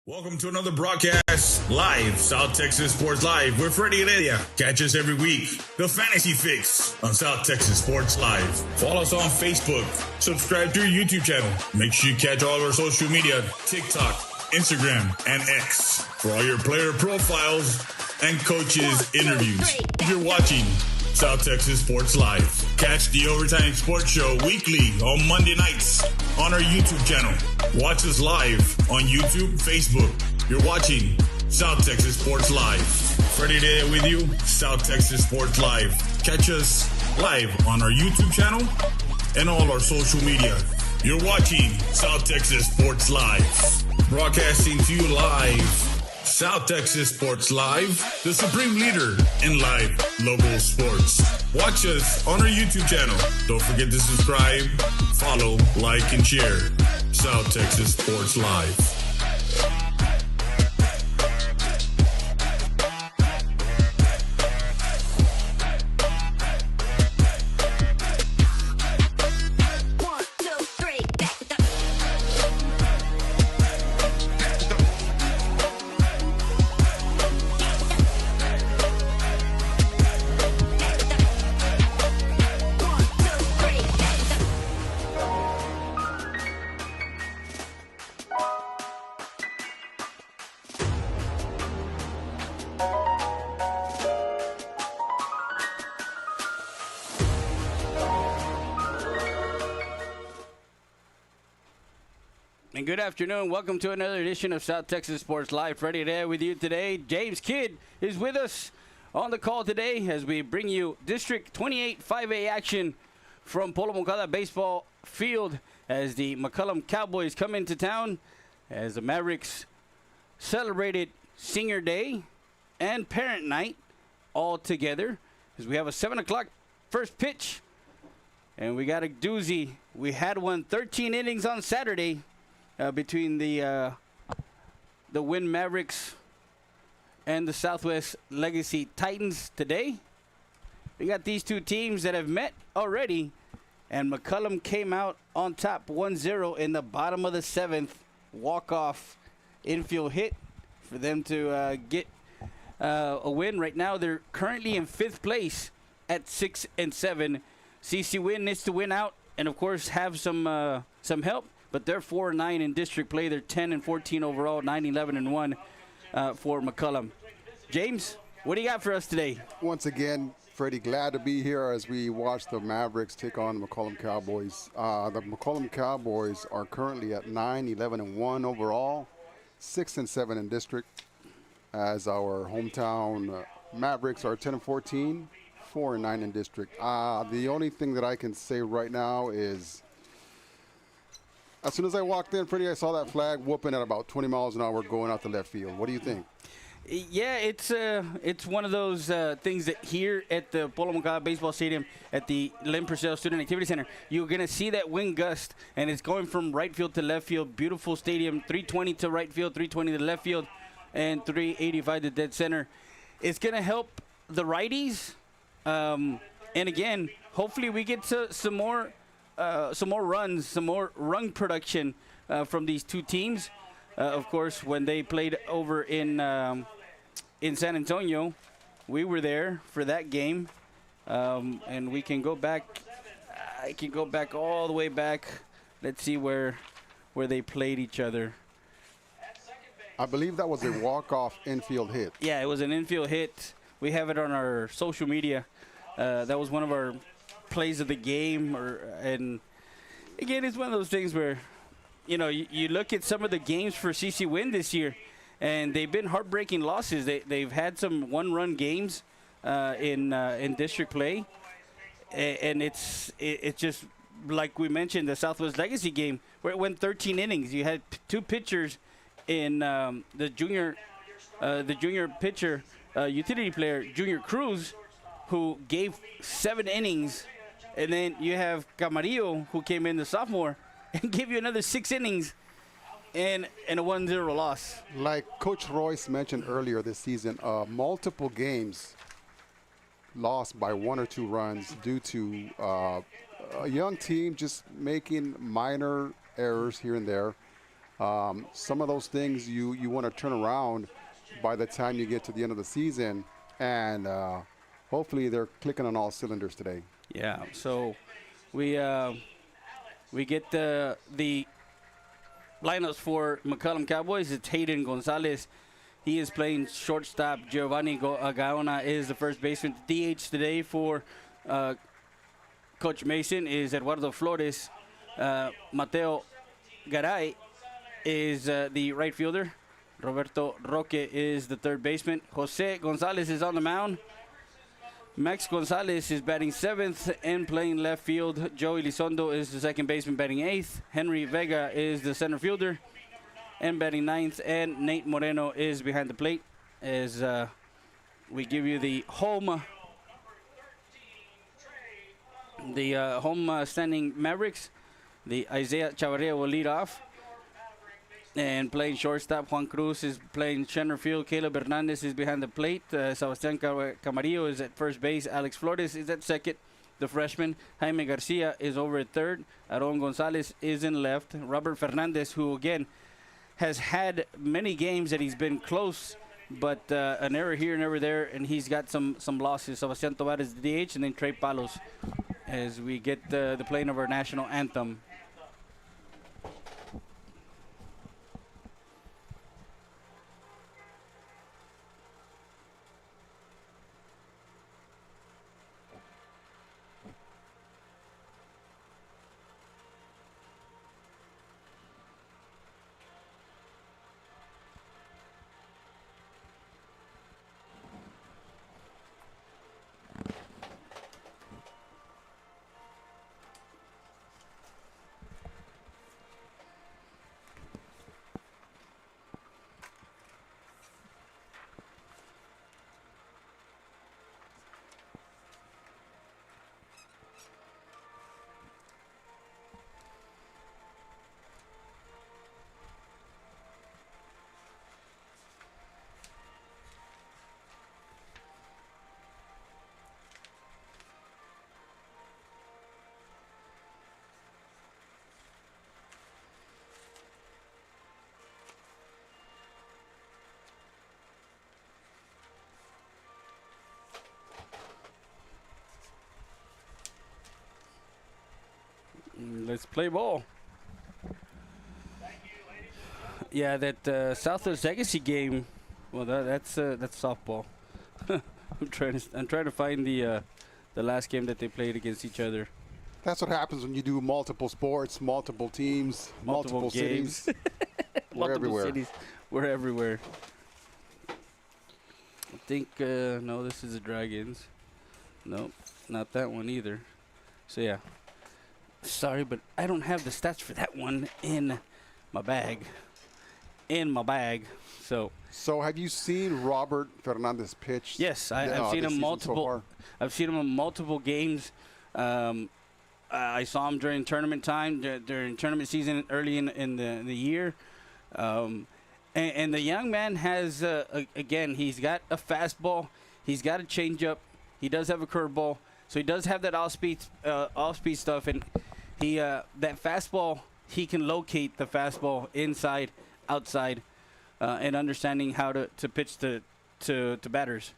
Welcome to another broadcast live, South Texas Sports Live with Freddie Heredia. Catch us every week, The Fantasy Fix on South Texas Sports Live. Follow us on Facebook. Subscribe to our YouTube channel. Make sure you catch all of our social media, TikTok, Instagram, and X for all your player profiles and coaches interviews. If you're watching South Texas Sports Live, catch the Overtime Sports Show weekly on Monday nights on our YouTube channel. Watch us live on YouTube, Facebook. You're watching South Texas Sports Live. Freddie there with you, South Texas Sports Live. Catch us live on our YouTube channel and all our social media. You're watching South Texas Sports Live. Broadcasting to you live. South Texas Sports Live, the supreme leader in live local sports. Watch us on our YouTube channel. Don't forget to subscribe, follow, like, and share. South Texas Sports Live. And good afternoon. Welcome to another edition of South Texas Sports Live. Freddie there with you today. James Kidd is with us on the call today as we bring you District 28 5A action from Polo Moncada baseball field as the McCollum Cowboys come into town as the Mavericks celebrated Senior Day and Parent Night all together as we have a 7 o'clock first pitch. And we got a doozy. We had one 13 innings on Saturday. Between the Winn Mavericks and the Southwest Legacy Titans today. We got these two teams that have met already, and McCollum came out on top 1-0 in the bottom of the 7th. Walk-off infield hit for them to get a win. Right now, they're currently in 5th place at 6-7. CC Winn needs to win out and, of course, have some help. But they're 4-9 in district play. They're 10-14 overall, 9-11-1 for McCollum. James, what do you got for us today? Once again, Freddie, glad to be here as we watch the Mavericks take on the McCollum Cowboys. The McCollum Cowboys are currently at 9-11-1 overall, 6-7 in district, as our hometown Mavericks are 10-14, 4-9 in district. The only thing that I can say right now is, as soon as I walked in, Freddie, I saw that flag whooping at about 20 miles an hour going out the left field. What do you think? Yeah, it's one of those things that here at the Polo Moncada Baseball Stadium at the Lynn Purcell Student Activity Center, you're going to see that wind gust, and it's going from right field to left field. Beautiful stadium, 320 to right field, 320 to left field, and 385 to dead center. It's going to help the righties, and again, hopefully we get to some more runs, some more run production from these two teams. Of course, when they played over in San Antonio, we were there for that game, and we can go back. I can go back all the way back. Let's see where they played each other. I believe that was a walk-off infield hit. Yeah, it was an infield hit. We have it on our social media. That was one of our plays of the game, and again, it's one of those things where, you know, you look at some of the games for CC Winn this year, and they've been heartbreaking losses. They've had some one-run games in district play, and it's just like we mentioned, the Southwest Legacy game where it went 13 innings. You had two pitchers in the junior pitcher, utility player Junior Cruz, who gave 7 innings. And then you have Camarillo, who came in the sophomore, and gave you another 6 innings and a 1-0 loss. Like Coach Royce mentioned earlier this season, multiple games lost by 1 or 2 runs due to a young team just making minor errors here and there. Some of those things you want to turn around by the time you get to the end of the season, and hopefully they're clicking on all cylinders today. Yeah, so we get the lineups for McCollum Cowboys. It's Hayden Gonzalez. He is playing shortstop. Giovanni Gaona is the first baseman. DH today for Coach Mason is Eduardo Flores. Mateo Garay is the right fielder. Roberto Roque is the third baseman. Jose Gonzalez is on the mound. Max Gonzalez is batting seventh and playing left field. Joey Lizondo is the second baseman, batting eighth. Henry Vega is the center fielder and batting ninth. And Nate Moreno is behind the plate as we give you the home standing Mavericks. The Isaiah Chavarria will lead off. And playing shortstop, Juan Cruz is playing center field. Caleb Hernandez is behind the plate. Sebastian Camarillo is at first base. Alex Flores is at second. The freshman, Jaime Garcia, is over at third. Aaron Gonzalez is in left. Robert Fernandez, who again has had many games that he's been close, but an error here and error there, and he's got some losses. Sebastian Tovar is the DH, and then Trey Palos as we get the playing of our national anthem. Let's play ball. Yeah, that Southwest Legacy game. Well, that's softball. I'm trying to find the last game that they played against each other. That's what happens when you do multiple sports, multiple teams, multiple cities. We're everywhere. Cities. We're everywhere. I think no, this is the Dragons. Nope, not that one either. So yeah. Sorry, but I don't have the stats for that one in my bag. So have you seen Robert Fernandez pitch? Yes, I've seen him multiple. I've seen him in multiple games. I saw him during tournament time, during tournament season, early in the year. And the young man has again, he's got a fastball, he's got a changeup, he does have a curveball, so he does have that off-speed stuff, and he that fastball, he can locate the fastball inside, outside, and understanding how to pitch to batters.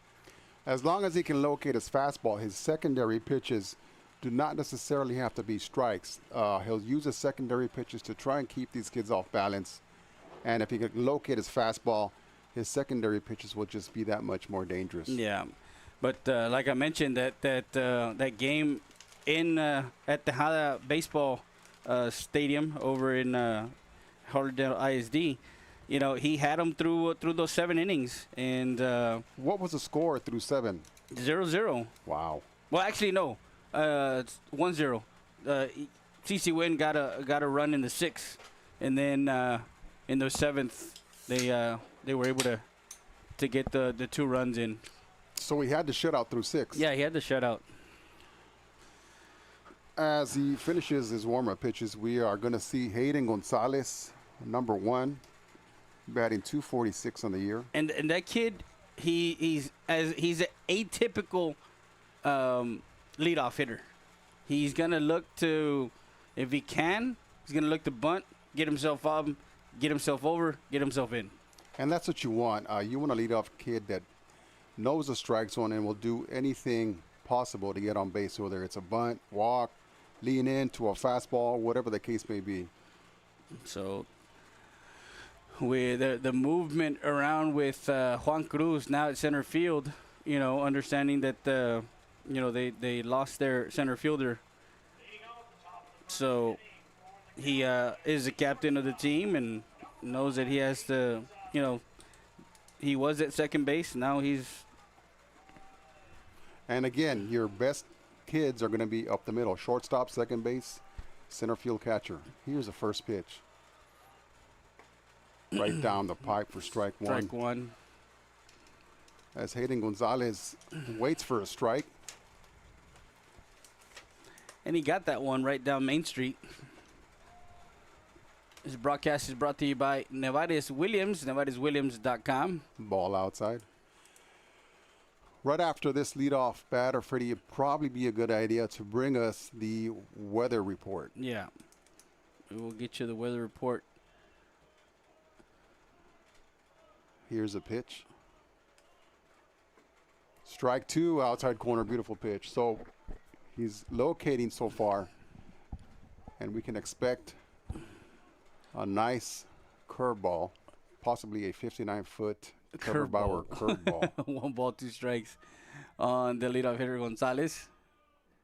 As long as he can locate his fastball, his secondary pitches do not necessarily have to be strikes. He'll use his secondary pitches to try and keep these kids off balance. And if he can locate his fastball, his secondary pitches will just be that much more dangerous. Yeah, but like I mentioned, that game in at the Hada Baseball Stadium over in Hardendale ISD, you know, he had them through those 7 innings. And what was the score through 7? 0-0. Wow. Well, actually, no. It's 1-0. CC Winn got a run in the 6th, and then in the 7th, they were able to get the 2 runs in. So he had the shutout through 6. Yeah, he had the shutout. As he finishes his warm-up pitches, we are going to see Hayden Gonzalez, number 1, batting .246 on the year. And that kid, he's an atypical leadoff hitter. He's going to look to, if he can, he's going to look to bunt, get himself up, get himself over, get himself in. And that's what you want. You want a leadoff kid that knows the strike zone and will do anything possible to get on base, whether it's a bunt, walk, lean into a fastball, whatever the case may be. So with the movement around with Juan Cruz now at center field, understanding that they lost their center fielder. So he is the captain of the team and knows that he has to, he was at second base. Now he's. And again, your best kids are going to be up the middle. Shortstop, second base, center field catcher. Here's the first pitch. Right down the pipe for strike one. Strike one. As Hayden Gonzalez waits for a strike. And he got that one right down Main Street. This broadcast is brought to you by Nevares Williams, NevaresWilliams.com. Ball outside. Right after this leadoff batter, Freddie, it'd probably be a good idea to bring us the weather report. Yeah. We will get you the weather report. Here's a pitch. Strike two, outside corner, beautiful pitch. So he's locating so far, and we can expect a nice curveball, possibly a 59-foot Bauer curveball. 1 ball, 2 strikes on the leadoff hitter Gonzalez.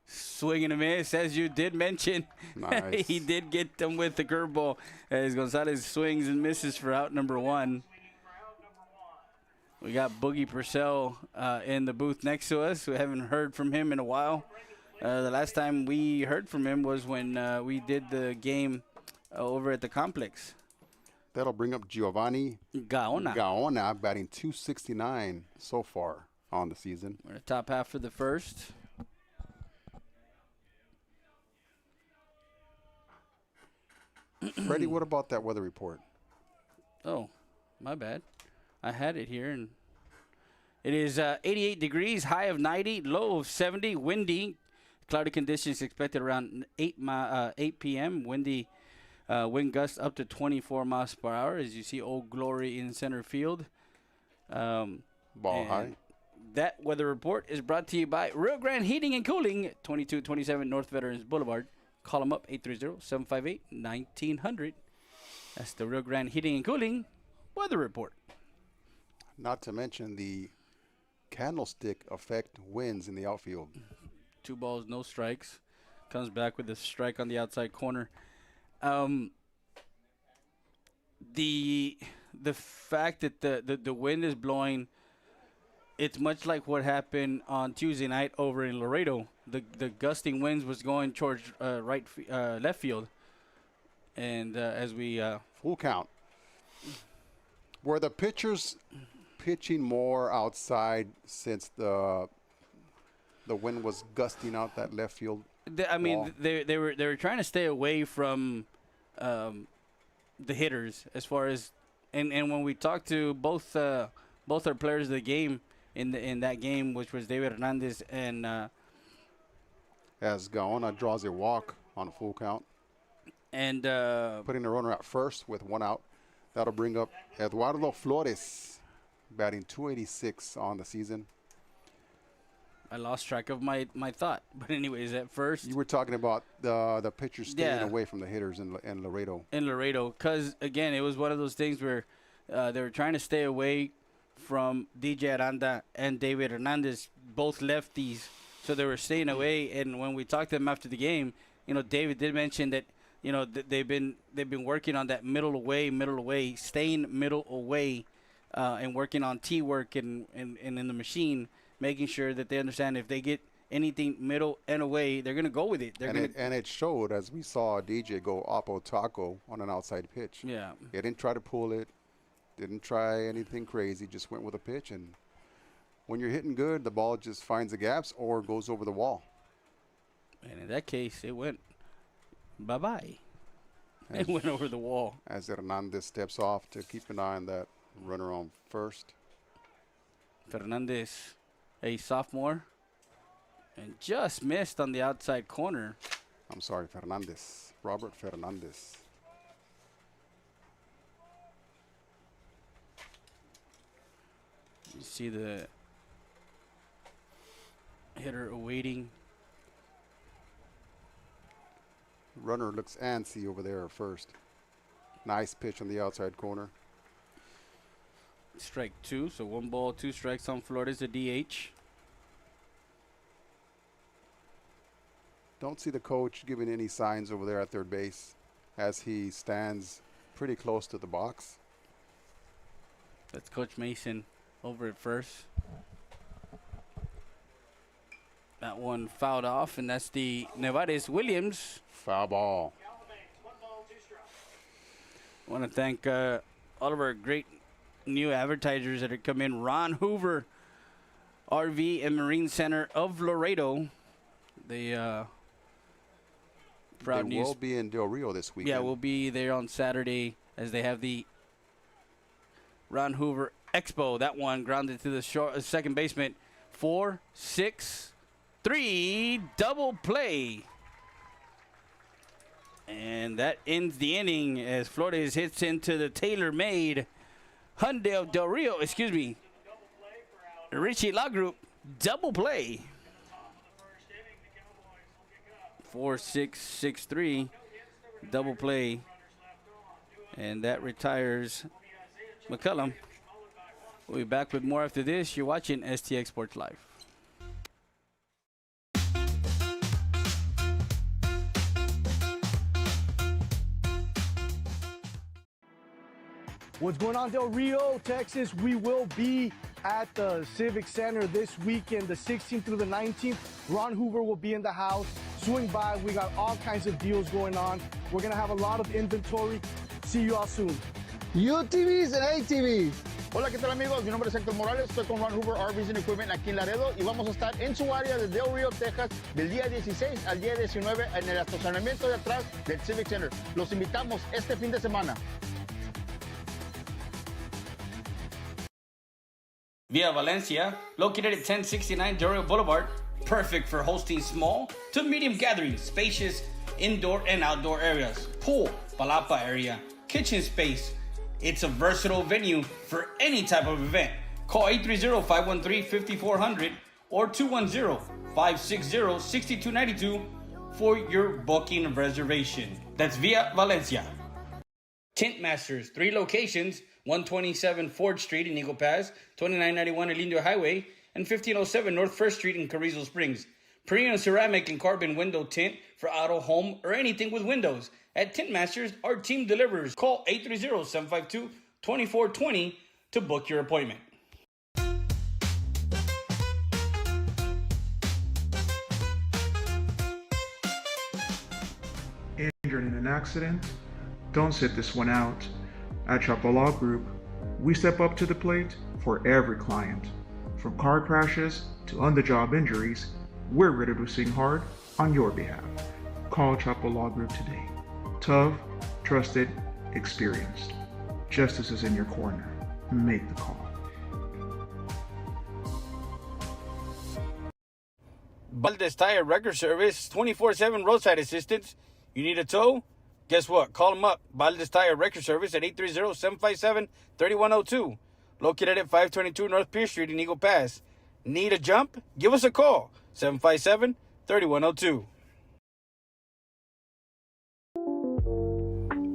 Swing and a miss, as you did mention. Nice. He did get them with the curveball as Gonzalez swings and misses for out number 1. We got Boogie Purcell in the booth next to us. We haven't heard from him in a while. The last time we heard from him was when we did the game over at the complex. That'll bring up Giovanni Gaona batting .269 so far on the season. We're in the top half for the first. Freddie, what about that weather report? Oh, my bad. I had it here, and it is 88 degrees, high of 90, low of 70, windy. Cloudy conditions expected around 8 p.m. Windy wind gusts up to 24 miles per hour, as you see Old Glory in center field. Ball high. That weather report is brought to you by Rio Grande Heating and Cooling, 2227 North Veterans Boulevard. Call them up, 830-758-1900. That's the Rio Grande Heating and Cooling weather report. Not to mention the candlestick effect wins in the outfield. 2 balls, no strikes. Comes back with a strike on the outside corner. The fact that the wind is blowing, it's much like what happened on Tuesday night over in Laredo. The gusting winds was going towards left field, and as we full count. Were the pitchers pitching more outside since the wind was gusting out that left field? I mean, they were trying to stay away from the hitters as far as, and when we talked to both our players of the game in that game, which was David Hernandez and as Gaona draws a walk on a full count, and putting the runner at first with 1 out. That'll bring up Eduardo Flores, batting .286 on the season. I lost track of my thought. But anyways, at first. You were talking about the pitchers staying away from the hitters in Laredo. In Laredo. Because, again, it was one of those things where they were trying to stay away from DJ Aranda and David Hernandez, both lefties. So they were staying away. And when we talked to them after the game, David did mention that, they've been working on that middle away, staying middle away, and working on tee work and in the machine, making sure that they understand if they get anything middle and away, they're going to go with it. And it showed as we saw DJ go oppo taco on an outside pitch. Yeah. He didn't try to pull it, didn't try anything crazy, just went with a pitch. And when you're hitting good, the ball just finds the gaps or goes over the wall. And in that case, it went bye-bye. It went over the wall. As Hernandez steps off to keep an eye on that runner on first. Fernandez, a sophomore, and just missed on the outside corner. I'm sorry, Fernandez. Robert Fernandez. You see the hitter awaiting. Runner looks antsy over there at first. Nice pitch on the outside corner. Strike 2, so 1 ball, 2 strikes on Flores, a DH. Don't see the coach giving any signs over there at third base as he stands pretty close to the box. That's Coach Mason over at first. That one fouled off, and that's the Nevares Williams. Foul ball. I want to thank all of our great new advertisers that have come in. Ron Hoover, RV and Marine Center of Laredo. They will be in Del Rio this weekend. Yeah, we'll be there on Saturday as they have the Ron Hoover Expo. That one grounded to the second baseman. 4-6-3 double play. And that ends the inning as Flores hits into the tailor-made Hyundai of Del Rio, Richie La Group double play. 4-6-6-3 double play. And that retires McCollum. We'll be back with more after this. You're watching STX Sports Live. What's going on, Del Rio, Texas? We will be at the Civic Center this weekend, the 16th through the 19th. Ron Hoover will be in the house. Swing by. We got all kinds of deals going on. We're going to have a lot of inventory. See you all soon. UTVs and ATVs. Hola, ¿qué tal amigos? Mi nombre es Héctor Morales, estoy con Ron Hoover RVs and Equipment aquí en Laredo y vamos a estar en su área de Del Rio, Texas, del día 16 al día 19 en el estacionamiento de atrás del Civic Center. Los invitamos este fin de semana. Via Valencia, located at 1069 Del Boulevard, perfect for hosting small to medium gatherings, spacious indoor and outdoor areas, pool, palapa area, kitchen space. It's a versatile venue for any type of event. Call 830-513-5400 or 210-560-6292 for your booking and reservation. That's Via Valencia. Tint Masters, 3 locations, 127 Ford Street in Eagle Pass, 2991 El Indio Highway, and 1507 North 1st Street in Carrizo Springs. Premium ceramic and carbon window tint for auto, home, or anything with windows. At Tint Masters, our team delivers. Call 830-752-2420 to book your appointment. Injured in an accident? Don't sit this one out. At Chapo Law Group, we step up to the plate for every client. From car crashes to on-the-job injuries, we're ready to sing hard on your behalf. Call Chapo Law Group today. Tough, trusted, experienced. Justice is in your corner. Make the call. Valdez Tire Record Service, 24/7 roadside assistance. You need a tow? Guess what? Call them up. Valdez Tire Record Service at 830-757-3102. Located at 522 North Pierce Street in Eagle Pass. Need a jump? Give us a call. 757-3102.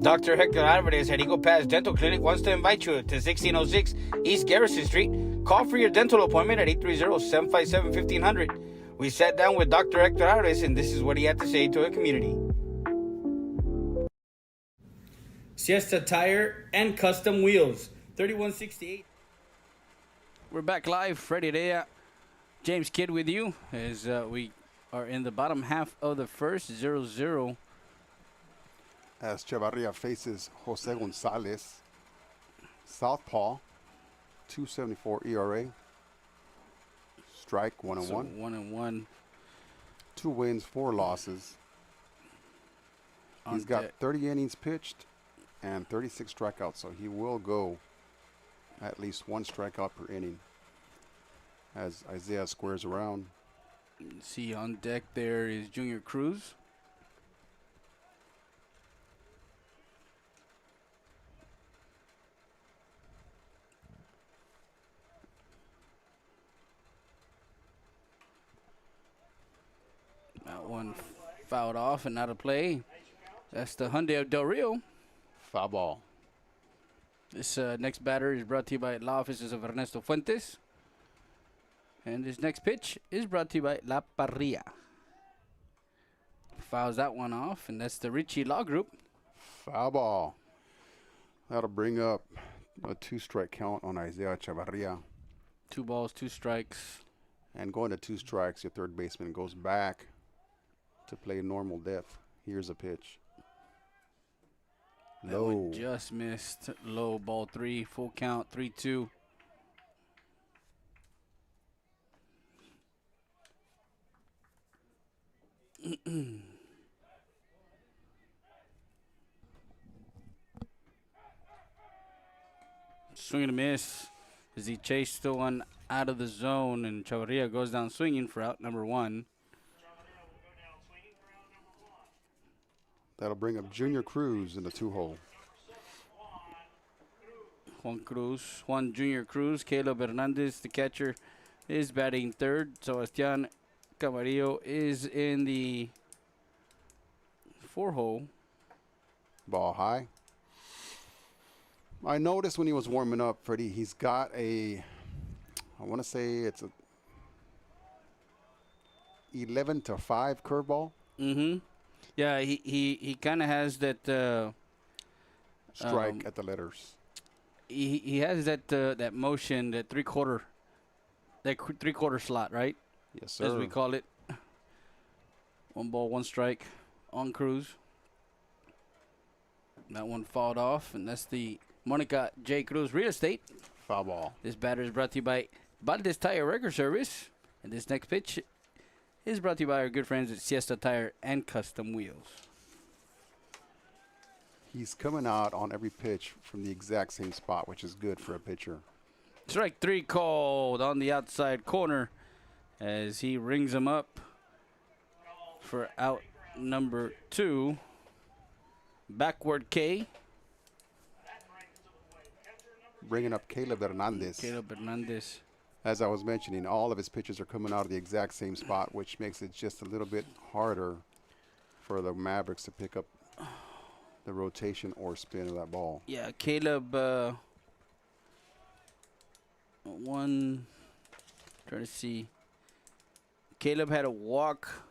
Dr. Hector Alvarez at Eagle Pass Dental Clinic wants to invite you to 1606 East Garrison Street. Call for your dental appointment at 830-757-1500. We sat down with Dr. Hector Alvarez, and this is what he had to say to the community. Siesta Tire and Custom Wheels, 3168. We're back live. Freddie Rea, James Kidd with you as we are in the bottom half of the first, 0-0. As Chavarria faces Jose Gonzalez, southpaw, 2.74 ERA. Strike 1-1. So 1-1. 2 wins, 4 losses. He's got 30 innings pitched and 36 strikeouts, so he will go at least 1 strikeout per inning as Isaiah squares around. See on deck there is Junior Cruz. That one fouled off and out of play. That's the Hyundai of Del Rio. Foul ball. This next batter is brought to you by Law Offices of Ernesto Fuentes. And this next pitch is brought to you by La Parrilla. Fouls that one off, and that's the Richie Law Group. Foul ball. That'll bring up a 2-strike count on Isaiah Chavarria. 2 balls, 2 strikes. And going to 2 strikes, your third baseman goes back to play normal depth. Here's a pitch. That one just missed. Low, ball 3, full count, 3-2. Swing and a miss as he chased the one out of the zone, and Chavarria goes down swinging for out number 1. That'll bring up Junior Cruz in the 2-hole. Juan Junior Cruz, Caleb Hernandez, the catcher, is batting third. Sebastian Camarillo is in the 4-hole. Ball high. I noticed when he was warming up, Freddie, he's got I want to say it's a 11-5 curveball. Mm-hmm. Yeah, he kind of has that strike at the letters. He has that motion, that three-quarter slot, right? Yes, sir. As we call it. 1 ball, 1 strike on Cruz. That one fouled off, and that's the Monica J. Cruz Real Estate. Foul ball. This batter is brought to you by Valdez Tire Record Service. And this next pitch is brought to you by our good friends at Siesta Tire and Custom Wheels. He's coming out on every pitch from the exact same spot, which is good for a pitcher. Strike 3 called on the outside corner as he rings him up for out number 2. Backward K. Bringing up Caleb Hernandez. As I was mentioning, all of his pitches are coming out of the exact same spot, which makes it just a little bit harder for the Mavericks to pick up the rotation or spin of that ball. Yeah, Caleb, trying to see. Caleb had a walk.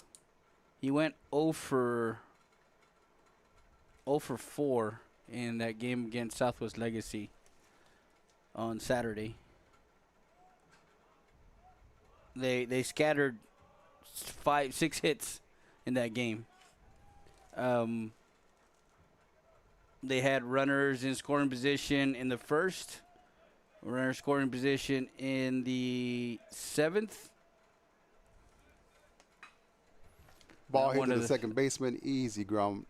He went 0 for 4 in that game against Southwest Legacy on Saturday. They scattered 5-6 hits in that game. They had runners in scoring position in the first, runner scoring position in the 7th. Ball hit to the second baseman, easy ground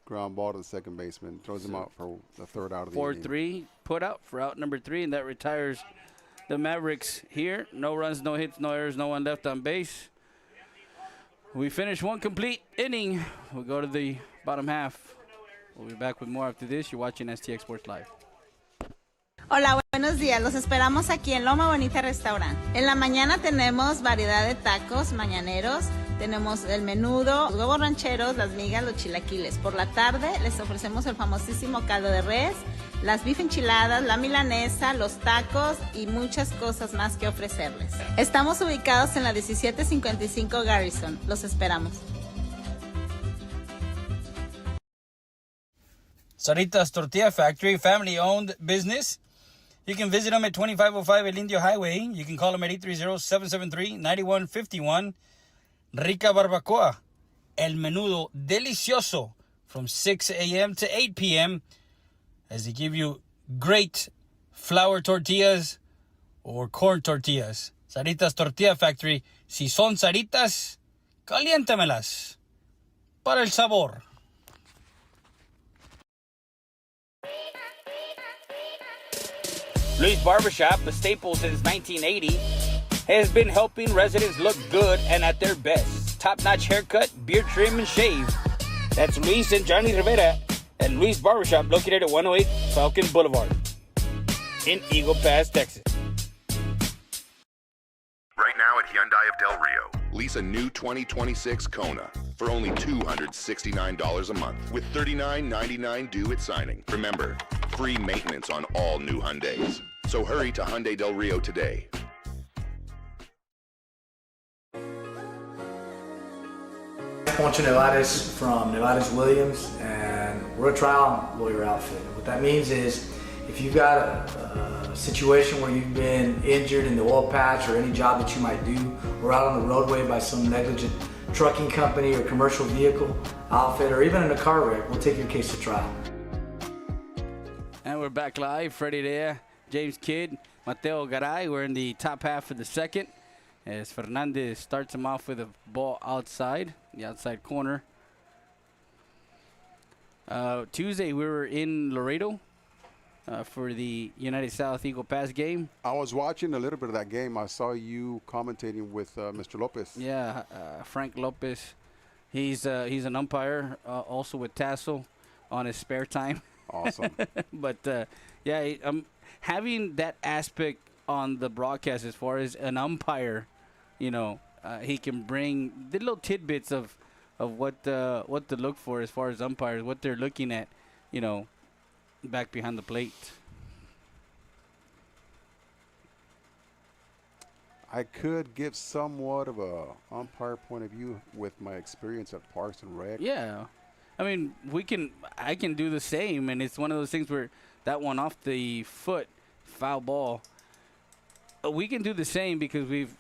ball to the second baseman. Throws him out for the third out of the inning. 4-3 put out for out number 3, and that retires the Mavericks here. No runs, no hits, no errors, no one left on base. We finish 1 complete inning. We'll go to the bottom half. We'll be back with more after this. You're watching STX Sports Live. Hola, buenos días. Los esperamos aquí en Loma Bonita Restaurant. En la mañana tenemos variedad de tacos mañaneros. Tenemos el menudo, los huevos rancheros, las migas, los chilaquiles. Por la tarde les ofrecemos el famosísimo caldo de res, las beef enchiladas, la milanesa, los tacos y muchas cosas más que ofrecerles. Estamos ubicados en la 1755 Garrison. Los esperamos. Saritas Tortilla Factory, family-owned business. You can visit them at 2505 El Indio Highway. You can call them at 830-773-9151. Rica Barbacoa, El Menudo Delicioso, from 6 a.m. to 8 p.m. as they give you great flour tortillas or corn tortillas. Saritas Tortilla Factory. Si son saritas, caliéntamelas para el sabor. Luis Barbershop, a staple since 1980, has been helping residents look good and at their best. Top-notch haircut, beard trim, and shave. That's Luis and Johnny Rivera at Luis Barbershop, located at 108 Falcon Boulevard in Eagle Pass, Texas. Right now at Hyundai of Del Rio, Lease a new 2026 Kona for only $269 a month with $39.99 due at signing. Remember, free maintenance on all new Hyundais. So hurry to Hyundai Del Rio today. Poncho Nevares from Nevares Williams, and we're a trial lawyer outfit. What that means is if you've got a situation where you've been injured in the oil patch or any job that you might do, or out on the roadway by some negligent trucking company or commercial vehicle outfit, or even in a car wreck, we'll take your case to trial. And we're back live. Freddie there, James Kidd, Mateo Garay. We're in the top half of the second as Fernandez starts him off with a ball outside, the outside corner. Tuesday, we were in Laredo for the United South Eagle Pass game. I was watching a little bit of that game. I saw you commentating with Mr. Lopez. Yeah, Frank Lopez. He's an umpire, also with Tassel on his spare time. Awesome. But, yeah, having that aspect on the broadcast as far as an umpire, you know, he can bring the little tidbits of what to look for as far as umpires, what they're looking at, you know, back behind the plate. I could give somewhat of a umpire point of view with my experience at Parks and Rec. Yeah. I mean, I can do the same, and it's one of those things where that one off the foot, foul ball, we can do the same because we've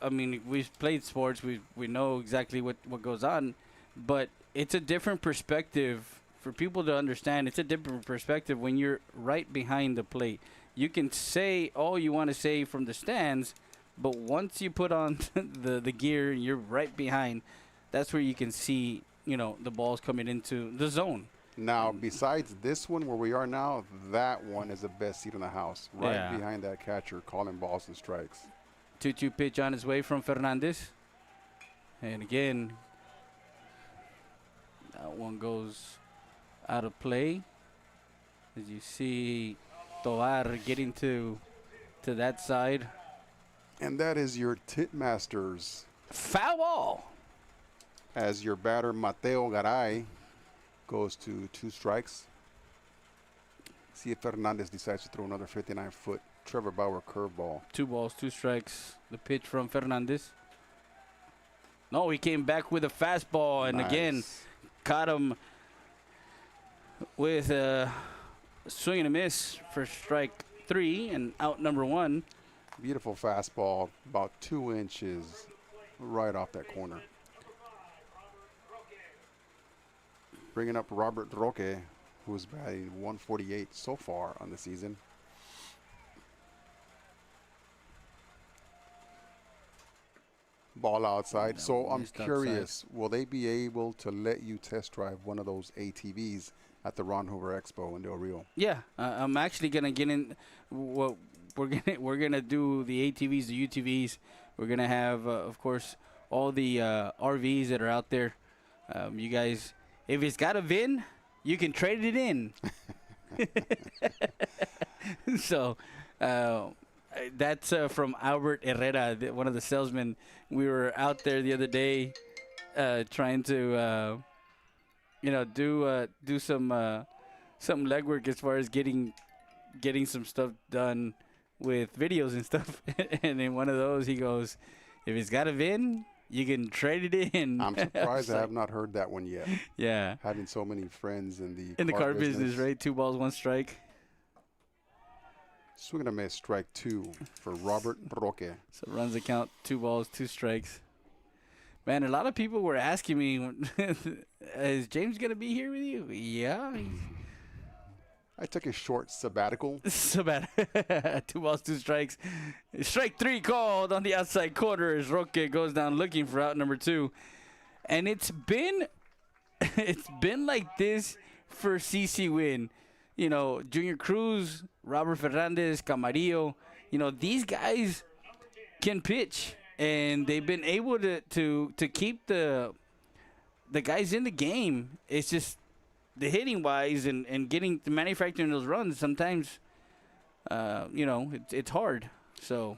played sports. We know exactly what goes on, but it's a different perspective for people to understand. It's a different perspective when you're right behind the plate. You can say all you want to say from the stands, but once you put on the gear and you're right behind, that's where you can see, you know, the balls coming into the zone. Now, besides this one where we are now, that one is the best seat in the house, right behind that catcher, calling balls and strikes. 2-2 pitch on his way from Fernandez. And again, that one goes out of play. As you see Tovar getting to that side. And that is your Titmasters. Foul ball. As your batter, Mateo Garay, goes to 2 strikes. See if Fernandez decides to throw another 59-foot Trevor Bauer curveball. 2 balls, 2 strikes. The pitch from Fernandez. No, he came back with a fastball, and again caught him with a swing and a miss for strike 3 and out number 1. Beautiful fastball, about 2 inches right off that corner. Bringing up Robert Roque, who's batting 148 so far on the season. Ball outside. So I'm curious, will they be able to let you test drive one of those ATVs at the Ron Hoover Expo in Del Rio? Yeah, I'm actually gonna get in. Well, we're gonna do the ATVs, the UTVs. We're gonna have, of course, all the RVs that are out there. You guys. If it's got a VIN, you can trade it in. So that's from Albert Herrera, one of the salesmen. We were out there the other day trying to, do some legwork as far as getting some stuff done with videos and stuff. And in one of those, he goes, if it's got a VIN, you can trade it in. I'm surprised I have not heard that one yet. Yeah. Having so many friends in the car business, right? 2 balls, 1 strike. Swing and a miss, strike 2 for Robert Roque. So runs the count, 2 balls, 2 strikes. Man, a lot of people were asking me, is James going to be here with you? Yeah. I took a short sabbatical. 2 balls, 2 strikes. Strike 3 called on the outside corner as Roque goes down looking for out number 2. And it's been like this for CC Winn. You know, Junior Cruz, Robert Fernandez, Camarillo. You know, these guys can pitch, and they've been able to keep the guys in the game. It's just the hitting wise and getting to manufacturing those runs sometimes, it's hard. So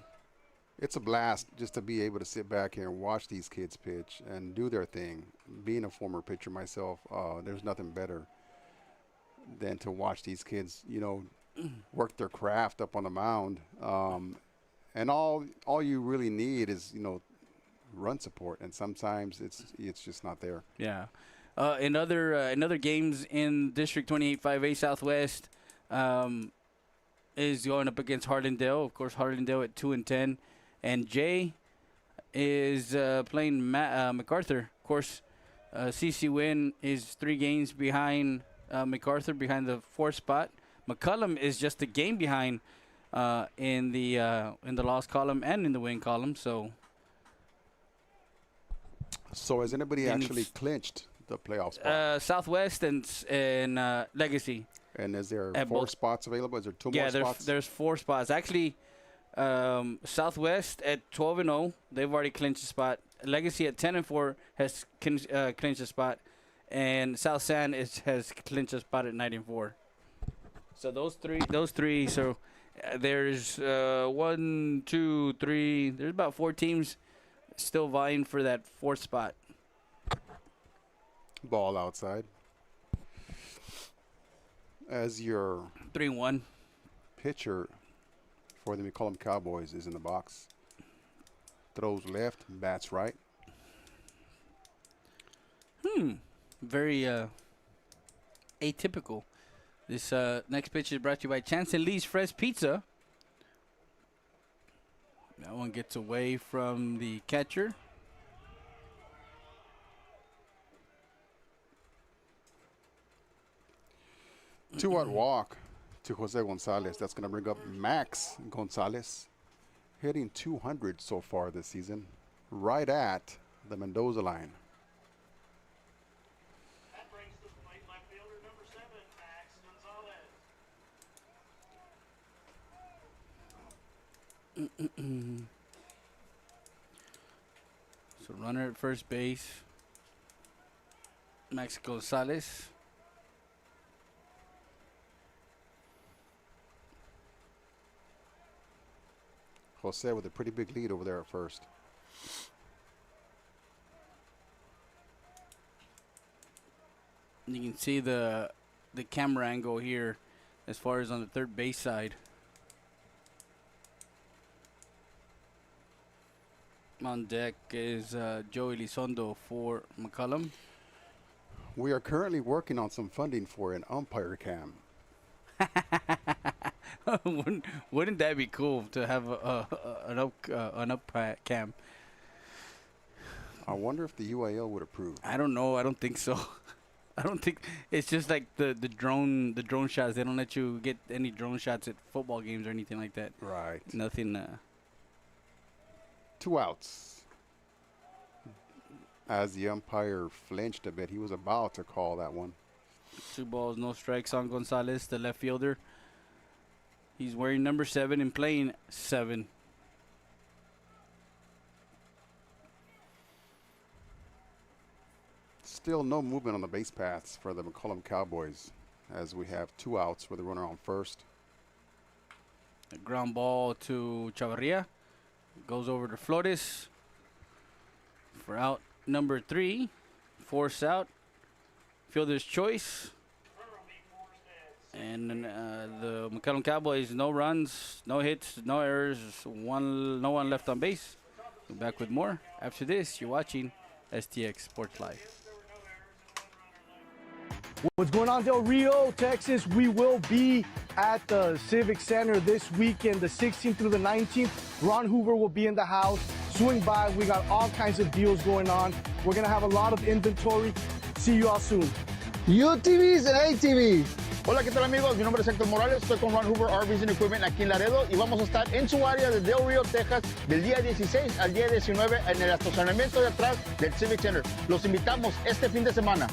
It's a blast just to be able to sit back here and watch these kids pitch and do their thing. Being a former pitcher myself, there's nothing better than to watch these kids, work their craft up on the mound. And all you really need is, run support, and sometimes it's just not there. Yeah. In other games in District 28 5A Southwest is going up against Harlandale. Of course, Harlandale at 2-10, and Jay is playing MacArthur. Of course, CC Winn is 3 games behind MacArthur, behind the 4th spot. McCollum is just a game behind in the loss column and in the win column. So has anybody actually clinched the playoff spot? Southwest and Legacy. And is there at 4 both spots available? Is there 2 more spots? There's 4 spots. Actually, Southwest at 12-0, they've already clinched a spot. Legacy at 10-4 has clinched a spot, and South San has clinched a spot at 9-4. So those three. So there's 1, 2, 3. There's about 4 teams still vying for that 4th spot. Ball outside. As your 3-1 pitcher for the McCollum Cowboys is in the box. Throws left, bats right. Very atypical. This next pitch is brought to you by Chance and Lee's Fresh Pizza. That one gets away from the catcher. Two-out walk to Jose Gonzalez. That's going to bring up Max Gonzalez, hitting 200 so far this season, right at the Mendoza line. That brings to the plate left fielder number 7, Max Gonzalez. So runner at first base, Max Gonzalez. Jose with a pretty big lead over there at first. You can see the camera angle here as far as on the third base side. On deck is Joey Lizondo for McCollum. We are currently working on some funding for an umpire cam. Wouldn't that be cool to have an up cam? I wonder if the UIL would approve. I don't know. I don't think so. I don't think it's just like the drone shots. They don't let you get any drone shots at football games or anything like that. Right. Nothing. 2 outs. As the umpire flinched a bit, he was about to call that one. 2 balls, no strikes on Gonzalez, the left fielder. He's wearing number 7 and playing 7. Still no movement on the base paths for the McCollum Cowboys, as we have 2 outs with a runner on first. A ground ball to Chavarria. Goes over to Flores for out number 3. Force out. Fielder's choice. And the McCollum Cowboys, no runs, no hits, no errors, no one left on base. We're back with more after this. You're watching STX Sports Live. What's going on, Del Rio, Texas? We will be at the Civic Center this weekend, the 16th through the 19th. Ron Hoover will be in the house. Swing by. We got all kinds of deals going on. We're going to have a lot of inventory. See you all soon. UTVs and ATVs. Hola, ¿qué tal amigos? Mi nombre es Héctor Morales, estoy con Ron Hoover RVs and Equipment aquí en Laredo y vamos a estar en su área de Del Rio, Texas, del día 16 al día 19 en el estacionamiento de atrás del Civic Center. Los invitamos este fin de semana.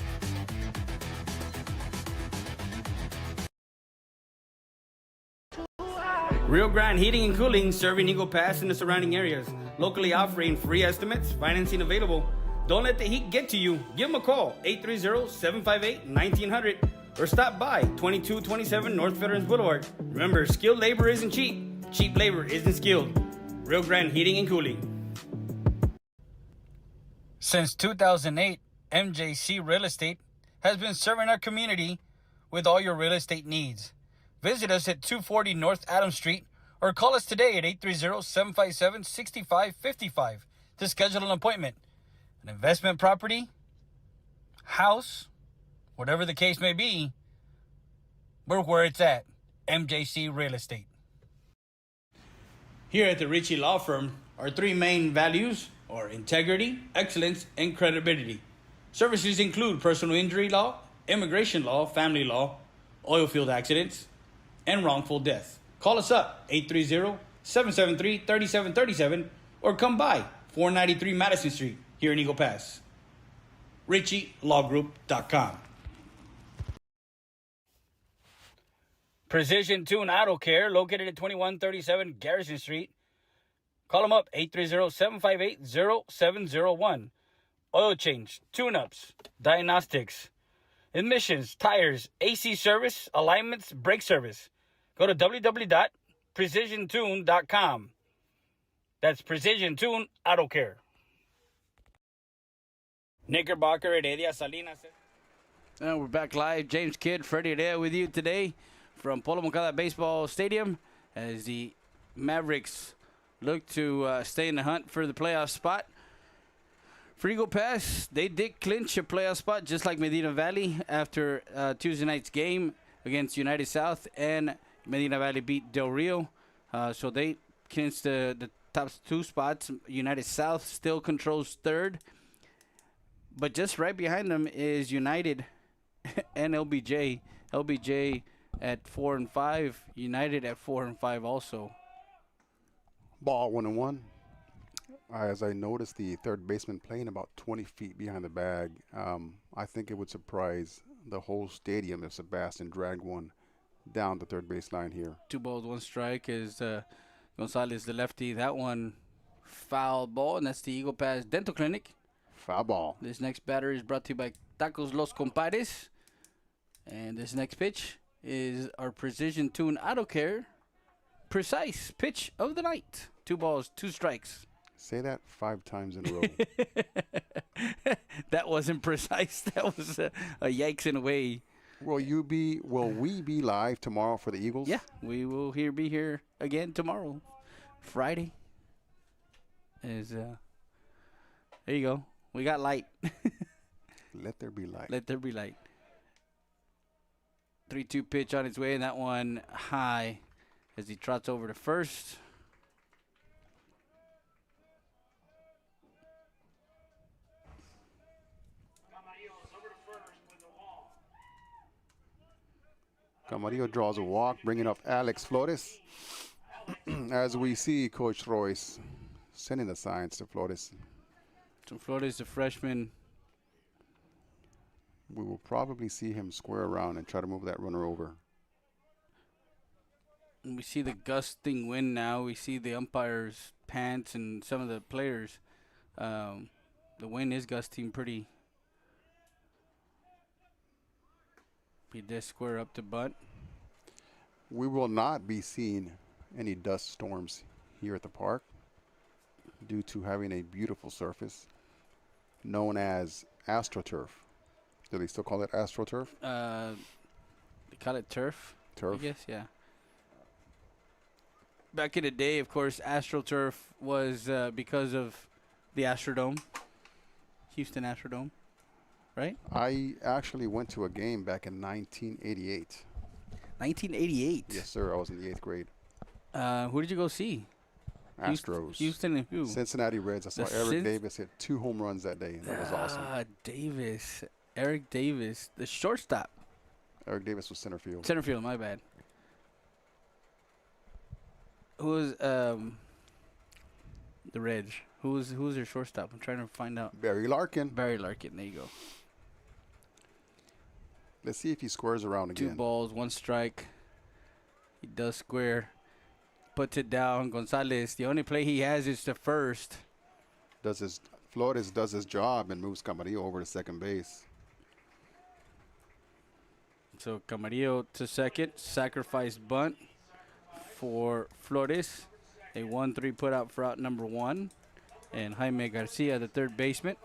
Rio Grande Heating and Cooling, serving Eagle Pass and the surrounding areas. Locally offering free estimates, financing available. Don't let the heat get to you. Give them a call, 830-758-1900. Or stop by 2227 North Veterans Boulevard. Remember, skilled labor isn't cheap. Cheap labor isn't skilled. Rio Grande Heating and Cooling. Since 2008, MJC Real Estate has been serving our community with all your real estate needs. Visit us at 240 North Adams Street or call us today at 830-757-6555 to schedule an appointment. An investment property, house, whatever the case may be, we're where it's at. MJC Real Estate. Here at the Ritchie Law Firm, our three main values are integrity, excellence, and credibility. Services include personal injury law, immigration law, family law, oil field accidents, and wrongful death. Call us up, 830-773-3737, or come by, 493 Madison Street, here in Eagle Pass. RitchieLawGroup.com. Precision Tune Auto Care, located at 2137 Garrison Street. Call them up, 830-758-0701. Oil change, tune-ups, diagnostics, emissions, tires, AC service, alignments, brake service. Go to www.precisiontune.com. That's Precision Tune Auto Care. Knickerbocker, Heredia, Salinas. And we're back live. James Kidd, Freddie there with you today from Polo Moncada Baseball Stadium as the Mavericks look to stay in the hunt for the playoff spot. For Eagle Pass, they did clinch a playoff spot just like Medina Valley after Tuesday night's game against United South, and Medina Valley beat Del Rio. So they clinched the top two spots. United South still controls third. But just right behind them is United and LBJ. LBJ at 4-5. United at 4-5 also. Ball 1-1. As I noticed, the third baseman playing about 20 feet behind the bag. I think it would surprise the whole stadium if Sebastian dragged one down the third baseline here. 2 balls, 1 strike is Gonzalez, the lefty. That one foul ball, and that's the Eagle Pass Dental Clinic. Foul ball. This next batter is brought to you by Tacos Los Compadres. And this next pitch is our Precision Tune Auto Care precise pitch of the night. 2 balls, 2 strikes. Say that 5 times in a row. That wasn't precise. That was a yikes in a way. Will we be live tomorrow for the Eagles? Yeah, we will be here again tomorrow, Friday. There you go. We got light. Let there be light. Let there be light. 3-2 pitch on its way, and that one high as he trots over to first. Camarillo draws a walk, bringing up Alex Flores. As we see Coach Royce sending the signs to Flores. So Flores, the freshman. We will probably see him square around and try to move that runner over. We see the gusting wind now. We see the umpires' pants and some of the players. The wind is gusting pretty. He did square up to bunt. We will not be seeing any dust storms here at the park due to having a beautiful surface known as AstroTurf. Do they still call it AstroTurf? They call it turf. Turf? I guess, yeah. Back in the day, of course, AstroTurf was because of the Astrodome, Houston Astrodome, right? I actually went to a game back in 1988. 1988? Yes, sir. I was in the 8th grade. Who did you go see? Astros. Houston and who? Cincinnati Reds. I saw Eric Davis hit 2 home runs that day. That was awesome. Davis. Eric Davis, the shortstop. Eric Davis was center field. Center field, my bad. Who was the Reds? Who was their shortstop? I'm trying to find out. Barry Larkin. Barry Larkin. There you go. Let's see if he squares around again. 2 balls, 1 strike. He does square. Puts it down. Gonzalez, the only play he has is to first. Flores does his job and moves Camarillo over to second base. So Camarillo to second. Sacrifice bunt for Flores. A 1-3 put out for out number 1. And Jaime Garcia, the third baseman.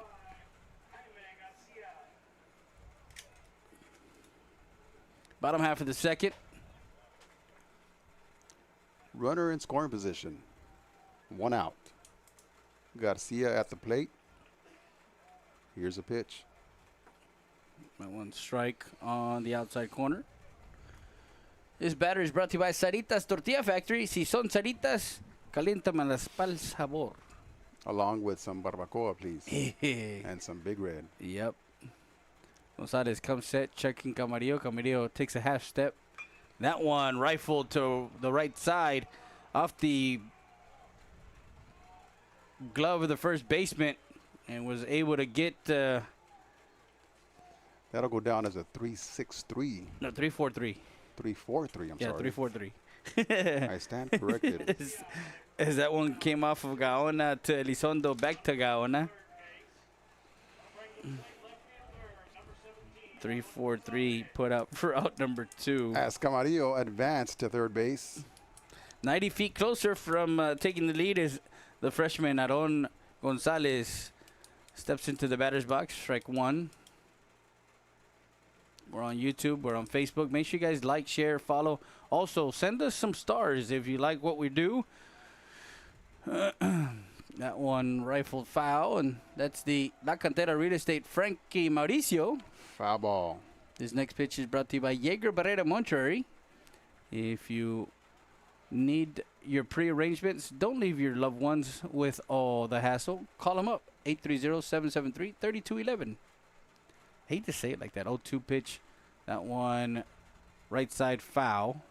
Bottom half of the second. Runner in scoring position. 1 out. Garcia at the plate. Here's a pitch. That one strike on the outside corner. This batter is brought to you by Saritas Tortilla Factory. Si son Saritas, caliéntame pa'l sabor. Along with some barbacoa, please. And some Big Red. Yep. Gonzalez comes set, checking Camarillo. Camarillo takes a half step. That one rifled to the right side off the glove of the first baseman and was able to get... That'll go down as a 3-6-3. No, 3-4-3. 3-4-3, I'm sorry. 3-4-3. I stand corrected. As that one came off of Gaona to Elizondo, back to Gaona. 3-4-3 put out for out number 2. As Camarillo advanced to third base. 90 feet closer from taking the lead is the freshman Aaron Gonzalez. Steps into the batter's box, strike 1. We're on YouTube. We're on Facebook. Make sure you guys like, share, follow. Also, send us some stars if you like what we do. That one rifled foul, and that's the La Cantera Real Estate Frankie Mauricio. Foul ball. This next pitch is brought to you by Jaeger Barrera Monterrey. If you need your pre-arrangements, don't leave your loved ones with all the hassle. Call them up, 830-773-3211. Hate to say it like that. 0-2 pitch. That one right side foul.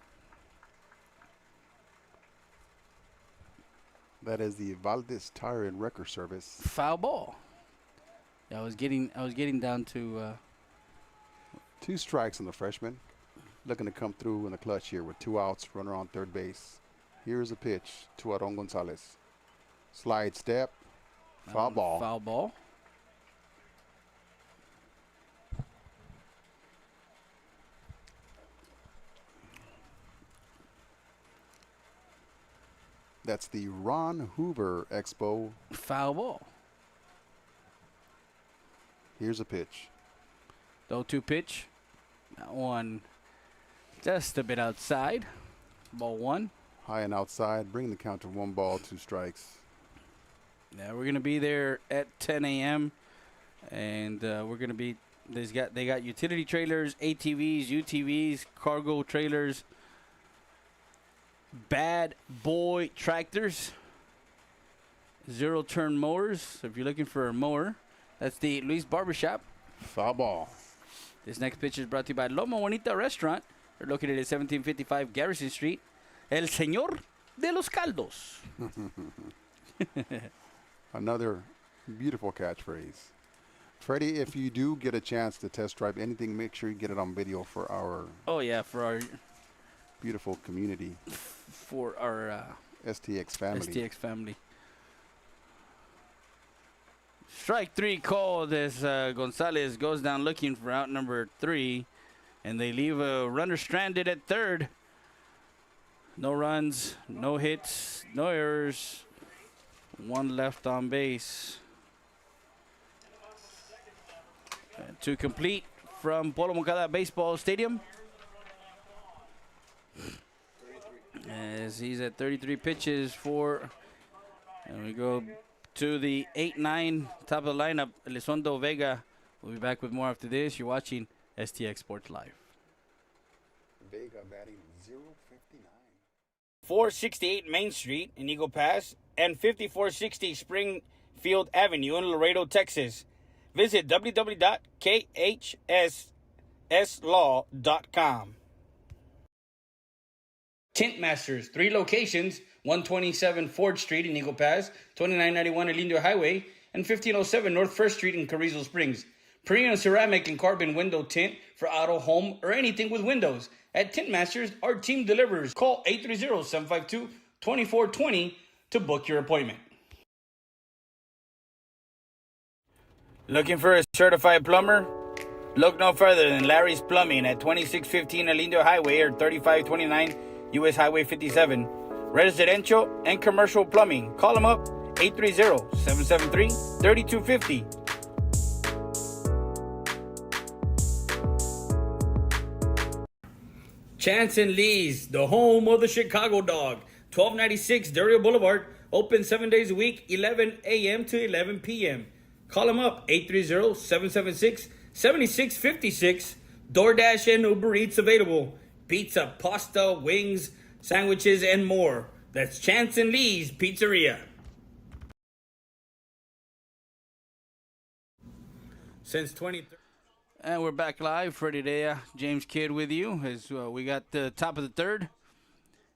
That is the Valdez Tire and Wrecker Service. Foul ball. Yeah, I was getting down to 2 strikes on the freshman. Looking to come through in the clutch here with 2 outs, runner on third base. Here's a pitch to Aaron Gonzalez. Slide step. Foul ball. Foul ball. That's the Ron Hoover Expo. Foul ball. Here's a pitch. The 0-2 pitch. That one just a bit outside. Ball 1. High and outside. Bring the count to 1 ball, 2 strikes. Yeah, we're gonna be there at 10 a.m. and we're gonna be. They got utility trailers, ATVs, UTVs, cargo trailers, bad boy tractors, 0-turn mowers. So if you're looking for a mower, that's the Luis Barbershop. Foul ball. This next pitch is brought to you by Loma Bonita Restaurant. They're located at 1755 Garrison Street. El Señor de los Caldos. Another beautiful catchphrase. Freddie, if you do get a chance to test drive anything, make sure you get it on video for our... Oh, yeah, for our... beautiful community. For our... STX family. STX family. Strike 3 called as Gonzalez goes down looking for out number 3. And they leave a runner stranded at third. No runs, no hits, no errors. 1 left on base. And to complete from Polo Moncada Baseball Stadium. As he's at 33 pitches for, and we go to the 8-9 top of the lineup, Elizondo Vega. We'll be back with more after this. You're watching STX Sports Live. Vega batting 0-59. 468 Main Street in Eagle Pass and 5460 Springfield Avenue in Laredo, Texas. Visit www.khsslaw.com. Tint Masters, 3 locations, 127 Ford Street in Eagle Pass, 2991 El Indio Highway, and 1507 North 1st Street in Carrizo Springs. Premium ceramic and carbon window tint for auto, home, or anything with windows. At Tint Masters, our team delivers. Call 830-752-2420 to book your appointment. Looking for a certified plumber? Look no further than Larry's Plumbing at 2615 El Indio Highway or 3529 U.S. Highway 57. residential and commercial plumbing. Call them up, 830-773-3250. Chance and Lee's, the home of the Chicago Dog, 1296 Durio Boulevard, open 7 days a week, 11 a.m. to 11 p.m. Call them up, 830-776-7656. DoorDash and Uber Eats available. Pizza, pasta, wings, sandwiches, and more. That's Chance and Lee's Pizzeria. Since 2013. And we're back live. Freddie Dea, James Kidd with you as we got the top of the third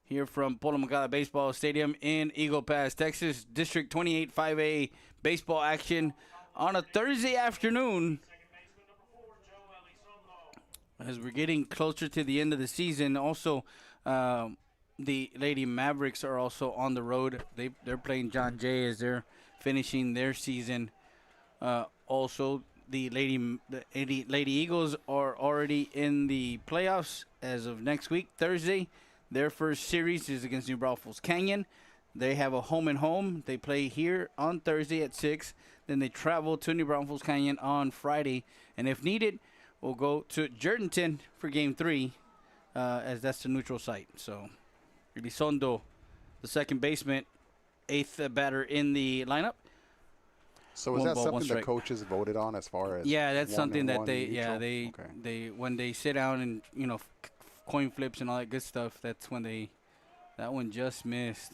here from Polo Moncada Baseball Stadium in Eagle Pass, Texas. District 28 5A baseball action on a Thursday afternoon. As we're getting closer to the end of the season, also the Lady Mavericks are also on the road. They're playing John Jay as they're finishing their season. Also, the Lady Eagles are already in the playoffs as of next week, Thursday. Their first series is against New Braunfels Canyon. They have a home and home. They play here on Thursday at 6. Then they travel to New Braunfels Canyon on Friday. And if needed, we'll go to Jordanton for Game 3, as that's the neutral site. So, Elizondo, the second baseman, eighth batter in the lineup. So is that something the coaches voted on as far as? Yeah, that's something that they when they sit down and coin flips and all that good stuff. That's when that one just missed.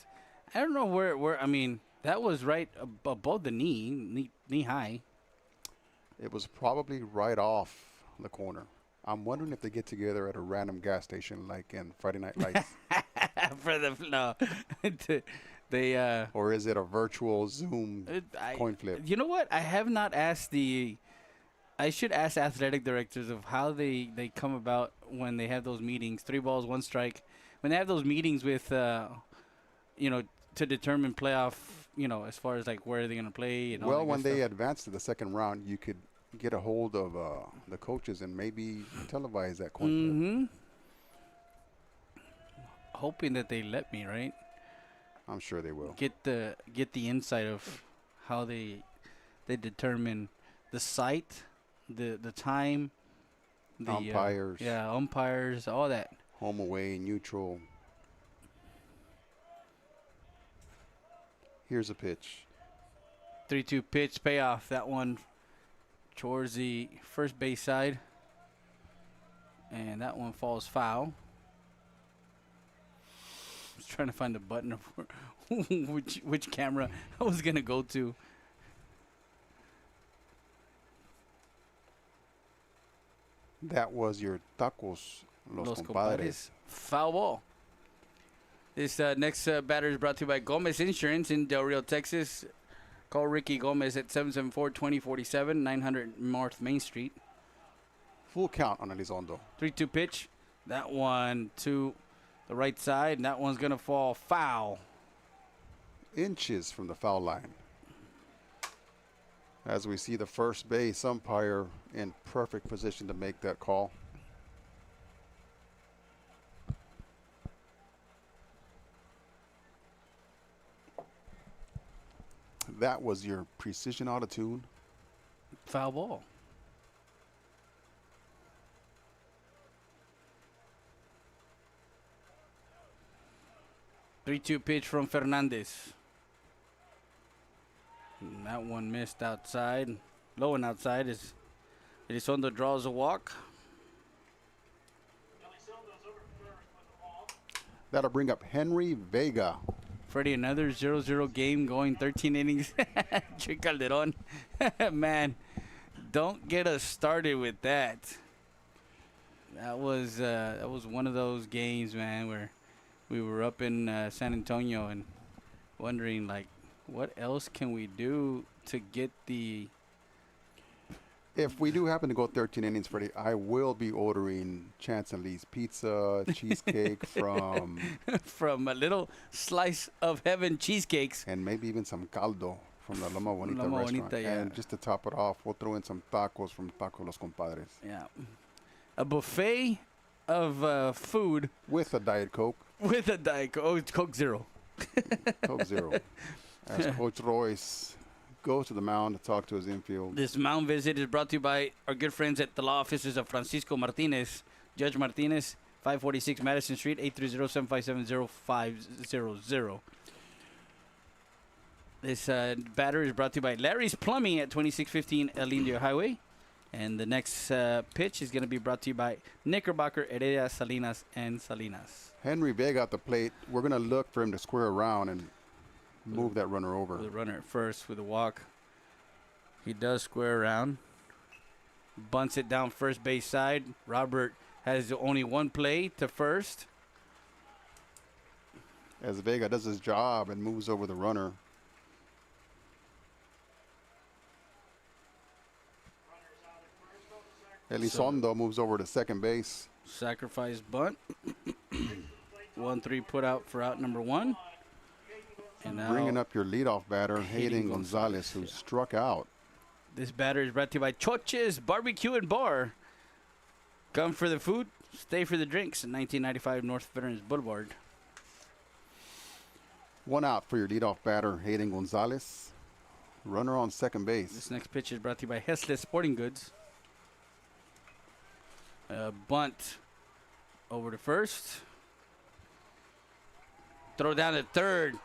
I don't know where. I mean, that was right above the knee high. It was probably right off the corner. I'm wondering if they get together at a random gas station like in Friday Night Lights. Or is it a virtual Zoom coin flip? You know what? I have not asked I should ask athletic directors of how they come about when they have those meetings. 3 balls, 1 strike. When they have those meetings with, to determine playoff, as far as like where they're gonna play. And well, when they advance to the second round, you could get a hold of the coaches and maybe televise that coin flip. Hoping that they let me, right? I'm sure they will. Get the insight of how they determine the site, the time, the umpires. Umpires, all that. Home, away, neutral. Here's a pitch. 3-2 pitch payoff. That one towards the first base side, and that one falls foul. I was trying to find the button of which camera I was gonna go to. That was your tacos, los compadres. Foul ball. This next batter is brought to you by Gomez Insurance in Del Rio, Texas. Call Ricky Gomez at 774-2047, 900 North Main Street. Full count on Elizondo. 3-2 pitch. That one to the right side, and that one's going to fall foul. Inches from the foul line. As we see the first base umpire in perfect position to make that call. That was your precision auto-tune. Foul ball. Three-two pitch from Fernandez. And that one missed outside. Low and outside as Elizondo draws a walk. That'll bring up Henry Vega. Freddie, another 0-0 game going 13 innings. Chick Calderon. Man, don't get us started with that. That was one of those games, man, where we were up in San Antonio and wondering, like, what else can we do to get the... If we do happen to go 13 innings, Freddie, I will be ordering Chance and Lee's pizza, cheesecake from... from a little slice of heaven cheesecakes. And maybe even some caldo from the Loma Bonita restaurant. Bonita, yeah. And just to top it off, we'll throw in some tacos from Taco Los Compadres. Yeah. A buffet of food. With a Diet Coke. With a Diet Coke. Oh, it's Coke Zero. Coke Zero. As Coach Royce goes to the mound to talk to his infield. This mound visit is brought to you by our good friends at the law offices of Francisco Martinez, Judge Martinez, 546 Madison Street, 830-757-0500. This batter is brought to you by Larry's Plumbing at 2615 El Indio Highway. And the next pitch is going to be brought to you by Knickerbocker, Heredia, Salinas, and Salinas. Henry Vega at the plate. We're going to look for him to square around and move that runner over. With the runner at first with a walk. He does square around. Bunts it down first base side. Robert has only one play to first. As Vega does his job and moves over the runner. Elizondo moves over to second base. Sacrifice bunt. 1-3 put out for out number one. And now bringing up your leadoff batter, Hayden Gonzalez, who struck out. This batter is brought to you by Choches Barbecue and Bar. Come for the food, stay for the drinks at 1995 North Veterans Boulevard. One out for your leadoff batter, Hayden Gonzalez. Runner on second base. This next pitch is brought to you by Hessler Sporting Goods. Bunt over to first. Throw down to third.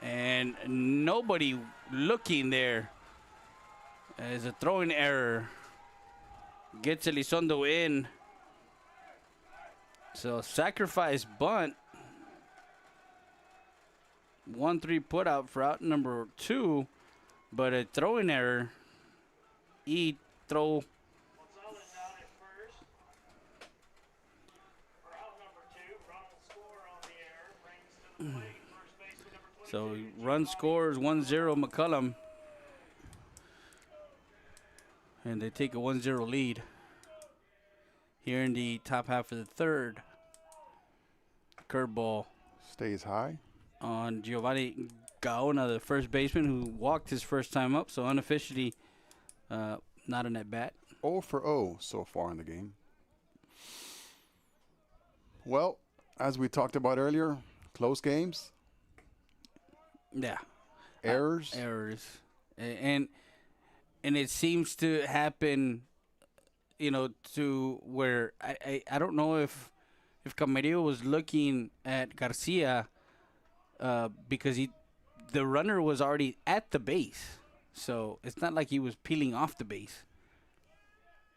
And nobody looking there. As a throwing error. Gets Elizondo in. So sacrifice bunt. 1-3 put out for out number two. But a throwing error. Throw. So run scores 1-0 McCollum. And they take a 1-0 lead here in the top half of the third. Curveball stays high on Giovanni Gaona, the first baseman who walked his first time up, so unofficially not an at bat. 0 for 0 so far in the game. Well, as we talked about earlier, close games. Yeah. Errors. Errors. And it seems to happen, to where I don't know if Camarillo was looking at Garcia because the runner was already at the base. So it's not like he was peeling off the base.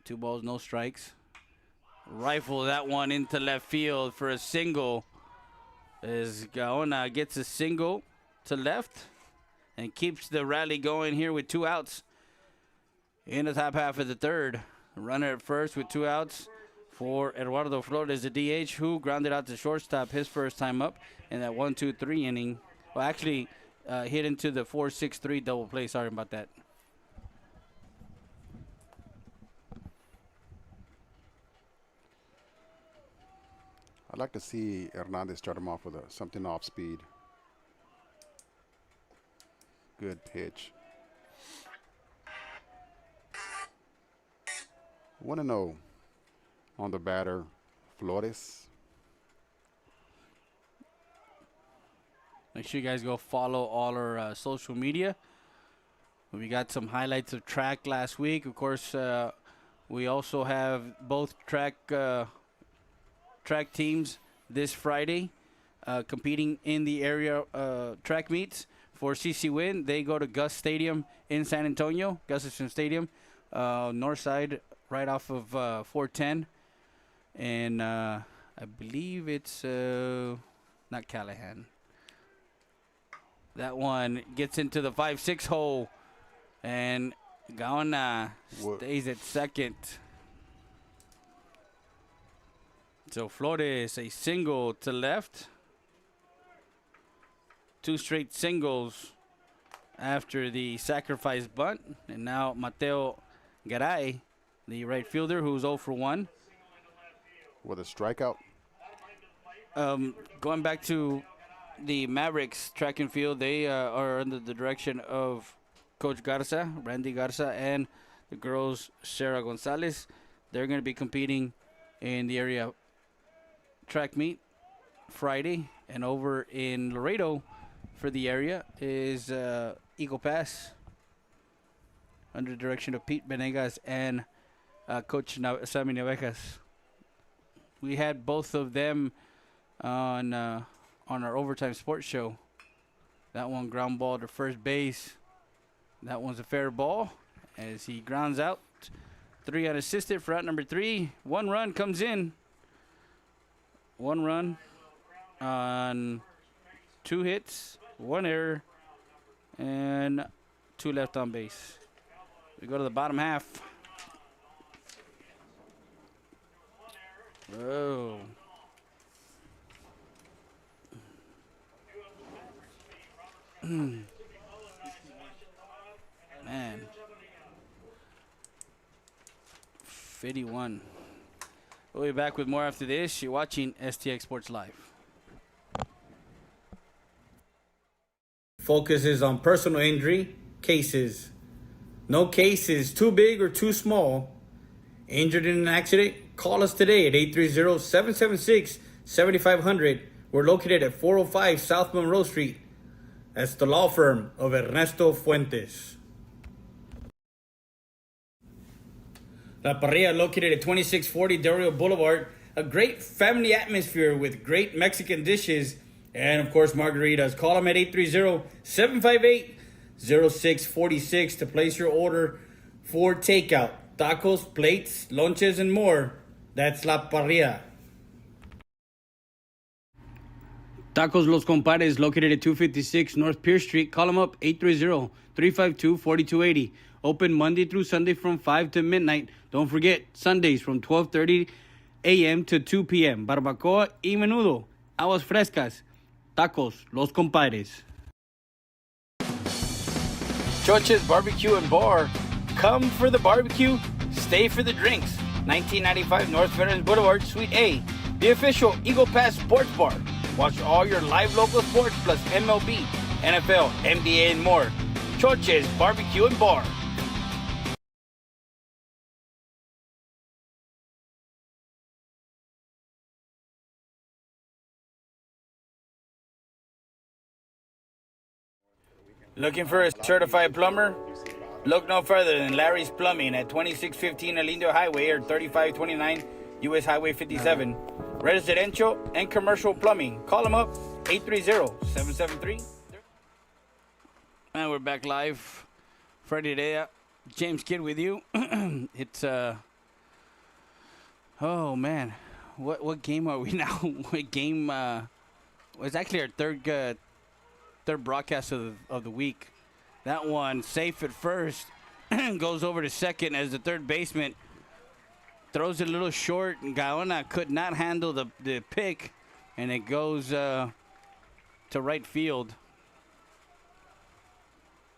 2 balls, no strikes. Rifle that one into left field for a single. As Gaona gets a single to left and keeps the rally going here with 2 outs in the top half of the third. Runner at first with 2 outs for Eduardo Flores, the DH, who grounded out to shortstop his first time up in that 1-2-3 inning. Well, actually hit into the 4-6-3 double play. Sorry about that. I'd like to see Hernandez start him off with something off speed. Good pitch. 1-0 on the batter, Flores. Make sure you guys go follow all our social media. We got some highlights of track last week. Of course, we also have both track teams this Friday competing in the area track meets. For CC Winn, they go to Gus Stadium in San Antonio, Gustafson Stadium, north side, right off of 410. And I believe it's not Callahan. That one gets into the 5-6 hole, and Gaona stays at second. So Flores, a single to left. 2 straight singles after the sacrifice bunt. And now Mateo Garay, the right fielder, who's 0 for 1. With a strikeout. Going back to the Mavericks track and field, they are under the direction of Coach Garza, Randy Garza, and the girls, Sarah Gonzalez. They're going to be competing in the area track meet Friday. And over in Laredo for the area is Eagle Pass under the direction of Pete Benegas and Coach Sammy Navejas. We had both of them on our overtime sports show. That one ground ball to first base. That one's a fair ball as he grounds out. 3 unassisted for out number 3. 1 run comes in. 1 run on 2 hits, 1 error, and 2 left on base. We go to the bottom half. Whoa. Man. 51. We'll be back with more after this. You're watching STX Sports Live. Focuses on personal injury cases. No case is too big or too small. Injured in an accident? Call us today at 830-776-7500. We're located at 405 South Monroe Street. That's the law firm of Ernesto Fuentes. La Parrilla, located at 2640 Del Rio Boulevard. A great family atmosphere with great Mexican dishes and, of course, margaritas. Call them at 830-758-0646 to place your order for takeout. Tacos, plates, lunches, and more. That's La Parrilla. Tacos Los Compadres, located at 256 North Pierce Street. Call them up, 830-352-4280. Open Monday through Sunday from 5 to midnight. Don't forget, Sundays from 12:30 a.m. to 2 p.m. Barbacoa y menudo. Aguas frescas. Tacos Los Compadres. Choches Barbecue and Bar. Come for the barbecue, stay for the drinks. 1995 North Veterans Boulevard, Suite A. The official Eagle Pass Sports Bar. Watch all your live local sports plus MLB, NFL, NBA, and more. Choches Barbecue and Bar. Looking for a certified plumber? Look no further than Larry's Plumbing at 2615 Alindo Highway or 3529 US Highway 57. Residential and commercial plumbing. Call them up, 830-773. And we're back live. Friday today. James Kidd with you. It's, oh, man. What game are we now? What game, it's actually our third broadcast of the week. That one safe at first, goes over to second as the third baseman throws it a little short, and Gaona could not handle the pick, and it goes to right field.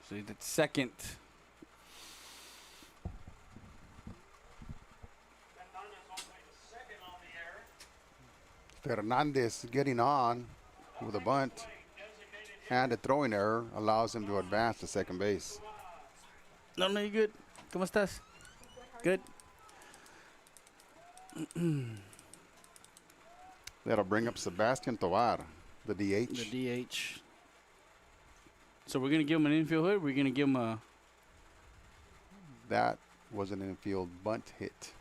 So the second. Fernandez getting on with a bunt. And a throwing error allows him to advance to second base. No, you good. ¿Cómo estás? Good. That'll bring up Sebastian Tovar, the DH. The DH. So we're going to give him an infield hit? We're going to give him a... That was an infield bunt hit.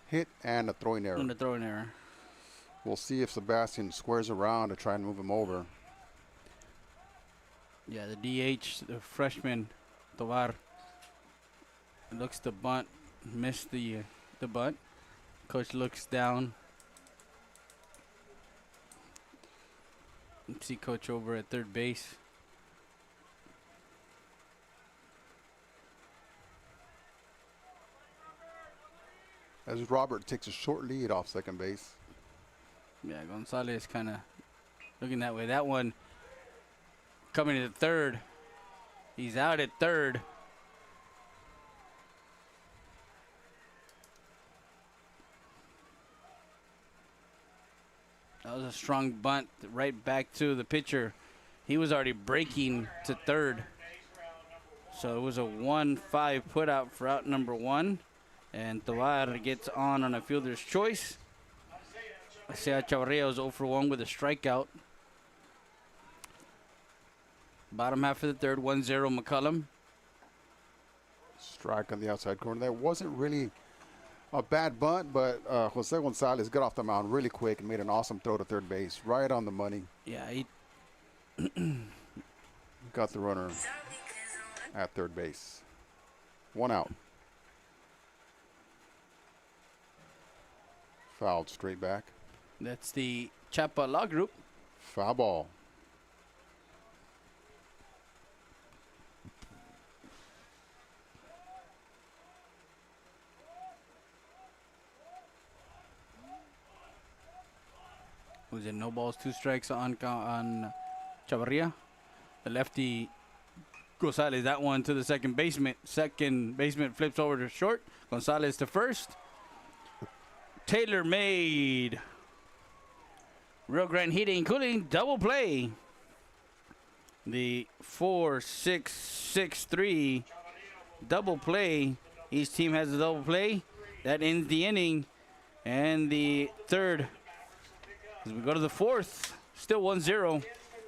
Hit and a throwing error. And a throwing error. We'll see if Sebastian squares around to try and move him over. Yeah, the DH, the freshman, Tovar, looks to bunt, missed the bunt. Coach looks down. See Coach over at third base. As Robert takes a short lead off second base. Yeah, Gonzalez kind of looking that way. That one coming to the third. He's out at third. That was a strong bunt right back to the pitcher. He was already breaking to third. So it was a 1-5 put out for out number 1. And Tovar gets on a fielder's choice. Isaiah Chavarria is 0 for 1 with a strikeout. Bottom half of the third, 1-0 McCollum. Strike on the outside corner. That wasn't really a bad bunt, but Jose Gonzalez got off the mound really quick and made an awesome throw to third base, right on the money. Yeah, he got the runner at third base. 1 out. Fouled straight back. That's the Chapa Law Group. Foul ball. Was it no balls, 2 strikes on Chavarria? The lefty Gonzalez, that one to the second baseman. Second baseman flips over to short. Gonzalez to first. Taylor made. Rio Grande Heating and Cooling double play. The 4-6-6-3 double play. Each team has a double play. That ends the inning. And the third, as we go to the fourth, still 1-0.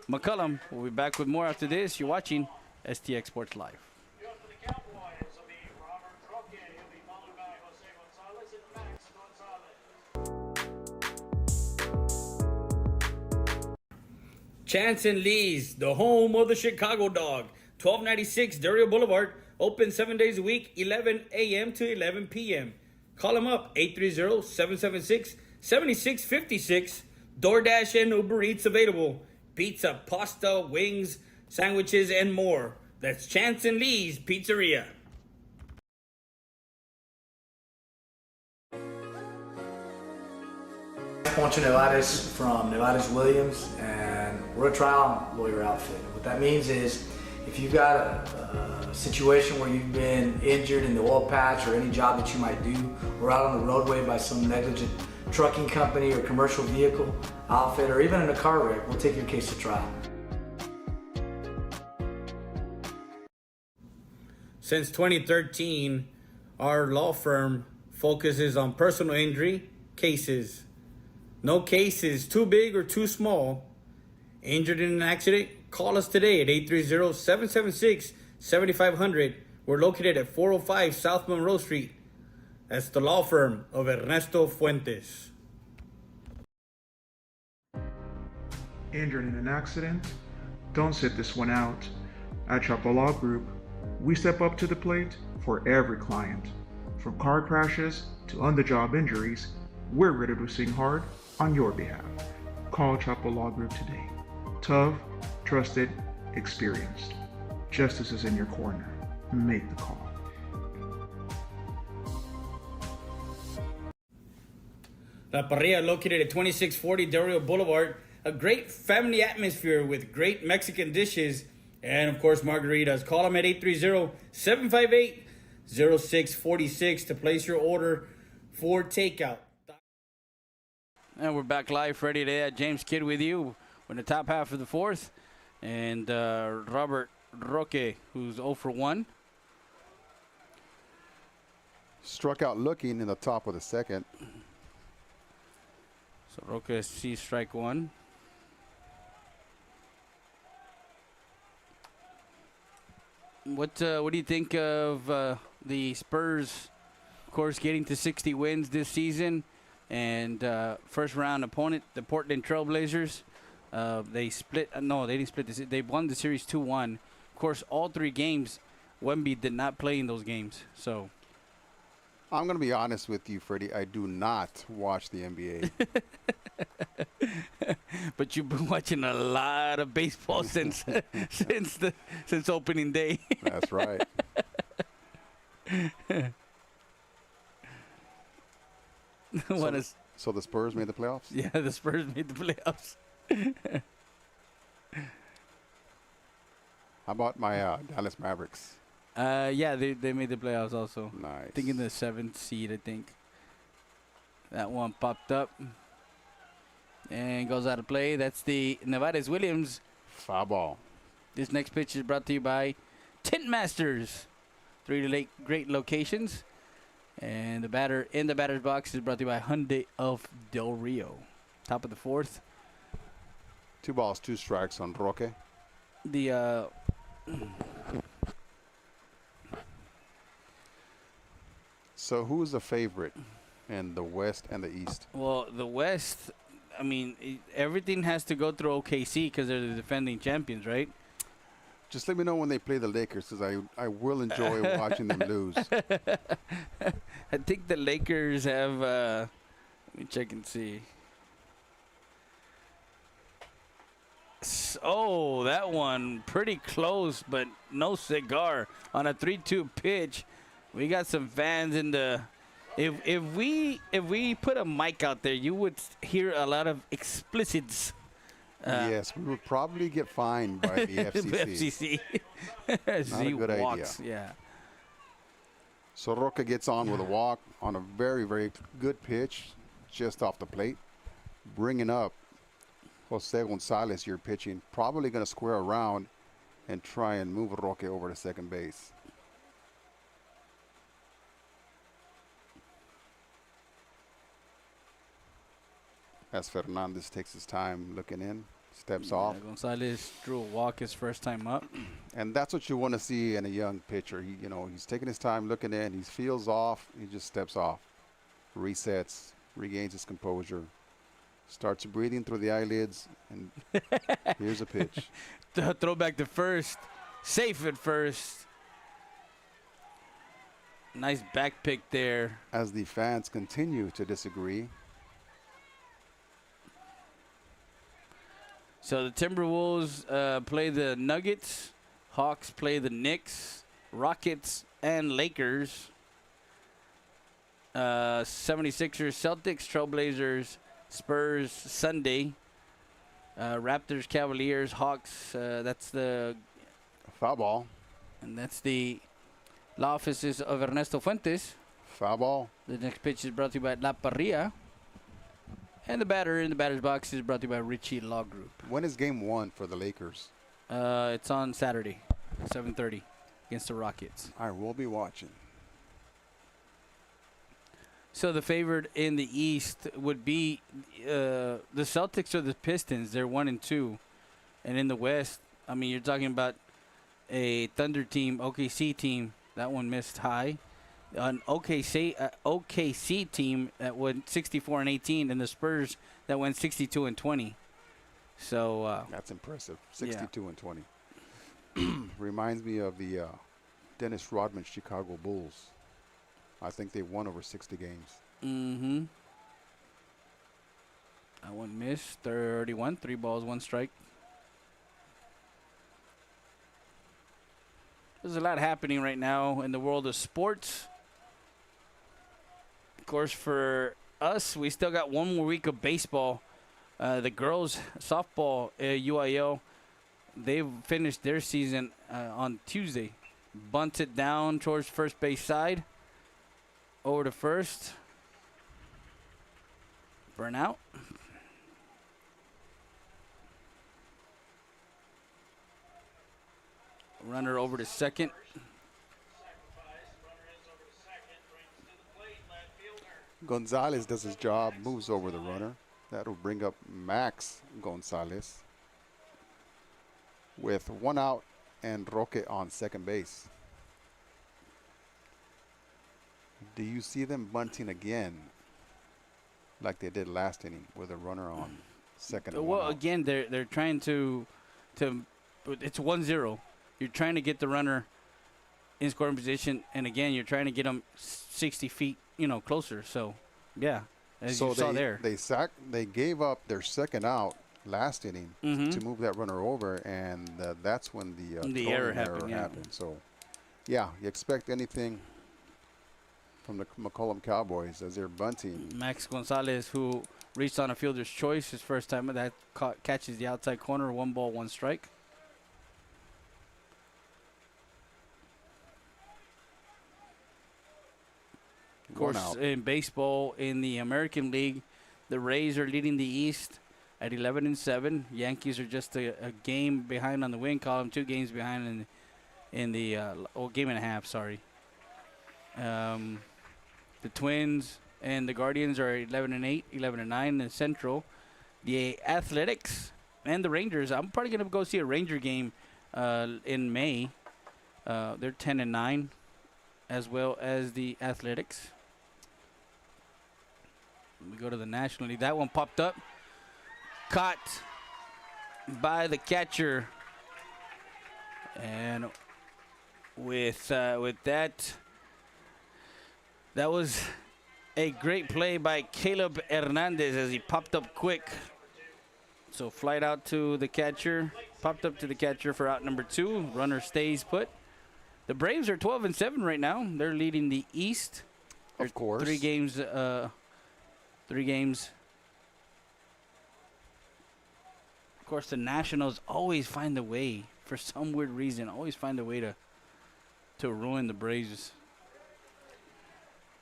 McCollum. We'll be back with more after this. You're watching STX Sports Live. Goes to the Cowboys will be Robert Roque. He'll be followed by Jose Gonzalez and Max Gonzalez. Chance and Lee's, the home of the Chicago Dog. 1296 Dario Boulevard. Open 7 days a week, 11 a.m. to 11 p.m. Call them up, 830-776-7656. DoorDash and Uber Eats available. Pizza, pasta, wings, sandwiches, and more. That's Chance and Lee's Pizzeria. Poncho Nevares from Nevares Williams, and we're a trial lawyer outfit. What that means is if you've got a situation where you've been injured in the oil patch or any job that you might do, or out on the roadway by some negligent trucking company or commercial vehicle outfit, or even in a car wreck, we'll take your case to trial. Since 2013, our law firm focuses on personal injury cases. No case is too big or too small. Injured in an accident? Call us today at 830-776-7500. We're located at 405 South Monroe Street. That's the law firm of Ernesto Fuentes. Injured in an accident? Don't sit this one out. At Chapo Law Group, we step up to the plate for every client. From car crashes to on-the-job injuries, we're ready to sing hard on your behalf. Call Chapo Law Group today. Tough, trusted, experienced. Justice is in your corner. Make the call. La Parrilla, located at 2640 Dario Boulevard. A great family atmosphere with great Mexican dishes and, of course, margaritas. Call them at 830-758-0646 to place your order for takeout. And we're back live, ready to James Kidd with you in the top half of the fourth. And Robert Roque, who's 0 for 1. Struck out looking in the top of the second. So Roque sees strike 1. What do you think of the Spurs, of course, getting to 60 wins this season? And first round opponent, the Portland Trailblazers. They split. No, they didn't split this. They won the series 2-1. Of course, all 3 games, Wemby did not play in those games. So I'm going to be honest with you, Freddie. I do not watch the NBA. But you've been watching a lot of baseball since since opening day. That's right. So the Spurs made the playoffs? Yeah, the Spurs made the playoffs. How about my Dallas Mavericks? Yeah, they made the playoffs also. Nice. I think in the 7th seed, I think. That one popped up and goes out of play. That's the Nevares Williams. Foul ball. This next pitch is brought to you by Tint Masters. 3 great locations. And the batter in the batter's box is brought to you by Hyundai of Del Rio. top of the fourth. 2 balls, 2 strikes on Roque. The So who is the favorite in the West and the East? well, the West. I mean, everything has to go through OKC because they're the defending champions, right? Just let me know when they play the Lakers, because I will enjoy watching them lose. I think the Lakers have. Let me check and see. Oh, that one pretty close, but no cigar on a 3-2 pitch. We got some fans in the. If we put a mic out there, you would hear a lot of explicits. Yes, we would probably get fined by the FCC. Not a good idea. Yeah. So Roque gets on with a walk on a very, very good pitch just off the plate. Bringing up Jose Gonzalez, you're pitching. Probably going to square around and try and move Roque over to second base. As Fernandez takes his time looking in, steps off. Gonzalez drew a walk his first time up. And that's what you want to see in a young pitcher. He's taking his time looking in. He feels off. He just steps off, resets, regains his composure, starts breathing through the eyelids, and here's a pitch. The throw back to first, safe at first. Nice back pick there. As the fans continue to disagree. So the Timberwolves play the Nuggets, Hawks play the Knicks, Rockets, and Lakers. 76ers, Celtics, Trailblazers, Spurs, Sunday. Raptors, Cavaliers, Hawks, that's the... Foul ball. And that's the law offices of Ernesto Fuentes. Foul ball. The next pitch is brought to you by La Parrilla. And the batter in the batter's box is brought to you by Richie Law Group. When is game 1 for the Lakers? It's on Saturday, 7:30 against the Rockets. I will be watching. So the favorite in the East would be the Celtics or the Pistons. They're 1-2. And in the West, I mean, you're talking about a Thunder team, OKC team. That one missed high. An OKC team that went 64-18, and the Spurs that went 62-20. So that's impressive. 62-20. Reminds me of the Dennis Rodman Chicago Bulls. I think they won over 60 games. Mm-hmm. That one missed. 31, 3 balls, 1 strike. There's a lot happening right now in the world of sports. Of course, for us, we still got one more week of baseball. The girls' softball, UIL, they've finished their season on Tuesday. Bunted down towards first base side. Over to first. Burnout. Runner over to second. Gonzalez does his job, moves over the runner. That'll bring up Max Gonzalez with 1 out and Roque on second base. Do you see them bunting again like they did last inning with a runner on second? Well, again, they're trying to it's 1-0. You're trying to get the runner in scoring position, and again, you're trying to get them 60 feet, closer. So, yeah, as you saw there. They gave up their second out last inning to move that runner over, and that's when the error happened. So, yeah, you expect anything from the McCollum Cowboys as they're bunting. Max Gonzalez, who reached on a fielder's choice his first time, that catches the outside corner, 1 ball, 1 strike. Of course, in baseball, in the American League, the Rays are leading the East at 11-7. Yankees are just a game behind on the win column, 2 games behind in the game and a half. Sorry. The Twins and the Guardians are 11-8, 11-9 in the Central. the Athletics and the Rangers. I'm probably going to go see a Ranger game in May. They're 10-9, as well as the Athletics. We go to the National League. That one popped up. Caught by the catcher. And with that was a great play by Caleb Hernandez as he popped up quick. So flight out to the catcher. Popped up to the catcher for out number 2. Runner stays put. The Braves are 12-7 right now. They're leading the East. Of course. 3 games. 3 games. Of course, the Nationals always find a way, for some weird reason, always find a way to ruin the Braves.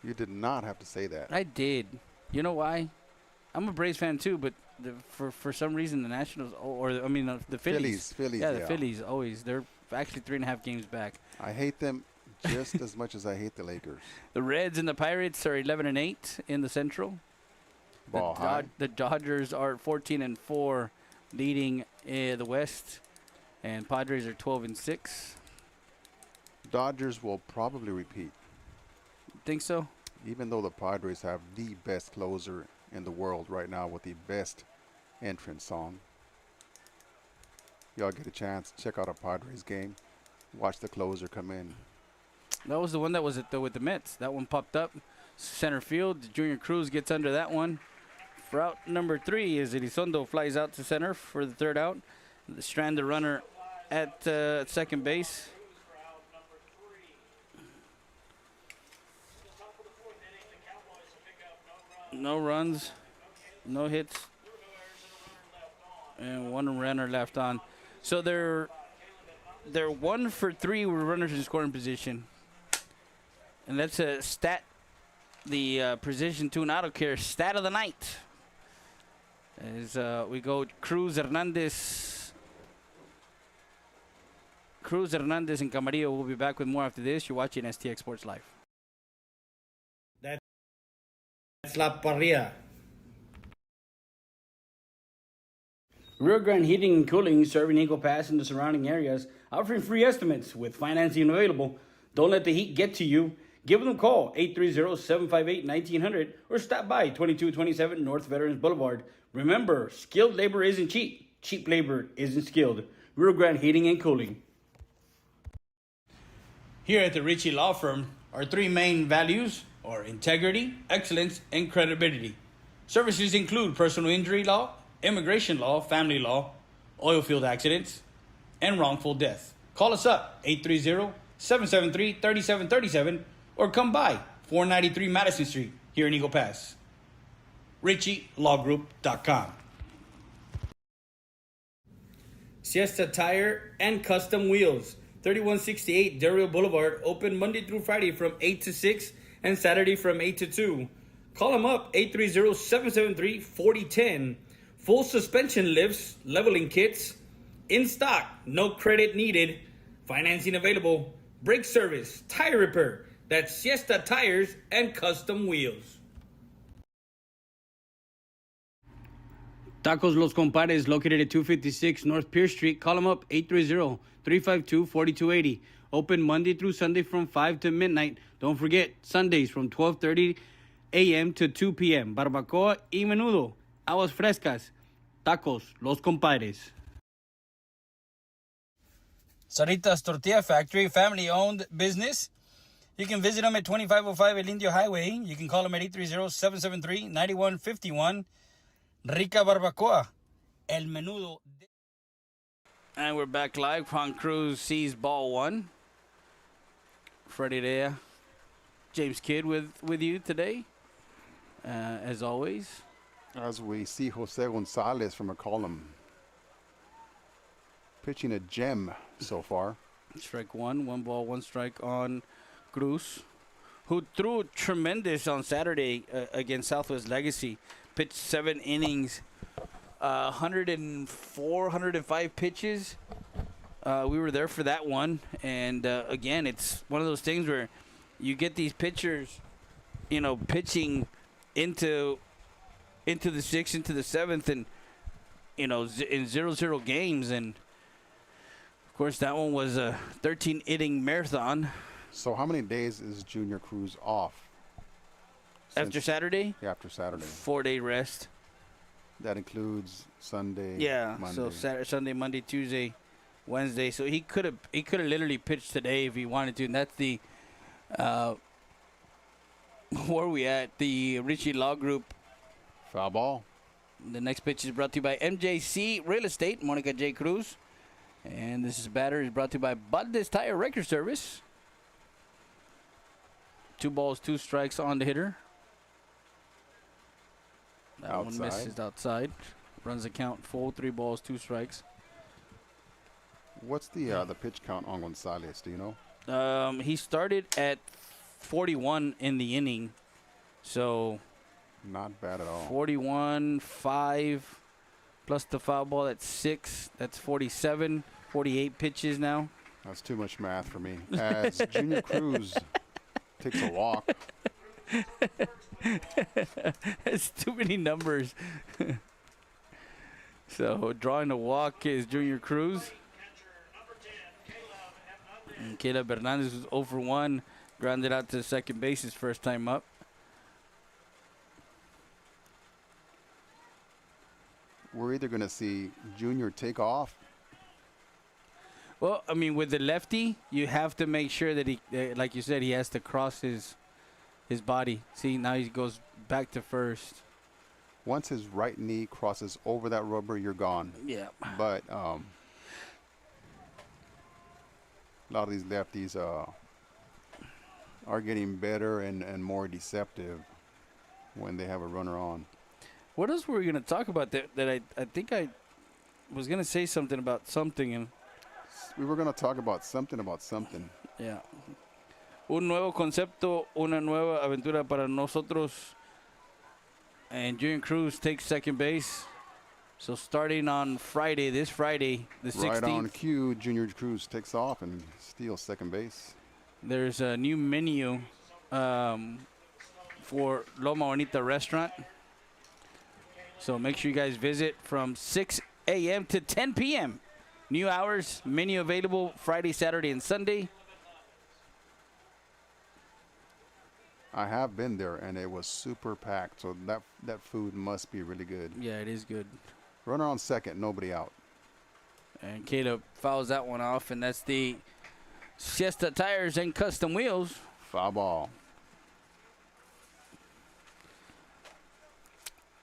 You did not have to say that. I did. You know why? I'm a Braves fan too, but for some reason the Nationals, the Phillies. Phillies. Yeah, the Phillies always. They're actually 3.5 games back. I hate them just as much as I hate the Lakers. The Reds and the Pirates are 11-8 in the Central. The Dodgers are 14-4, leading the West, and Padres are 12-6. Dodgers will probably repeat. Think so? Even though the Padres have the best closer in the world right now with the best entrance song. Y'all get a chance, check out a Padres game. Watch the closer come in. That was the one that was with the Mets. That one popped up. Center field. Junior Cruz gets under that one. For out number 3 is Elizondo flies out to center for the 3rd out. The stranded runner at second base. No runs, no hits, and 1 runner left on. So they're 1 for 3 with runners in scoring position, and that's a stat. The Precision Tune Auto Care stat of the night. As we go, Cruz, Hernandez, and Camarillo. We'll be back with more after this. You're watching STX Sports Live. That's La Parrilla. Rio Grande Heating and Cooling, serving Eagle Pass and the surrounding areas, offering free estimates with financing available. Don't let the heat get to you. Give them a call, 830-758-1900, or stop by 2227 North Veterans Boulevard. Remember, skilled labor isn't cheap. Cheap labor isn't skilled. Rio Grande Heating and Cooling. Here at the Ritchie Law Firm, our 3 main values are integrity, excellence, and credibility. Services include personal injury law, immigration law, family law, oil field accidents, and wrongful death. Call us up, 830-773-3737, or come by 493 Madison Street here in Eagle Pass. RichieLawGroup.com. Siesta Tire and Custom Wheels, 3168 Del Rio Boulevard, open Monday through Friday from 8 to 6 and Saturday from 8 to 2. Call them up, 830-773-4010. Full suspension lifts, leveling kits, in stock, no credit needed, financing available, brake service, tire repair. That's Siesta Tires and Custom Wheels. Tacos Los Compadres, located at 256 North Pierce Street. Call them up, 830-352-4280. Open Monday through Sunday from 5 to midnight. Don't forget, Sundays from 12:30 a.m. to 2 p.m. Barbacoa y menudo. Aguas frescas. Tacos Los Compadres. Saritas Tortilla Factory, family-owned business. You can visit them at 2505 El Indio Highway. You can call them at 830-773-9151. Rica Barbacoa, El Menudo. And we're back live. Juan Cruz sees ball 1. Freddie Rea, James Kidd with you today, as always. As we see Jose Gonzalez from McCollum pitching a gem so far. Strike 1, 1 ball, 1 strike on Cruz, who threw tremendous on Saturday against Southwest Legacy. Pitched 7 innings, 104, 105 pitches. We were there for that one. And, again, it's one of those things where you get these pitchers, pitching into the 6th, into the 7th, and in 0-0 games, and of course that one was a 13-inning marathon. So how many days is Junior Cruz off? After Saturday? Yeah, after Saturday. 4-day rest. That includes Sunday, Yeah, Monday. so Saturday, Sunday, Monday, Tuesday, Wednesday. So he could have literally pitched today if he wanted to, and that's the where are we at? The Richie Law Group. Foul ball. The next pitch is brought to you by MJC Real Estate, Monica J. Cruz. And this batter is brought to you by Valdez Tire Record Service. 2 balls, 2 strikes on the hitter. That one misses outside. Runs the count full, 3 balls, 2 strikes. What's the pitch count on Gonzalez? Do you know? He started at 41 in the inning, so not bad at all. 41, 5, plus the foul ball at 6. That's 47, 48 pitches now. That's too much math for me. As Junior Cruz takes a walk. That's too many numbers. So drawing a walk is Junior Cruz. And Caleb Hernandez was 0 for 1. Grounded out to second base his first time up. We're either going to see Junior take off. Well, I mean, with the lefty, you have to make sure that he, like you said, he has to cross his body. See, now he goes back to first. Once his right knee crosses over that rubber, you're gone. Yeah. But a lot of these lefties are getting better and more deceptive when they have a runner on. What else were we going to talk about that I think I was going to say something about something. And we were going to talk about something. Yeah. Un nuevo concepto, una nueva aventura para nosotros. And Junior Cruz takes second base. So starting on Friday, this Friday, the 16th. Right on cue, Junior Cruz takes off and steals second base. There's a new menu for Loma Bonita Restaurant. So make sure you guys visit from 6 a.m. to 10 p.m. New hours, menu available Friday, Saturday, and Sunday. I have been there, and it was super packed, so that food must be really good. Yeah, it is good. Runner on second, nobody out. And Caleb fouls that one off, and that's the Siesta Tires and Custom Wheels. Foul ball.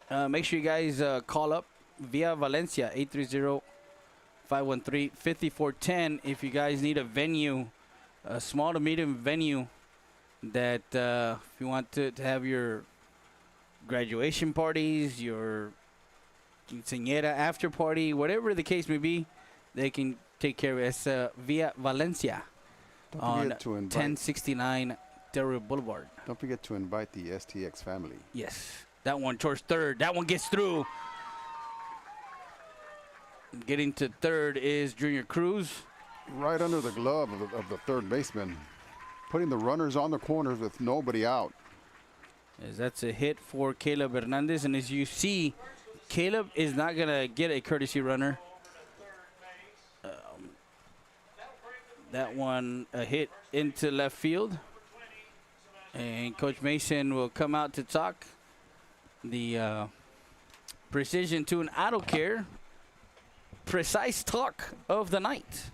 Make sure you guys call up via Valencia, 830-513-5410 if you guys need a venue, a small to medium venue that if you want to have your graduation parties, your quinceañera after party, whatever the case may be, they can take care of it. It's via Valencia on 1069 Del Rio Boulevard. Don't forget to invite the STX family. Yes. That one towards third. That one gets through. Getting to third is Junior Cruz. Right under the glove of the third baseman. Putting the runners on the corners with nobody out. As that's a hit for Caleb Hernandez. And as you see, Caleb is not going to get a courtesy runner. That one a hit into left field. And Coach Mason will come out to talk. The Precision Tune Auto Care Precise Talk of the Night.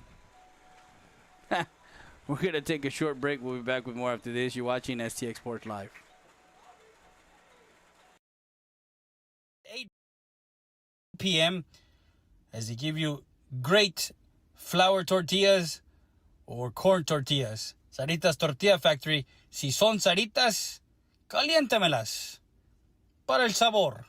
We're going to take a short break. We'll be back with more after this. You're watching STX Sports Live. 8 p.m. as they give you great flour tortillas or corn tortillas. Saritas Tortilla Factory. Si son saritas, caliéntamelas. Para el sabor.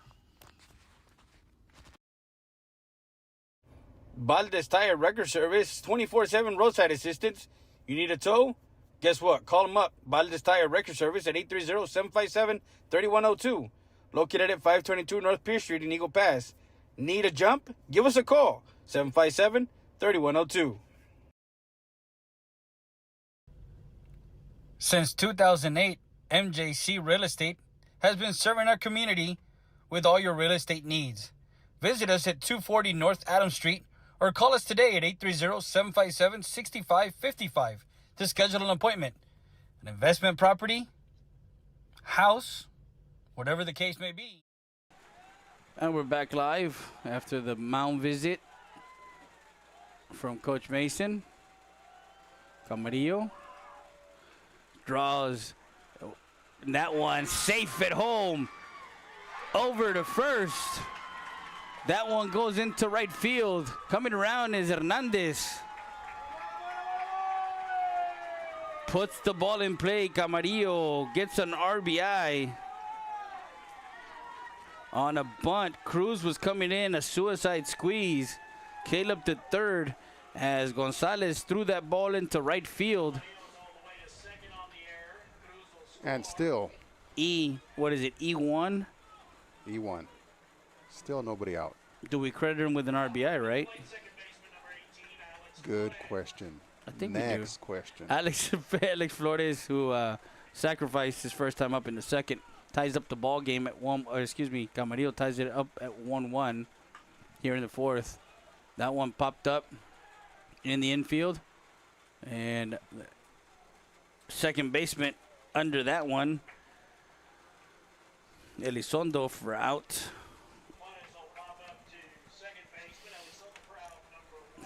Valdez Tire Record Service, 24/7 roadside assistance. You need a tow? Guess what? Call them up. Valdez Tire Record Service at 830-757-3102. Located at 522 North Pierce Street in Eagle Pass. Need a jump? Give us a call. 757-3102. Since 2008, MJC Real Estate has been serving our community with all your real estate needs. Visit us at 240 North Adams Street or call us today at 830-757-6555 to schedule an appointment. An investment property, house, whatever the case may be. And we're back live after the mound visit from Coach Mason. Camarillo draws that one safe at home over to first. That one goes into right field. Coming around is Hernandez. Puts the ball in play. Camarillo gets an RBI. On a bunt, Cruz was coming in, a suicide squeeze. Caleb to third as Gonzalez threw that ball into right field. And still. E1? E1. Still nobody out. Do we credit him with an RBI, right? Good question. I think Next we do. question. Alex Flores, who sacrificed his first time up in the second, ties up the ball game at Camarillo ties it up at 1-1 here in the fourth. That one popped up in the infield, and second baseman under that one, Elizondo for out.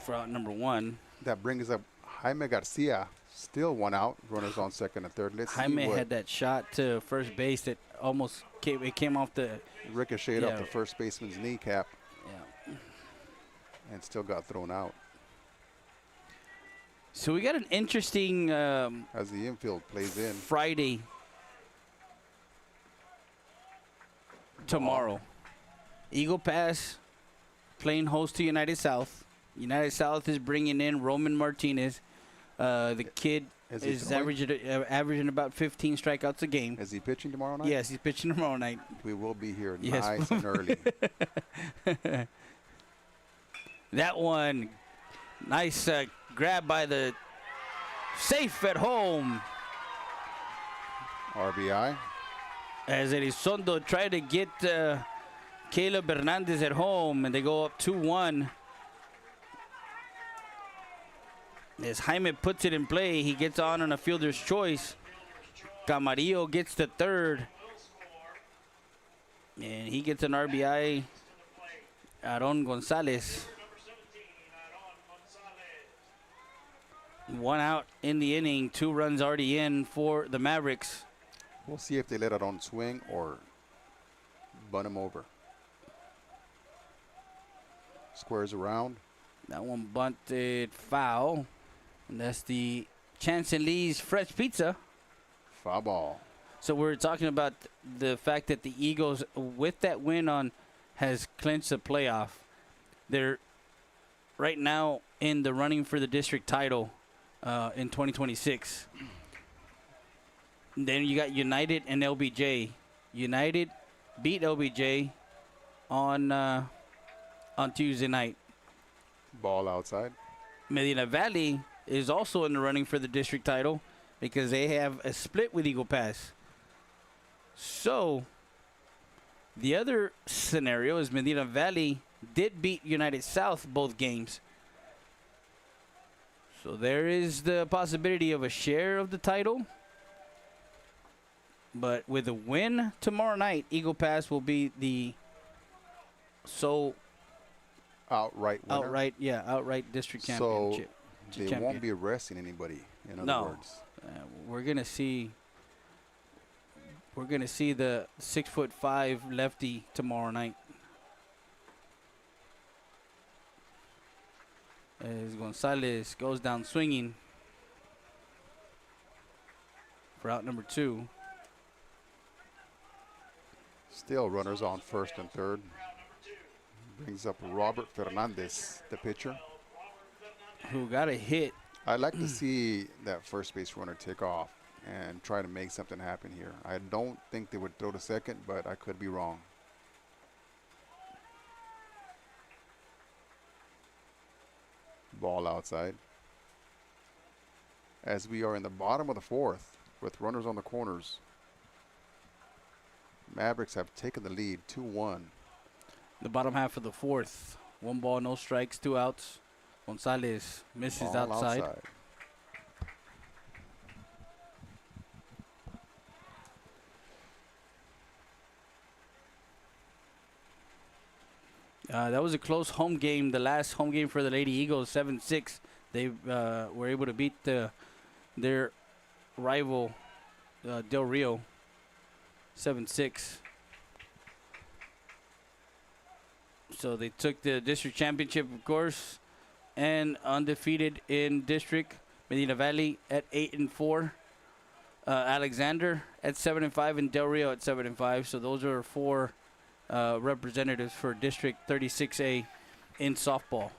For out number one. That brings up Jaime Garcia. Still one out. Runners on second and third. Let's Jaime see what had that shot to first base that almost came off the ricocheted off the first baseman's kneecap. Yeah. And still got thrown out. So we got an interesting as the infield plays in Friday tomorrow. Eagle Pass playing host to United South. United South is bringing in Roman Martinez. The kid is averaging about 15 strikeouts a game. Is he pitching tomorrow night? Yes, he's pitching tomorrow night. We will be here nice and early. That one, nice grab by the safe at home. RBI. As Elizondo tried to get Caleb Hernandez at home, and they go up 2-1. As Jaime puts it in play, he gets on a fielder's choice. Camarillo gets the third. And he gets an RBI. Aaron Gonzalez. One out in the inning. 2 runs already in for the Mavericks. We'll see if they let Aaron swing or bunt him over. Squares around. That one bunted foul. And that's the Chance and Lee's Fresh Pizza. Foul ball. So we're talking about the fact that the Eagles, with that win on, has clinched the playoff. They're right now in the running for the district title in 2026. And then you got United and LBJ. United beat LBJ on Tuesday night. Ball outside. Medina Valley is also in the running for the district title because they have a split with Eagle Pass. So the other scenario is Medina Valley did beat United South both games. So there is the possibility of a share of the title. But with a win tomorrow night, Eagle Pass will be the sole outright winner. Outright district championship. So they won't be arresting anybody, in other words. We're gonna see the 6'5" lefty tomorrow night. As Gonzalez goes down swinging for out number 2. Still runners on first and third. Brings up Robert Fernandez, the pitcher, who got a hit. I'd like to see that first base runner take off and try to make something happen here. I don't think they would throw to second, but I could be wrong. Ball outside. As we are in the bottom of the fourth with runners on the corners. Mavericks have taken the lead 2-1. The bottom half of the fourth. 1 ball, no strikes, 2 outs. Gonzalez misses Ball outside. That was a close home game. The last home game for the Lady Eagles, 7-6. They were able to beat their rival, Del Rio, 7-6. So they took the district championship, of course, and undefeated in district. Medina Valley at 8-4. Alexander at 7-5, and Del Rio at 7-5. So those are 4 representatives for District 36A in softball.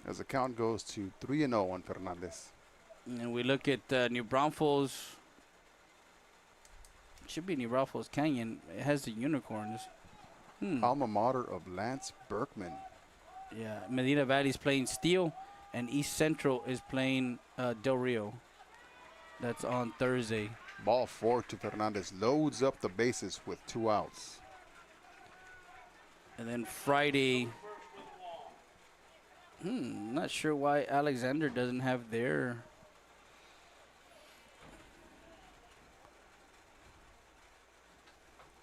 As the count goes to 3-0 on Fernandez. And we look at New Braunfels. Should be New Braunfels Canyon. It has the unicorns. Alma mater of Lance Berkman. Yeah, Medina Valley's playing Steel, and East Central is playing Del Rio. That's on Thursday. Ball 4 to Fernandez. Loads up the bases with 2 outs. And then Friday, not sure why Alexander doesn't have their.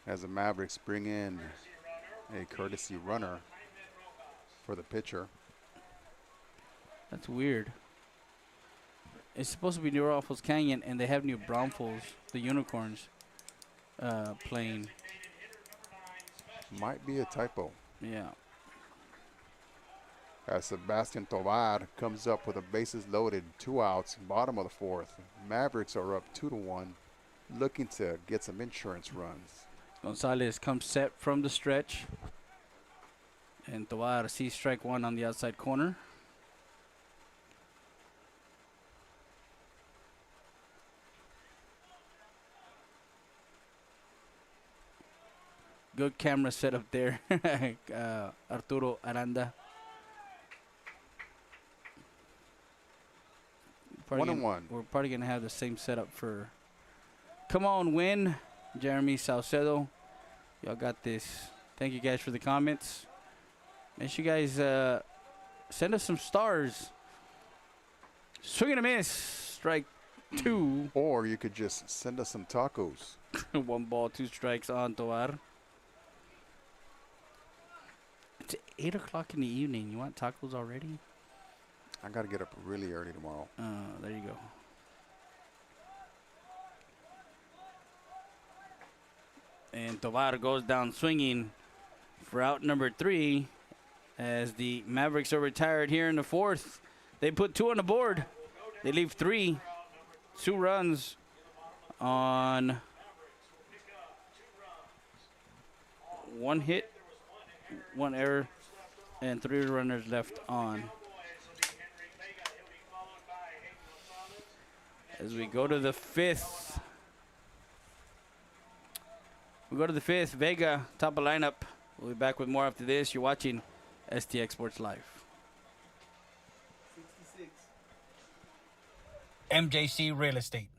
As the Mavericks bring in a courtesy runner for the pitcher. That's weird. It's supposed to be New Braunfels Canyon, and they have New Braunfels, the Unicorns, playing. Might be a typo. Yeah. As Sebastian Tovar comes up with the bases loaded, 2 outs, bottom of the fourth. Mavericks are up 2-1, looking to get some insurance runs. Gonzalez comes set from the stretch. And Tovar sees strike 1 on the outside corner. Good camera setup there. Arturo Aranda. 1-1. We're probably going to have the same setup for Come On Winn, Jeremy Salcedo. Y'all got this. Thank you guys for the comments. Make sure you guys send us some stars. Swing and a miss. Strike 2. Or you could just send us some tacos. 1 ball, 2 strikes on Tovar. It's 8 o'clock in the evening. You want tacos already? I got to get up really early tomorrow. There you go. And Tovar goes down swinging for out number 3 as the Mavericks are retired here in the fourth. They put 2 on the board. They leave 3. 2 runs on 1 hit, 1 error, and 3 runners left on. As we go to the 5th. We go to the 5th. Vega, top of lineup. We'll be back with more after this. You're watching STX Sports Live. MJC Real Estate.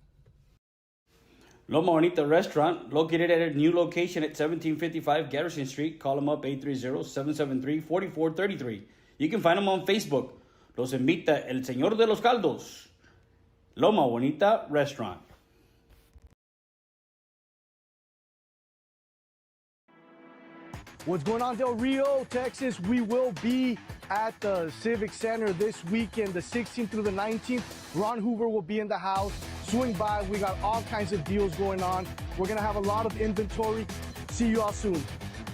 Loma Bonita Restaurant, located at a new location at 1755 Garrison Street. Call them up, 830-773-4433. You can find them on Facebook. Los invita el Señor de los Caldos. Loma Bonita Restaurant. What's going on, Del Rio, Texas? We will be at the Civic Center this weekend, the 16th through the 19th. Ron Hoover will be in the house. Swing by. We got all kinds of deals going on. We're going to have a lot of inventory. See you all soon.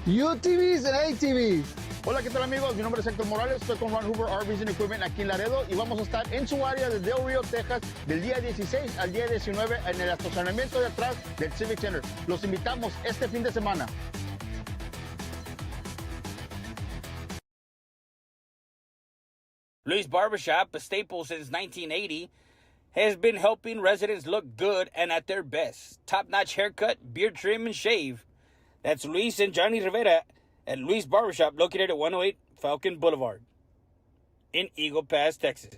UTVs and ATVs. Hola, ¿qué tal amigos? Mi nombre es Héctor Morales, estoy con Ron Hoover RVs and Equipment aquí en Laredo y vamos a estar en su área de Del Rio, Texas, del día 16 al día 19 en el estacionamiento de atrás del Civic Center. Los invitamos este fin de semana. Luis Barbershop, a staple since 1980, has been helping residents look good and at their best. Top-notch haircut, beard trim, and shave. That's Luis and Johnny Rivera at Luis Barbershop, located at 108 Falcon Boulevard in Eagle Pass, Texas.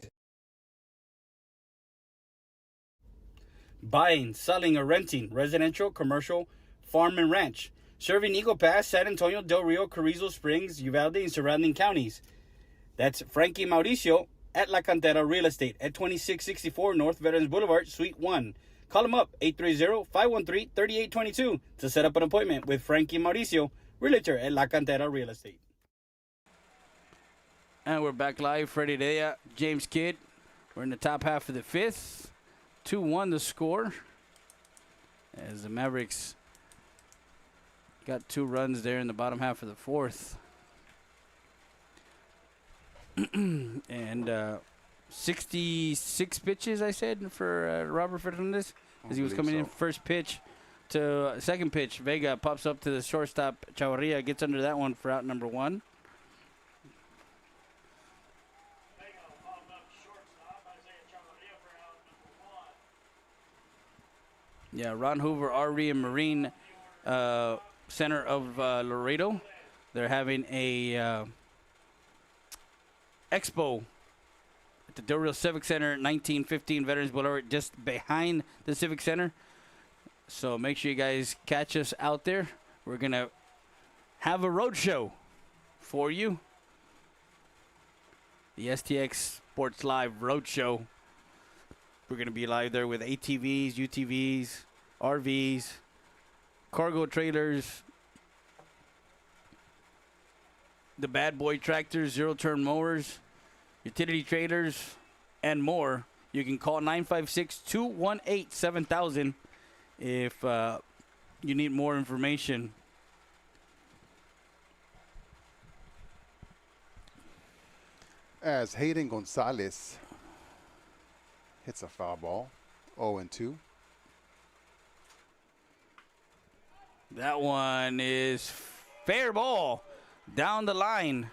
Buying, selling, or renting residential, commercial, farm, and ranch. serving Eagle Pass, San Antonio, Del Rio, Carrizo Springs, Uvalde, and surrounding counties. That's Frankie Mauricio at La Cantera Real Estate at 2664 North Veterans Boulevard, Suite 1. Call him up, 830-513-3822 to set up an appointment with Frankie Mauricio, realtor at La Cantera Real Estate. And we're back live. Freddie Dea, James Kidd. We're in the top half of the fifth. 2-1 the score. As the Mavericks got 2 runs there in the bottom half of the fourth. And 66 pitches, I said, for Robert Fernandez. As he was coming in first pitch to second pitch. Vega pops up to the shortstop. Chavarria gets under that one for out number 1. Yeah, Ron Hoover, RV, and Marine Center of Laredo. They're having a expo at the Del Rio Civic Center, 1915 Veterans Boulevard, just behind the Civic Center. So make sure you guys catch us out there. We're going to have a road show for you. The STX Sports Live Road Show. We're going to be live there with ATVs, UTVs, RVs, cargo trailers, the bad boy tractors, zero-turn mowers, utility trailers, and more. You can call 956-218-7000 if you need more information. As Hayden Gonzalez hits a foul ball, 0-2. That one is fair ball down the line.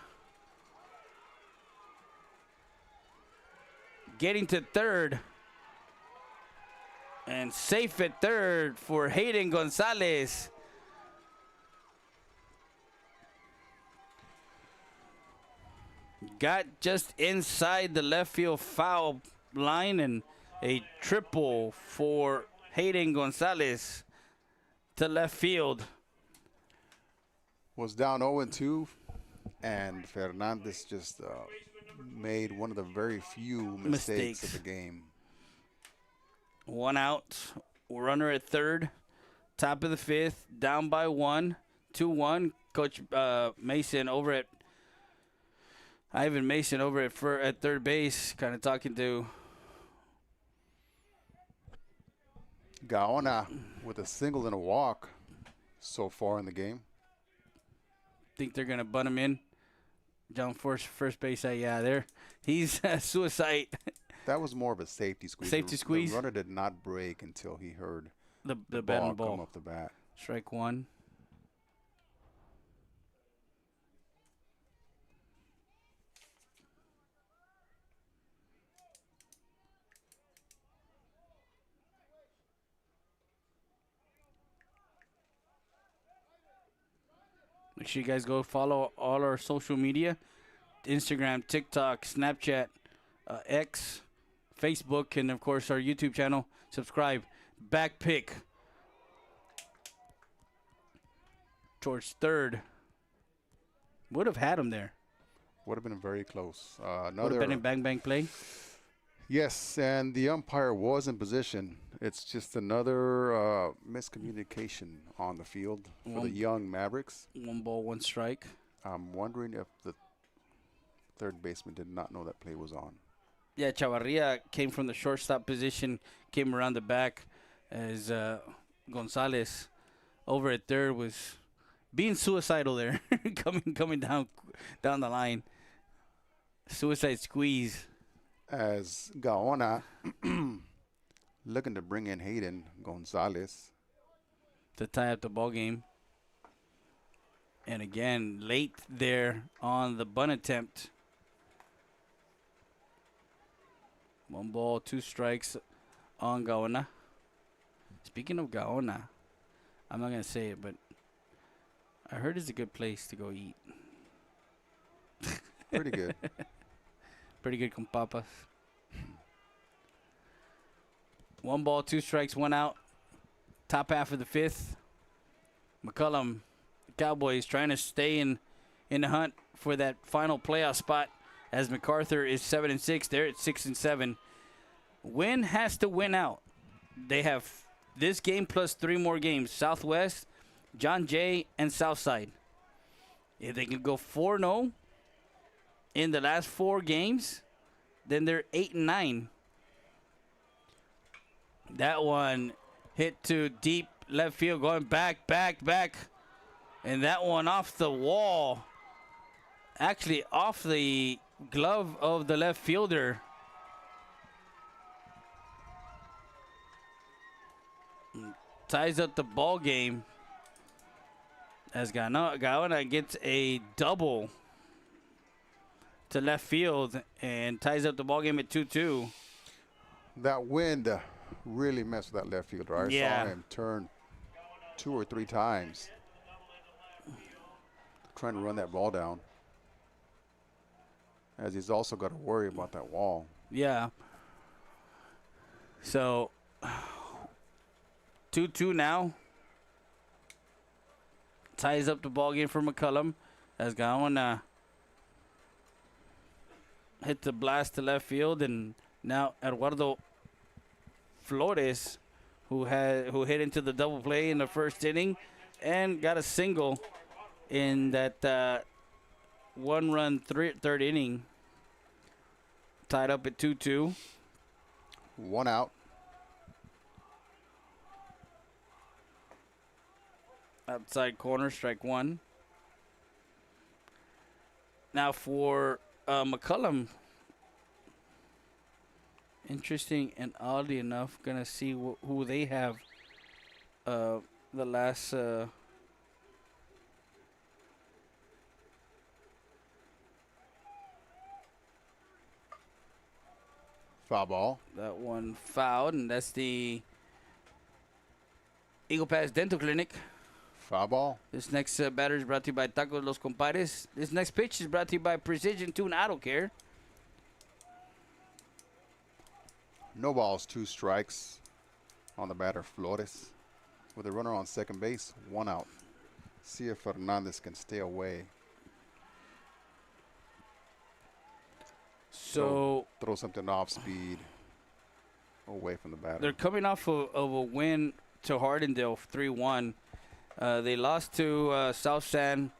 Getting to third. And safe at third for Hayden Gonzalez. Got just inside the left field foul line, and a triple for Hayden Gonzalez to left field. Was down 0-2, and Fernandez just made one of the very few mistakes of the game. 1 out, runner at third, top of the fifth, down by 1, 2-1. Coach Mason over at Ivan Mason over at third base, kind of talking to Gaona with a single and a walk so far in the game. Think they're gonna bunt him in. Down first base. He's suicide. That was more of a safety squeeze. Safety squeeze. The runner did not break until he heard the ball ball come up the bat. Strike 1. Make sure you guys go follow all our social media. Instagram, TikTok, Snapchat, X, Facebook, and, of course, our YouTube channel. Subscribe. Back pick towards third. Would have had him there. Would have been very close. Would have been a bang play. Yes, and the umpire was in position. It's just another miscommunication on the field for the young Mavericks. 1 ball, 1 strike. I'm wondering if the third baseman did not know that play was on. Yeah, Chavarria came from the shortstop position, came around the back as Gonzalez over at third was being suicidal there, coming down the line. Suicide squeeze. As Gaona looking to bring in Hayden Gonzalez to tie up the ball game. And again, late there on the bunt attempt. 1 ball, 2 strikes on Gaona. Speaking of Gaona, I'm not going to say it, but I heard it's a good place to go eat. Pretty good. Pretty good con papas. 1 ball, 2 strikes, 1 out. Top half of the fifth. McCollum Cowboys trying to stay in the hunt for that final playoff spot, as MacArthur is 7-6. They're at 6-7. Winn has to win out. They have this game plus 3 more games: Southwest, John Jay, and Southside. If they can go 4-0 in the last 4 games, then they're 8-9. That one hit to deep left field, going back. And that one off the wall. Actually off the glove of the left fielder. Ties up the ball game as Gaona gets a double to left field and ties up the ball game at 2-2. That wind really messed with that left fielder. I saw him turn 2 or 3 times trying to run that ball down, as he's also got to worry about that wall. Yeah. So 2-2 now. Ties up the ball game for McCollum as Gaona hit the blast to left field, and now Eduardo Flores, who hit into the double play in the first inning and got a single in that 1-run third inning. Tied up at 2-2. 1 out. Outside corner, strike 1. Now for McCollum. Interesting and oddly enough, gonna see who they have the last foul ball. That one fouled, and that's the Eagle Pass Dental Clinic. Foul ball. This next batter is brought to you by Tacos Los Compadres. This next pitch is brought to you by Precision Tune Auto Care. No balls, 2 strikes on the batter, Flores. With a runner on second base, 1 out. See if Fernandez can stay away. So throw something off speed away from the batter. They're coming off of a win to Hardendale, 3-1. They lost to South San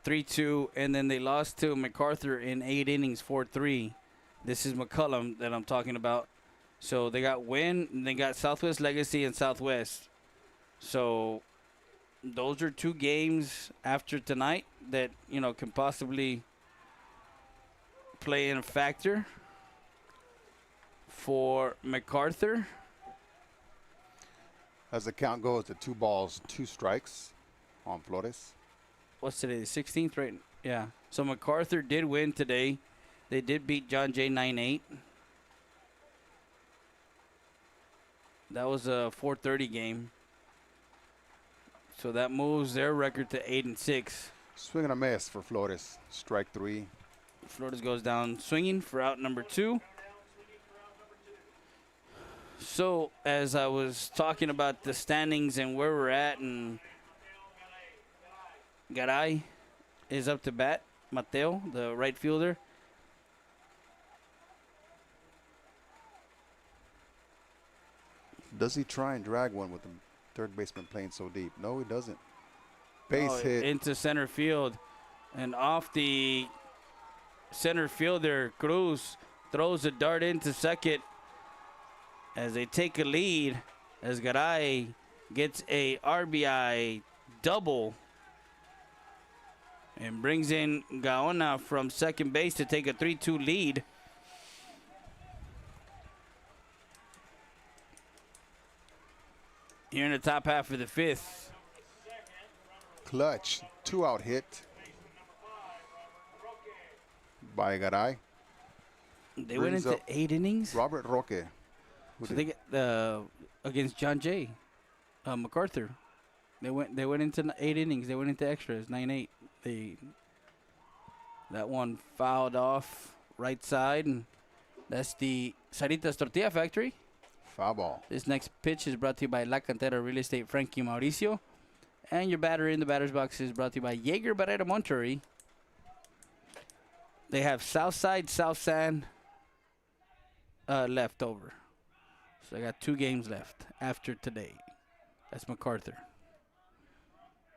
3-2, and then they lost to MacArthur in 8 innings, 4-3. This is McCollum that I'm talking about. So they got Winn, and they got Southwest Legacy and Southwest. So those are 2 games after tonight that, can possibly play in a factor for MacArthur. As the count goes to 2 balls, 2 strikes on Flores. What's today, the 16th, right? Yeah. So MacArthur did win today. They did beat John Jay 9-8. That was a 4:30 game. So that moves their record to 8-6. Swing and a miss for Flores. Strike 3. Flores goes down swinging for out number 2. So as I was talking about the standings and where we're at, and Garay is up to bat. Mateo, the right fielder. Does he try and drag one with the third baseman playing so deep? No, he doesn't. Base hit. Into center field. And off the center fielder, Cruz throws a dart into second as they take a lead, as Garay gets a RBI double and brings in Gaona from second base to take a 3-2 lead. Here in the top half of the 5th. Clutch. 2-out hit by Garay. They went into 8 innings. Robert Roque. So they get against John Jay, MacArthur. They went into 8 innings. They went into extras, 9-8. That one fouled off right side, and that's the Saritas Tortilla Factory. Foul ball. This next pitch is brought to you by La Cantera Real Estate, Frankie Mauricio. And your batter in the batter's box is brought to you by Jaeger Barrera Monterrey. They have Southside, South San left over. So they got 2 games left after today. That's MacArthur.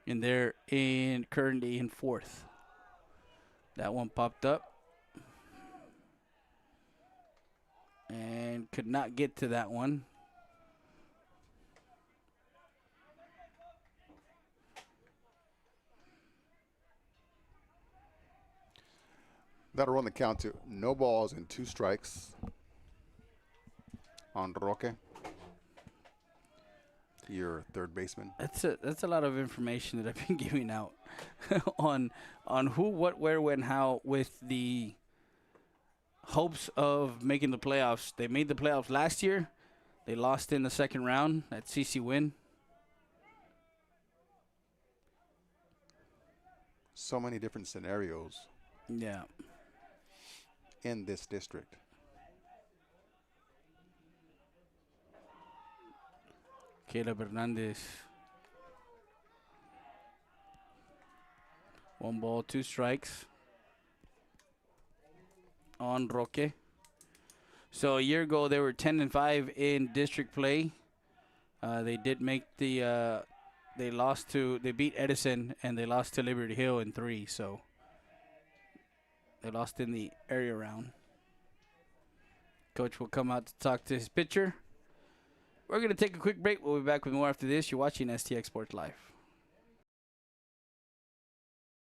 And they're currently in 4th. That one popped up. And could not get to that one. That'll run the count to no balls and 2 strikes on Roque, your third baseman. That's a lot of information that I've been giving out on who, what, where, when, how, with the hopes of making the playoffs. They made the playoffs last year. They lost in the second round at CC Winn. So many different scenarios. Yeah. In this district. Caleb Hernandez. 1 ball, 2 strikes on Roque. So a year ago they were 10-5 in district play. They did make the they beat Edison and they lost to Liberty Hill in 3. So they lost in the area round. Coach will come out to talk to his pitcher. We're going to take a quick break. We'll be back with more after this. You're watching STX Sports Live.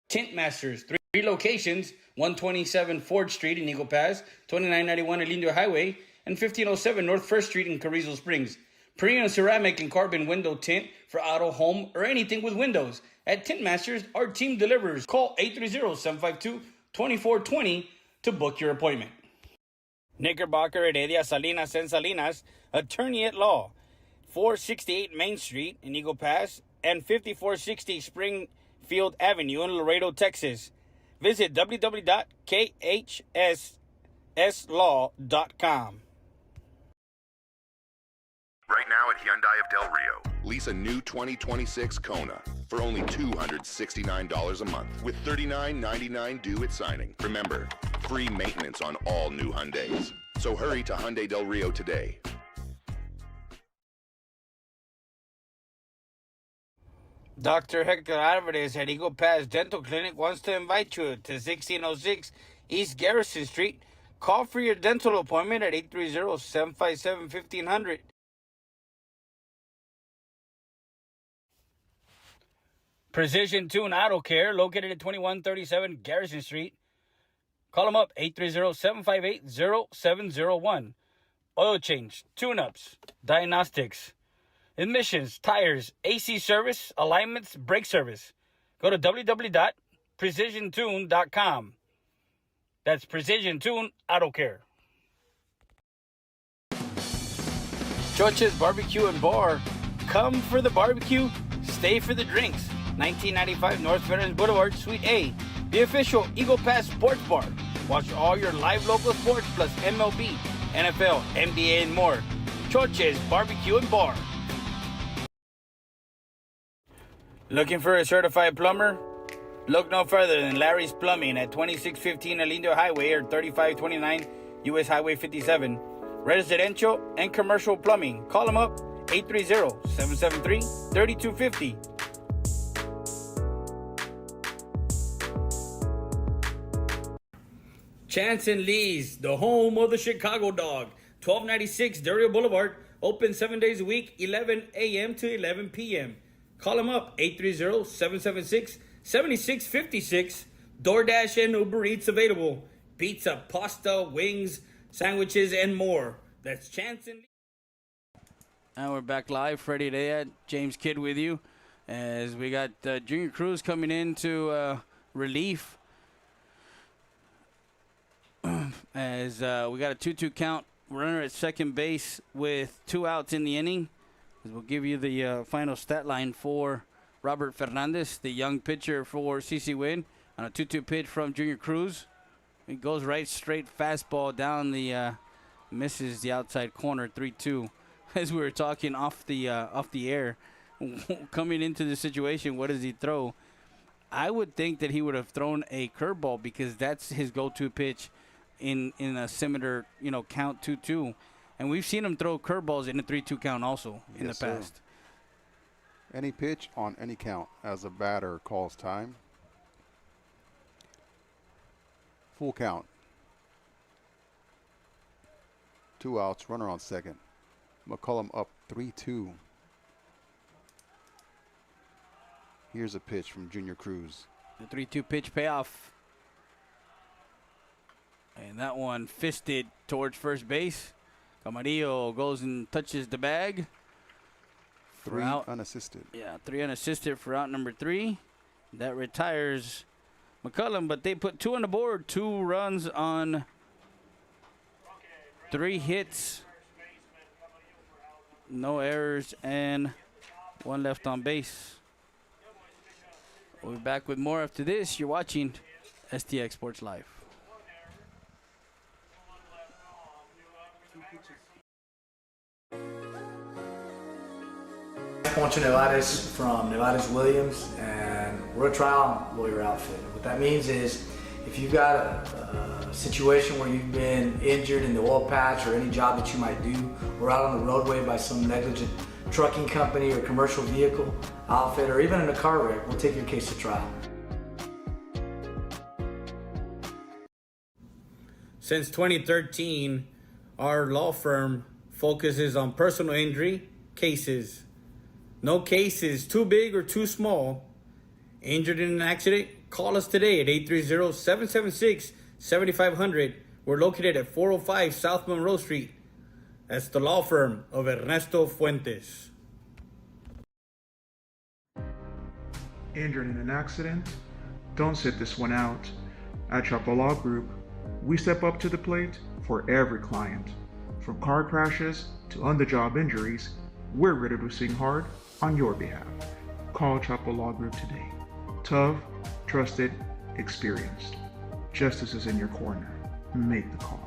Tint Masters, 3 locations, 127 Ford Street in Eagle Pass, 2991 El Indio Highway, and 1507 North 1st Street in Carrizo Springs. Premium ceramic and carbon window tint for auto, home, or anything with windows. At Tint Masters, our team delivers. Call 830-752-2420 to book your appointment. Knickerbocker, Heredia, Salinas, and Salinas, attorney at law. 468 Main Street in Eagle Pass and 5460 Springfield Avenue in Laredo, Texas. Visit www.khsslaw.com. Right now at Hyundai of Del Rio, lease a new 2026 Kona for only $269 a month with $39.99 due at signing. Remember, free maintenance on all new Hyundais. So hurry to Hyundai Del Rio today. Dr. Hector Alvarez at Eagle Pass Dental Clinic wants to invite you to 1606 East Garrison Street. Call for your dental appointment at 830-757-1500. Precision Tune Auto Care, located at 2137 Garrison Street. Call them up, 830-758-0701. Oil change, tune-ups, diagnostics, emissions, tires, AC service, alignments, brake service. Go to www.precisiontune.com. That's Precision Tune Auto Care. Choche's Barbecue and Bar. Come for the barbecue, stay for the drinks. 1995 North Veterans Boulevard, Suite A. The official Eagle Pass Sports Bar. Watch all your live local sports plus MLB, NFL, NBA, and more. Choche's Barbecue and Bar. Looking for a certified plumber? Look no further than Larry's Plumbing at 2615 El Indio Highway or 3529 US Highway 57. Residential and commercial plumbing. Call them up, 830-773-3250. Chance and Lee's, the home of the Chicago Dog. 1296 Dario Boulevard. Open 7 days a week, 11 a.m. to 11 p.m. Call them up, 830-776-7656. DoorDash and Uber Eats available. Pizza, pasta, wings, sandwiches, and more. That's Chance and Lee. And we're back live. Freddie Day, James Kidd with you. As we got Junior Cruz coming in to relief. As we got a 2-2 count. Runner at second base with 2 outs in the inning. As we'll give you the final stat line for Robert Fernandez, the young pitcher for CC Winn, on a 2-2 pitch from Junior Cruz. It goes right straight fastball down the misses the outside corner, 3-2. As we were talking off the air, coming into the situation, what does he throw? I would think that he would have thrown a curveball because that's his go-to pitch in a similar, count 2-2. And we've seen him throw curveballs in a 3-2 count also in the past. Sir. Any pitch on any count as a batter calls time. Full count. 2 outs, runner on second. McCollum up 3-2. Here's a pitch from Junior Cruz. The 3-2 pitch payoff. And that one fisted towards first base. Camarillo goes and touches the bag. 3 unassisted. Yeah, 3 unassisted for out number 3. That retires McCollum, but they put 2 on the board. 2 runs on 3 hits. No errors and 1 left on base. We'll be back with more after this. You're watching STX Sports Live. Poncho Nevares from Nevares Williams, and we're a trial lawyer outfit. What that means is if you've got a situation where you've been injured in the oil patch or any job that you might do, or out on the roadway by some negligent trucking company or commercial vehicle outfit, or even in a car wreck, we'll take your case to trial. Since 2013, our law firm focuses on personal injury cases. No case is too big or too small. Injured in an accident? Call us today at 830-776-7500. We're located at 405 South Monroe Street. That's the law firm of Ernesto Fuentes. Injured in an accident? Don't sit this one out. At Chapo Law Group, we step up to the plate for every client. From car crashes to on-the-job injuries, we're ready to sing hard on your behalf. Call Chapo Law Group today. Tough, trusted, experienced. Justice is in your corner. Make the call.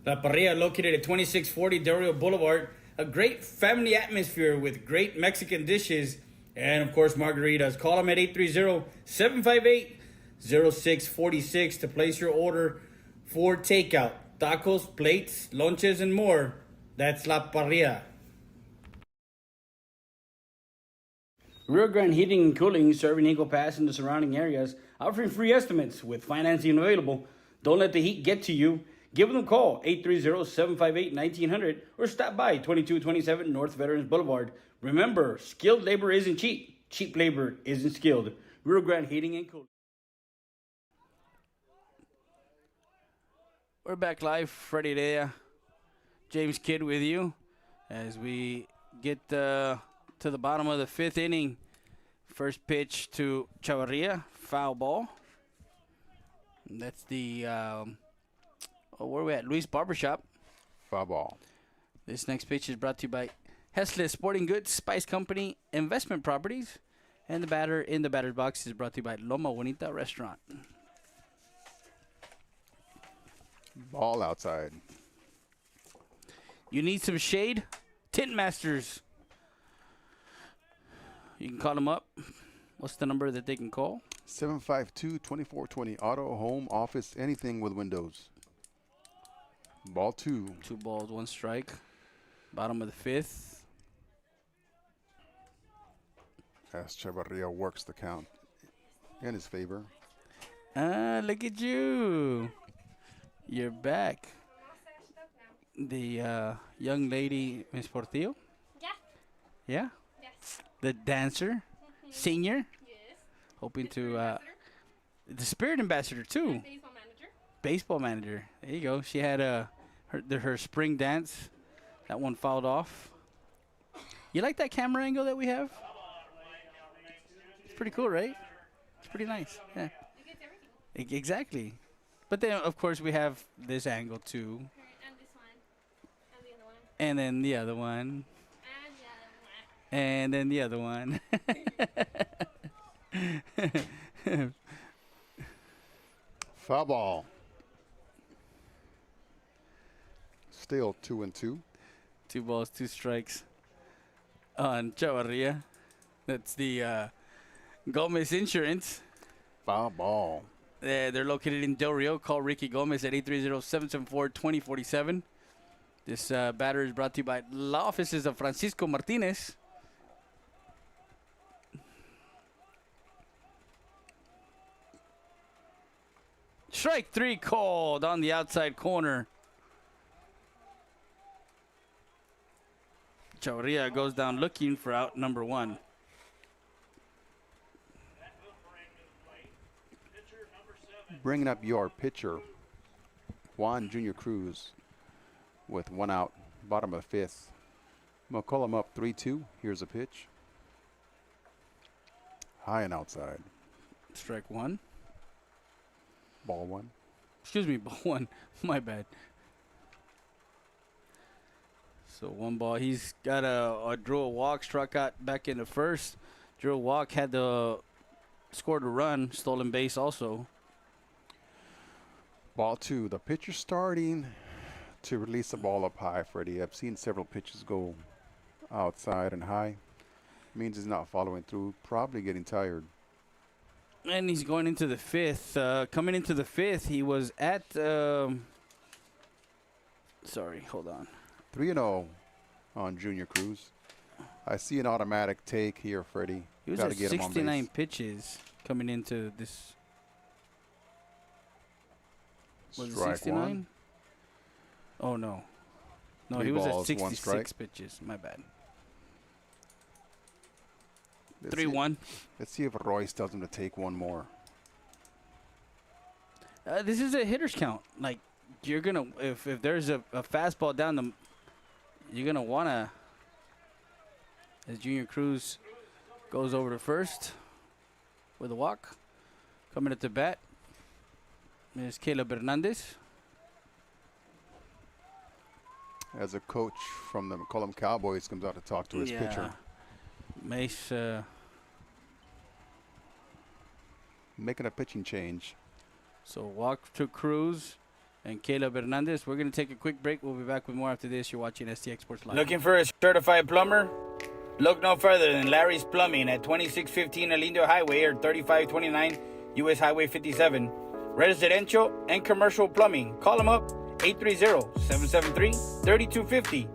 La Parrilla, located at 2640 Del Rio Boulevard. A great family atmosphere with great Mexican dishes and, of course, margaritas. Call them at 830-758-0646 to place your order for takeout. Tacos, plates, lunches, and more. That's La Parrilla. Rio Grande Heating and Cooling, serving Eagle Pass and the surrounding areas, offering free estimates with financing available. Don't let the heat get to you. Give them a call, 830-758-1900, or stop by 2227 North Veterans Boulevard. Remember, skilled labor isn't cheap. Cheap labor isn't skilled. Rio Grande Heating and Cooling. We're back live, Freddie Dea, James Kidd with you as we get to the bottom of the 5th inning. First pitch to Chavarria, foul ball. And that's the, where are we at? Luis Barbershop. Foul ball. This next pitch is brought to you by Hessler Sporting Goods, Spice Company, Investment Properties. And the batter in the batter's box is brought to you by Loma Bonita Restaurant. Ball outside. You need some shade? Tint Masters. You can call them up. What's the number that they can call? 752-2420. Auto, home, office, anything with windows. Ball 2. 2 balls, 1 strike. Bottom of the 5th. As Chavarria works the count in his favor. Look at you. You're back. The young lady, Miss Portillo? Yeah. Yeah? Yes. The dancer? Senior? Yes. Hoping to... the spirit ambassador, too. Baseball manager. Baseball manager. There you go. She had her spring dance. That one fouled off. You like that camera angle that we have? It's pretty cool, right? It's pretty nice. Yeah. It gets everything. Exactly. But then, of course, we have this angle, too. And this one. And the other one. And then the other one. And then the other one. Foul ball. Still 2-2. 2 balls, 2 strikes on Chavarria. That's the Gomez Insurance. Foul ball. They're located in Del Rio. Call Ricky Gomez at 830-774-2047. This batter is brought to you by law offices of Francisco Martinez. Strike 3 called on the outside corner. Chavarria goes down looking for out number 1. Bringing up your pitcher, Juan Jr. Cruz, with 1 out, bottom of the 5th. McCollum up 3-2. Here's a pitch. High and outside. Strike 1. Ball 1. Excuse me, ball 1. My bad. So 1 ball. He's got a drew a walk, struck out back in the first. Drew a walk, had scored a run, stolen base also. Ball 2. The pitcher starting to release the ball up high, Freddie. I've seen several pitches go outside and high. Means he's not following through. Probably getting tired. And he's going into the 5th. Coming into the 5th, he was at... sorry, hold on. 3-0 on Junior Cruz. I see an automatic take here, Freddie. He was Gotta at get him on 69 base. pitches coming into this. Was it Strike 69? 1. Oh, no. No, 3 he was at balls, 1 strike. 66 pitches. My bad. Let's 3-1. Let's see if Royce tells him to take 1 more. This is a hitter's count. Like, you're going to, if there's a fastball down the, you're going to want to, as Junior Cruz goes over to first with a walk. Coming at the bat is Caleb Hernandez. As a coach from the McCollum Cowboys comes out to talk to his pitcher. Mace making a pitching change. So walk to Cruz and Caleb Hernandez. We're going to take a quick break. We'll be back with more after this. You're watching STX Sports Live. Looking for a certified plumber? Look no further than Larry's Plumbing at 2615 Alindo Highway or 3529 US Highway 57. Residential and commercial plumbing. Call them up 830-773-3250.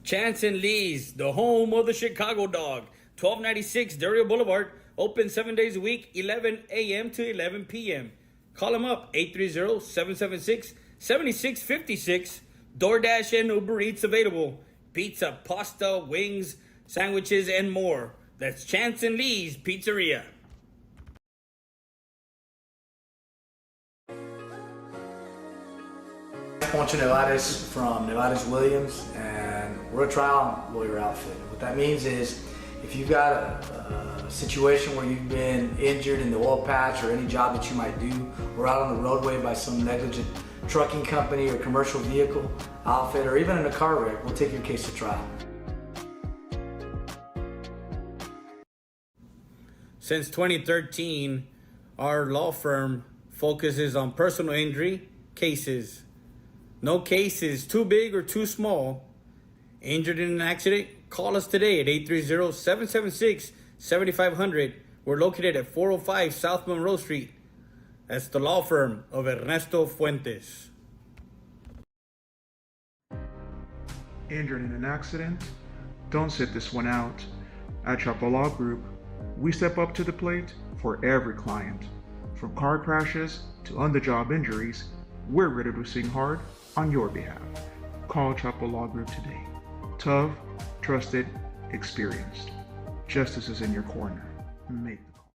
Chance and Lee's, the home of the Chicago Dog. 1296 Del Rio Boulevard. Open 7 days a week, 11 a.m. to 11 p.m. Call them up, 830-776-7656. DoorDash and Uber Eats available. Pizza, pasta, wings, sandwiches, and more. That's Chance and Lee's Pizzeria. Poncho Nevares from Nevares Williams, and we're a trial lawyer outfit. What that means is if you've got a situation where you've been injured in the oil patch or any job that you might do, or out on the roadway by some negligent trucking company or commercial vehicle outfit, or even in a car wreck, we'll take your case to trial. Since 2013, our law firm focuses on personal injury cases. No case is too big or too small. Injured in an accident? Call us today at 830-776-7500. We're located at 405 South Monroe Street. That's the law firm of Ernesto Fuentes. Injured in an accident? Don't sit this one out. At Chapo Law Group, we step up to the plate for every client. From car crashes to on-the-job injuries, we're ready to sing hard on your behalf. Call Chapo Law Group today. Tough, trusted, experienced. Justice is in your corner. Make the call.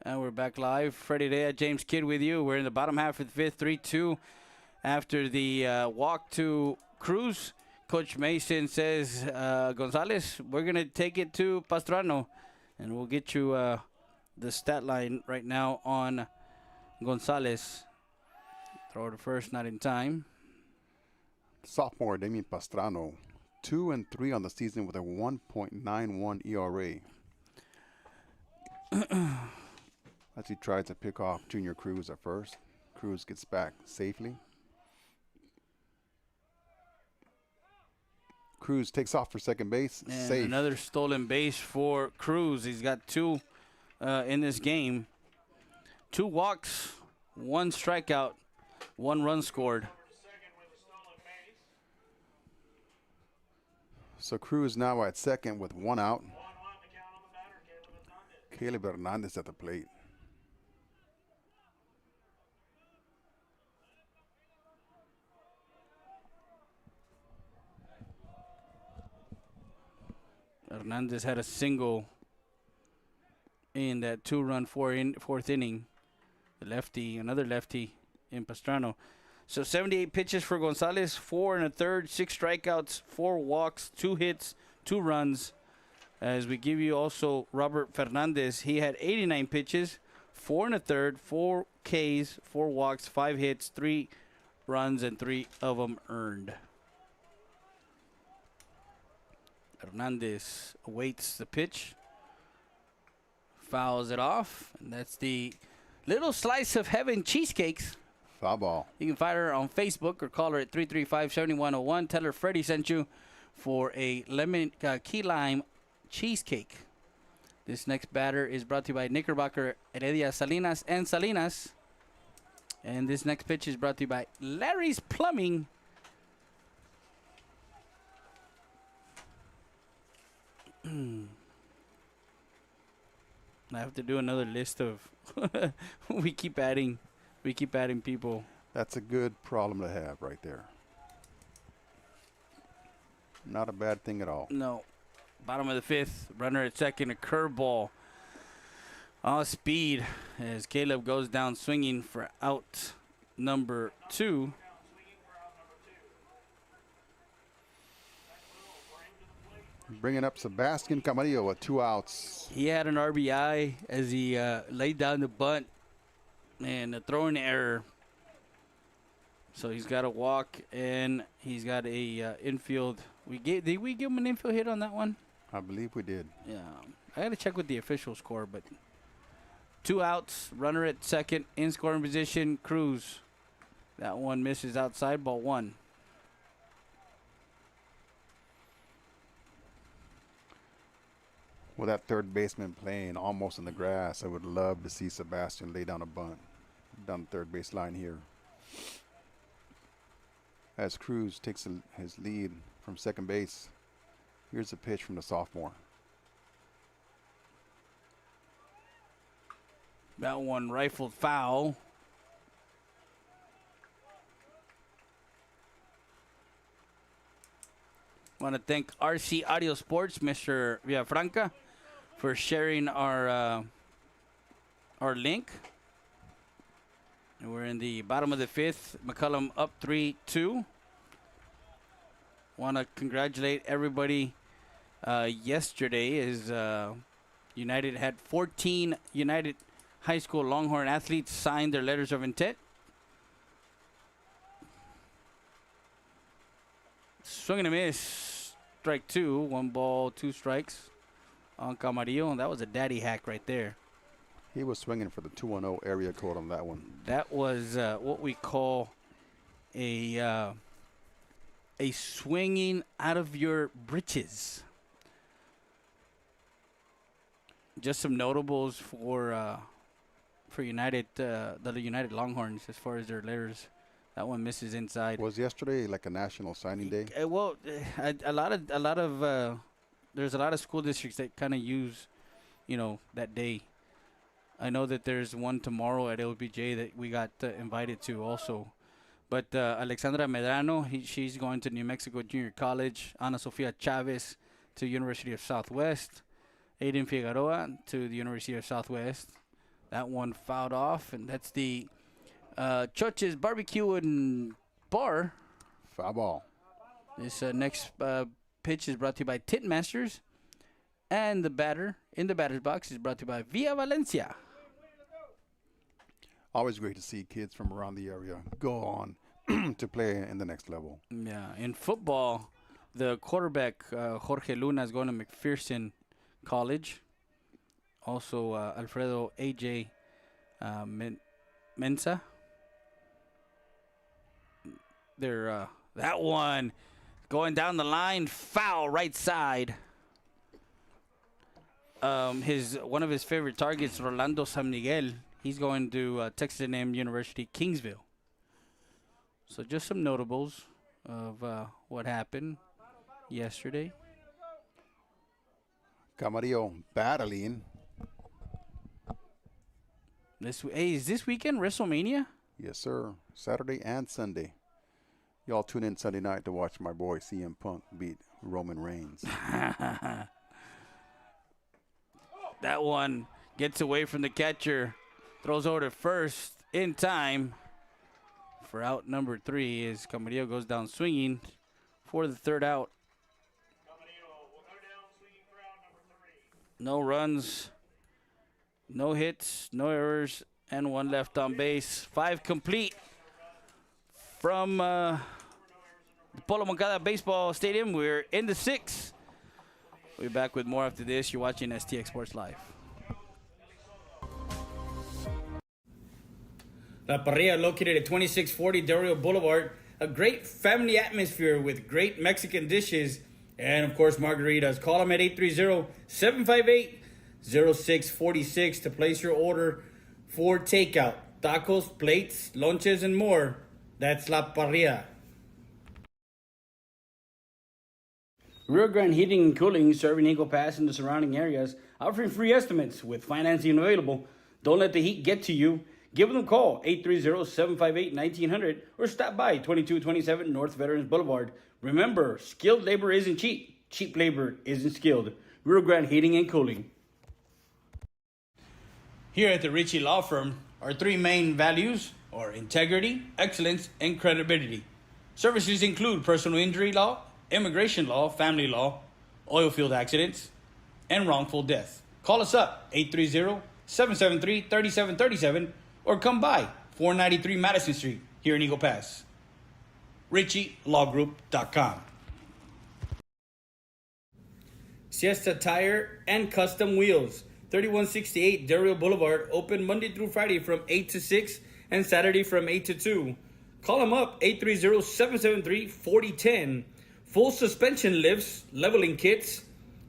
And we're back live. Freddie Day, James Kidd with you. We're in the bottom half of the 5th, 3-2. After the walk to Cruz, Coach Mason says, Gonzalez, we're going to take it to Pastrano. And we'll get you the stat line right now on Gonzalez. Throw to first, not in time. Sophomore Damian Pastrano, 2-3 on the season with a 1.91 ERA. as he tried to pick off Junior Cruz at first. Cruz gets back safely. Cruz takes off for second base. And Safe. another stolen base for Cruz. He's got 2 in this game. 2 walks, 1 strikeout, 1 run scored. So Cruz now at second with 1 out. Caleb Hernandez at the plate. Hernandez had a single in that 2-run fourth inning. The lefty, another lefty in Pastrano. So 78 pitches for Gonzalez, 4 1/3, 6 strikeouts, 4 walks, 2 hits, 2 runs. As we give you also Robert Fernandez, he had 89 pitches, 4 1/3, 4 Ks, 4 walks, 5 hits, 3 runs, and 3 of them earned. Hernandez awaits the pitch, fouls it off, and that's the Little Slice of Heaven Cheesecakes. Foul ball. You can find her on Facebook or call her at 335-7101. Tell her Freddie sent you for a lemon key lime cheesecake. This next batter is brought to you by Knickerbocker, Heredia, Salinas, and Salinas. And this next pitch is brought to you by Larry's Plumbing. I have to do another list of we keep adding people. That's a good problem to have right there. Not a bad thing at all. No. Bottom of the 5th, runner at second, a curveball. All speed as Caleb goes down swinging for out number 2. Bringing up Sebastian Camarillo with 2 outs. He had an RBI as he laid down the bunt and a throwing error. So he's got a walk and he's got a infield. Did we give him an infield hit on that one? I believe we did. Yeah. I got to check with the official score, but 2 outs, runner at second, in scoring position, Cruz. That one misses outside, ball 1. With that third baseman playing almost in the grass, I would love to see Sebastian lay down a bunt down the third base line here. As Cruz takes his lead from second base, here's a pitch from the sophomore. That one rifled foul. Want to thank RC Audio Sports, Mr. Villafranca, for sharing our link. And we're in the bottom of the 5th. McCollum up 3-2. Want to congratulate everybody. Yesterday is United had 14 United High School Longhorn athletes sign their letters of intent. Swing and a miss. Strike 2. 1 ball, 2 strikes on Camarillo. That was a daddy hack right there. He was swinging for the 2-1-0 area code on that one. That was what we call a swinging out of your britches. Just some notables for United, the United Longhorns as far as their letters. That one misses inside. Was yesterday like a national signing day? Well, there's a lot of school districts that kind of use, that day. I know that there's one tomorrow at LBJ that we got invited to also. But Alexandra Medrano, she's going to New Mexico Junior College. Ana Sofia Chavez to University of Southwest. Aiden Figueroa to the University of Southwest. That one fouled off, and that's the Choches Barbecue and Bar. Foul ball. This next pitch is brought to you by Titmasters. And the batter in the batter's box is brought to you by Via Valencia. Always great to see kids from around the area go on to play in the next level. Yeah, in football, the quarterback, Jorge Luna, is going to McPherson College. Also, Alfredo A.J. Mensa. That one going down the line, foul right side. One of his favorite targets, Rolando San Miguel. He's going to Texas A&M University, Kingsville. So just some notables of what happened yesterday. Camarillo battling. Is this weekend WrestleMania? Yes, sir. Saturday and Sunday. Y'all tune in Sunday night to watch my boy CM Punk beat Roman Reigns. That one gets away from the catcher. Throws over to first in time for out number 3 as Camarillo goes down swinging for the third out. No runs, no hits, no errors, and 1 left on base. 5 complete from the Polo Moncada Baseball Stadium. We're in the 6th. We'll be back with more after this. You're watching STX Sports Live. La Parrilla, located at 2640 Del Rio Boulevard. A great family atmosphere with great Mexican dishes and, of course, margaritas. Call them at 830-758-0646 to place your order for takeout. Tacos, plates, lunches, and more. That's La Parrilla. Rio Grande Heating and Cooling, serving Eagle Pass and the surrounding areas, offering free estimates with financing available. Don't let the heat get to you. Give them a call, 830-758-1900, or stop by 2227 North Veterans Boulevard. Remember, skilled labor isn't cheap. Cheap labor isn't skilled. Rio Grande Heating and Cooling. Here at the Ritchie Law Firm, our 3 main values are integrity, excellence, and credibility. Services include personal injury law, immigration law, family law, oil field accidents, and wrongful death. Call us up, 830-773-3737, or come by 493 Madison Street here in Eagle Pass. RichieLawGroup.com. Siesta Tire and Custom Wheels, 3168 Del Rio Boulevard, open Monday through Friday from 8 to 6 and Saturday from 8 to 2. Call them up, 830-773-4010. Full suspension lifts, leveling kits,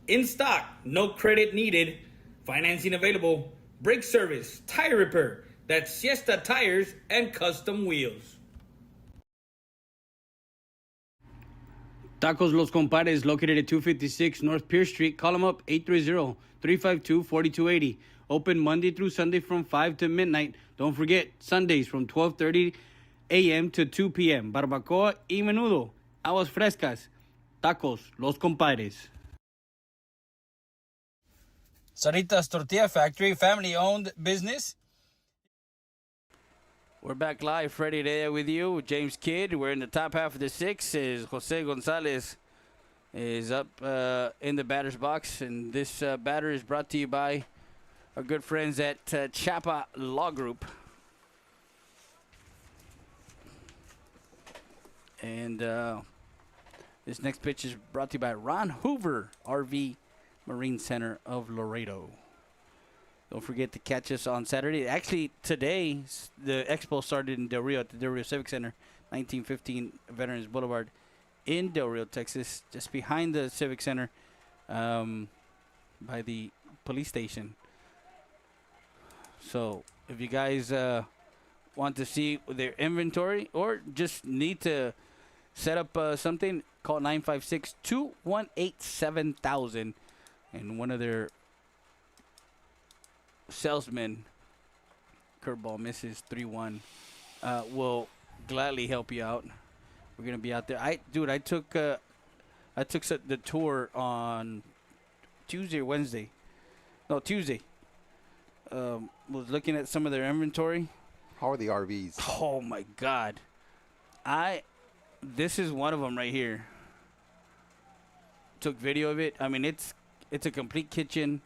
in stock, no credit needed, financing available, brake service, tire repair. That's Siesta Tires and Custom Wheels. Tacos Los Compadres, located at 256 North Pierce Street. Call them up, 830-352-4280. Open Monday through Sunday from 5 to midnight. Don't forget, Sundays from 12:30 a.m. to 2 p.m. Barbacoa y menudo. Aguas frescas. Tacos Los Compadres. Saritas Tortilla Factory, family-owned business. We're back live, Freddie there with you, James Kidd. We're in the top half of the 6th as Jose Gonzalez is up in the batter's box. And this batter is brought to you by our good friends at Chapa Law Group. And this next pitch is brought to you by Ron Hoover, RV Marine Center of Laredo. Don't forget to catch us on Saturday. Actually, today, the expo started in Del Rio at the Del Rio Civic Center, 1915 Veterans Boulevard in Del Rio, Texas, just behind the Civic Center by the police station. So if you guys want to see their inventory or just need to set up something, call 956-218-7000, and one of their salesmen, curveball misses 3-1, will gladly help you out. We're gonna be out there. I took the tour on Tuesday or Wednesday. No, Tuesday. Was looking at some of their inventory. How are the RVs? Oh my God, this is one of them right here. Took video of it. I mean, it's a complete kitchen.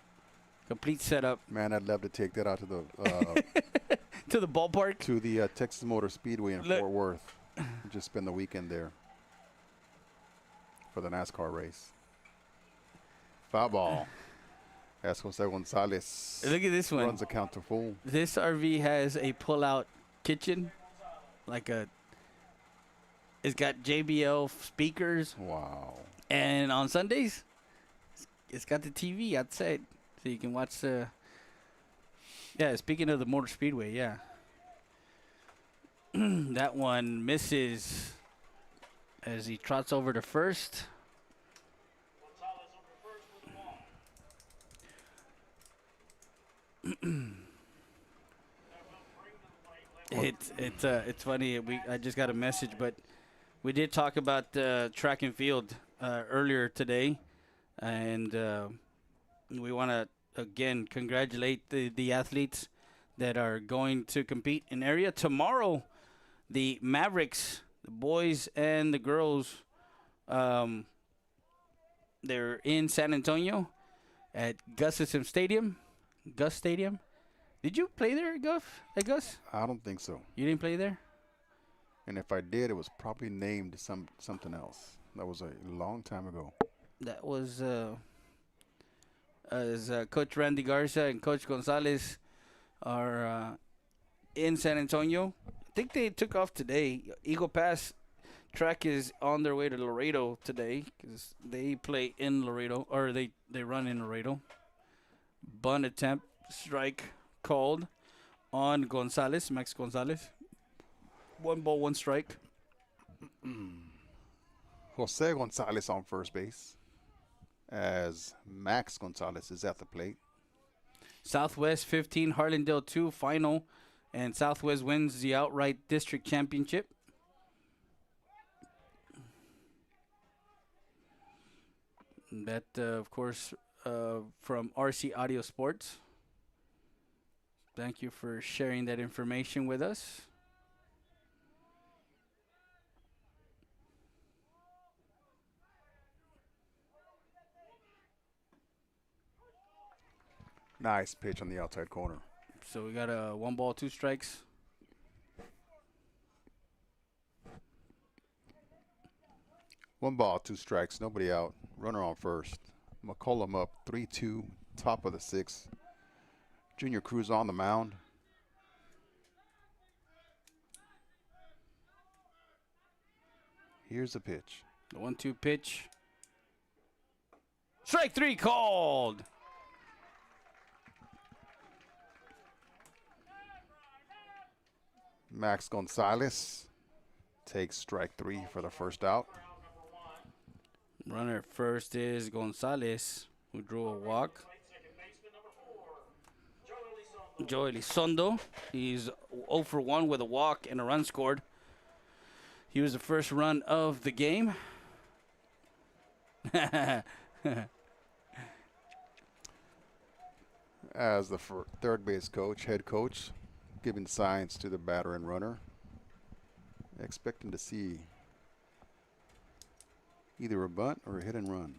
Complete setup. Man, I'd love to take that out to the to the ballpark, to the Texas Motor Speedway in Fort Worth. Just spend the weekend there for the NASCAR race. Foul ball. As Jose Gonzalez Look at this one. runs the count to full. This RV has a pull-out kitchen, it's got JBL speakers. Wow. And on Sundays, it's got the TV outside, so you can watch the. Yeah, speaking of the Motor Speedway, yeah. That one misses as he trots over to first. It's funny. I just got a message, but we did talk about track and field earlier today, and we want to again congratulate the athletes that are going to compete in area tomorrow. The Mavericks, the boys and the girls, they're in San Antonio at Gus Stadium. Did you play there, Gus? I don't think so. You didn't play there? And if I did, it was probably named something else. That was a long time ago. That was as Coach Randy Garza and Coach Gonzalez are in San Antonio. I think they took off today. Eagle Pass track is on their way to Laredo today because they play in Laredo, or they run in Laredo. Bunt attempt, strike called on Gonzalez, Max Gonzalez. 1 ball, 1 strike. Jose Gonzalez on first base as Max Gonzalez is at the plate. Southwest 15, Harlandale 2 final, and Southwest wins the outright district championship. That, of course, from RC Audio Sports. Thank you for sharing that information with us. Nice pitch on the outside corner. So we got a 1 ball, 2 strikes. One ball, 2 strikes, nobody out. Runner on first. McCollum up 3-2, top of the 6th. Junior Cruz on the mound. Here's the pitch. The 1-2 pitch. Strike 3 called. Max Gonzalez takes strike 3 for the first out. Runner at first is Gonzalez, who drew a walk. Joe Elizondo, he's 0 for 1 with a walk and a run scored. He was the first run of the game. As the third base coach, head coach, giving signs to the batter and runner, expecting to see either a bunt or a hit and run.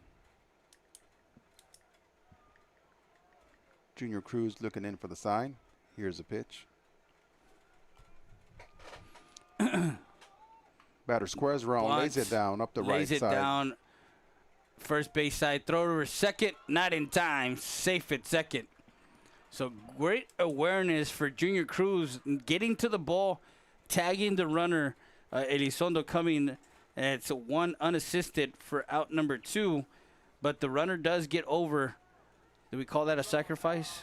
Junior Cruz looking in for the sign. Here's the pitch. Batter squares around, lays it down up the right side. Lays it down, first base side, throw to second, not in time, safe at second. So great awareness for Junior Cruz, getting to the ball, tagging the runner. Elizondo coming, it's a 1 unassisted for out number 2, but the runner does get over. Do we call that a sacrifice?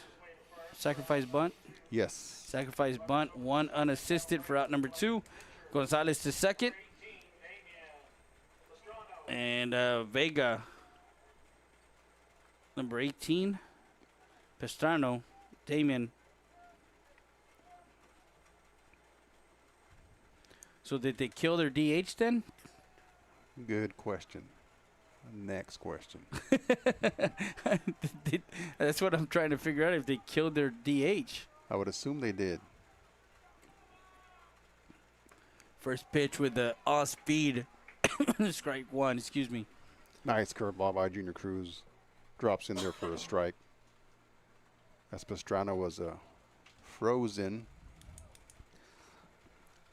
Sacrifice bunt? Yes. Sacrifice bunt, 1 unassisted for out number 2. Gonzalez to second. And Vega, number 18. Pastrano, Damien. So did they kill their DH then? Good question. Next question. That's what I'm trying to figure out, if they killed their DH. I would assume they did. First pitch with the off-speed. Strike 1, excuse me. Nice curveball by Junior Cruz. Drops in there for a strike. As Pastrano was frozen.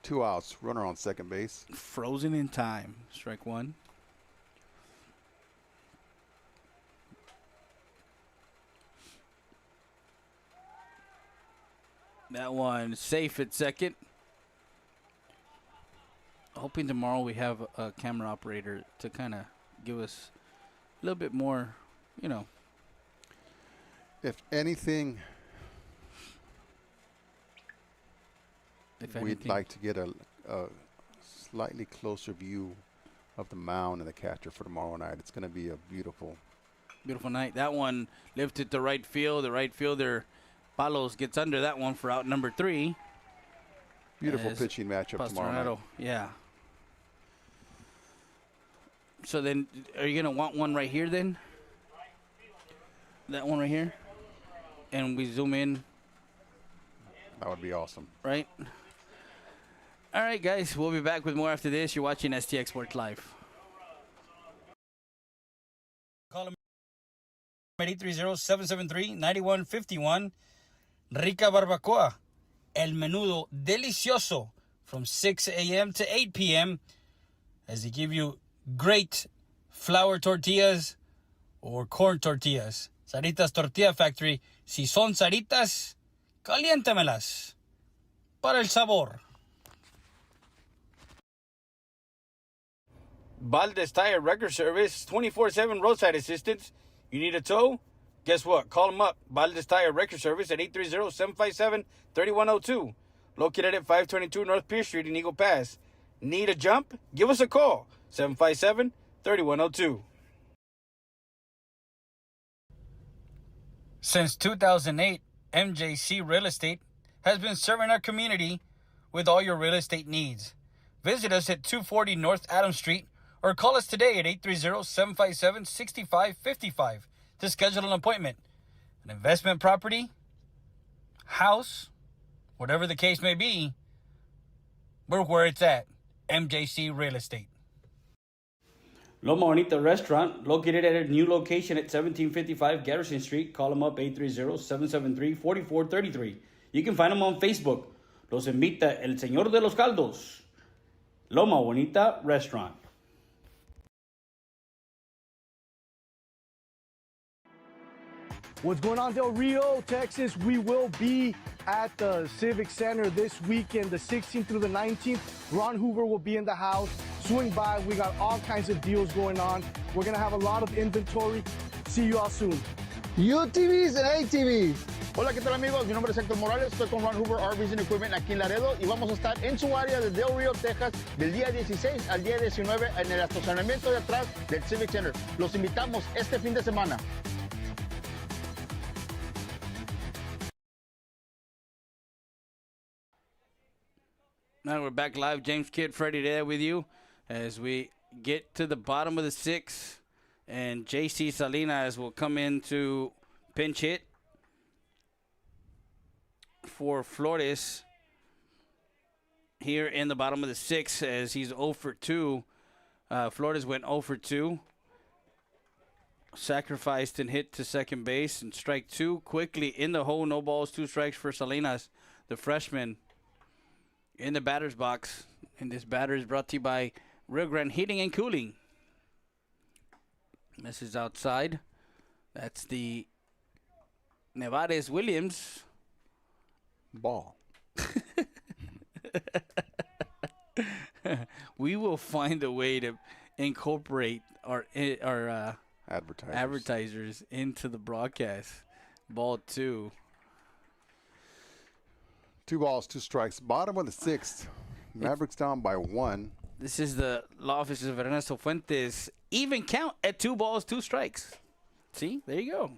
2 outs, runner on second base. Frozen in time. Strike 1. That one safe at second. Hoping tomorrow we have a camera operator to kind of give us a little bit more, you know. If anything, we'd like to get a slightly closer view of the mound and the catcher for tomorrow night. It's going to be a beautiful night. That one lifted to right field. The right fielder, Palos, gets under that one for out number 3. Beautiful pitching matchup tomorrow night. Yeah. So then, are you going to want one right here then? That one right here? And we zoom in. That would be awesome. Right? All right, guys. We'll be back with more after this. You're watching STX Sports Live. Call him at 830-773-9151. Rica Barbacoa. El Menudo Delicioso from 6 a.m. to 8 p.m. as they give you great flour tortillas or corn tortillas. Saritas Tortilla Factory. Si son saritas, caliéntamelas para el sabor. Valdez Tire Record Service, 24/7 roadside assistance. You need a tow? Guess what? Call them up. Valdez Tire Record Service at 830-757-3102. Located at 522 North Pierce Street in Eagle Pass. Need a jump? Give us a call. 757-3102. Since 2008, MJC Real Estate has been serving our community with all your real estate needs. Visit us at 240 North Adams Street or call us today at 830-757-6555 to schedule an appointment. An investment property, house, whatever the case may be, we're where it's at. MJC Real Estate. Loma Bonita Restaurant, located at a new location at 1755 Garrison Street. Call them up, 830-773-4433. You can find them on Facebook. Los invita el Señor de los Caldos. Loma Bonita Restaurant. What's going on, Del Rio, Texas? We will be at the Civic Center this weekend, the 16th through the 19th. Ron Hoover will be in the house. Swing by. We got all kinds of deals going on. We're going to have a lot of inventory. See you all soon. UTVs and ATVs. Hola, ¿qué tal, amigos? Mi nombre es Héctor Morales. Estoy con Ron Hoover RVs and Equipment aquí en Laredo y vamos a estar en su área de Del Rio, Texas, del día 16 al día 19 en el estacionamiento de atrás del Civic Center. Los invitamos este fin de semana. Now we're back live. James Kidd, Freddie there with you as we get to the bottom of the 6th. And JC Salinas will come in to pinch hit for Flores here in the bottom of the 6th as he's 0 for 2. Flores went 0 for 2. Sacrificed and hit to second base and strike 2 quickly in the hole. No balls, 2 strikes for Salinas, the freshman, in the batter's box. And this batter is brought to you by Rio Grande Heating and Cooling. This is outside. That's the Nevarez Williams ball. We will find a way to incorporate our advertisers into the broadcast. Ball 2. 2 balls, 2 strikes. Bottom of the 6th. Mavericks down by 1. This is the law offices of Ernesto Fuentes. Even count at 2 balls, 2 strikes. See, there you go.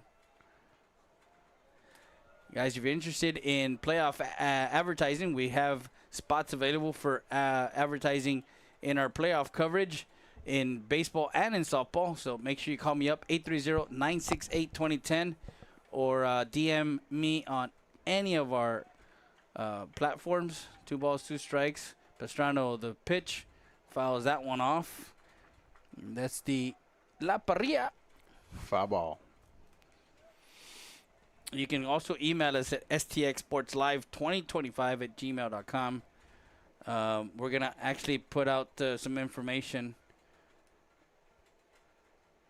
Guys, if you're interested in playoff advertising, we have spots available for advertising in our playoff coverage in baseball and in softball. So make sure you call me up, 830-968-2010, or DM me on any of our platforms. 2 balls, 2 strikes. Pastrano, the pitch, fouls that one off. That's the La Parrilla. Foul ball. You can also email us at stxsportslive2025@gmail.com. We're going to actually put out some information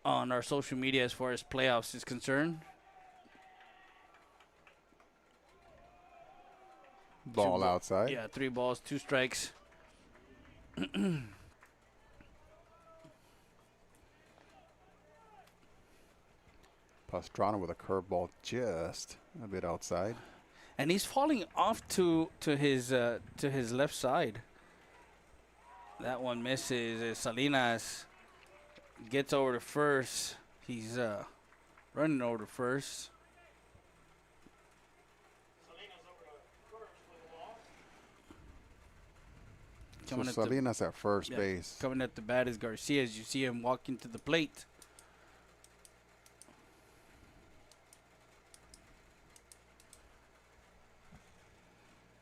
on our social media as far as playoffs is concerned. Ball outside. Yeah, 3 balls, 2 strikes. Pastrana with a curveball just a bit outside. And he's falling off to his left side. That one misses. Salinas gets over to first. He's running over to first. So Salinas at first base. Coming at the bat is Garcia as you see him walking to the plate.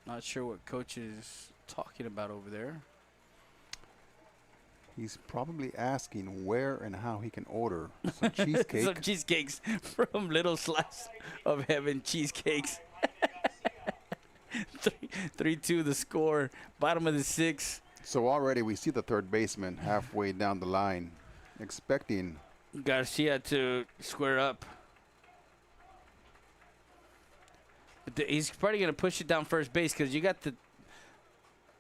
Not sure what coach is talking about over there. He's probably asking where and how he can order some cheesecake. Some cheesecakes from Little Slice of Heaven Cheesecakes. 3-2 the score. Bottom of the 6th. So already we see the third baseman halfway down the line, expecting Garcia to square up. But he's probably going to push it down first base because you got the...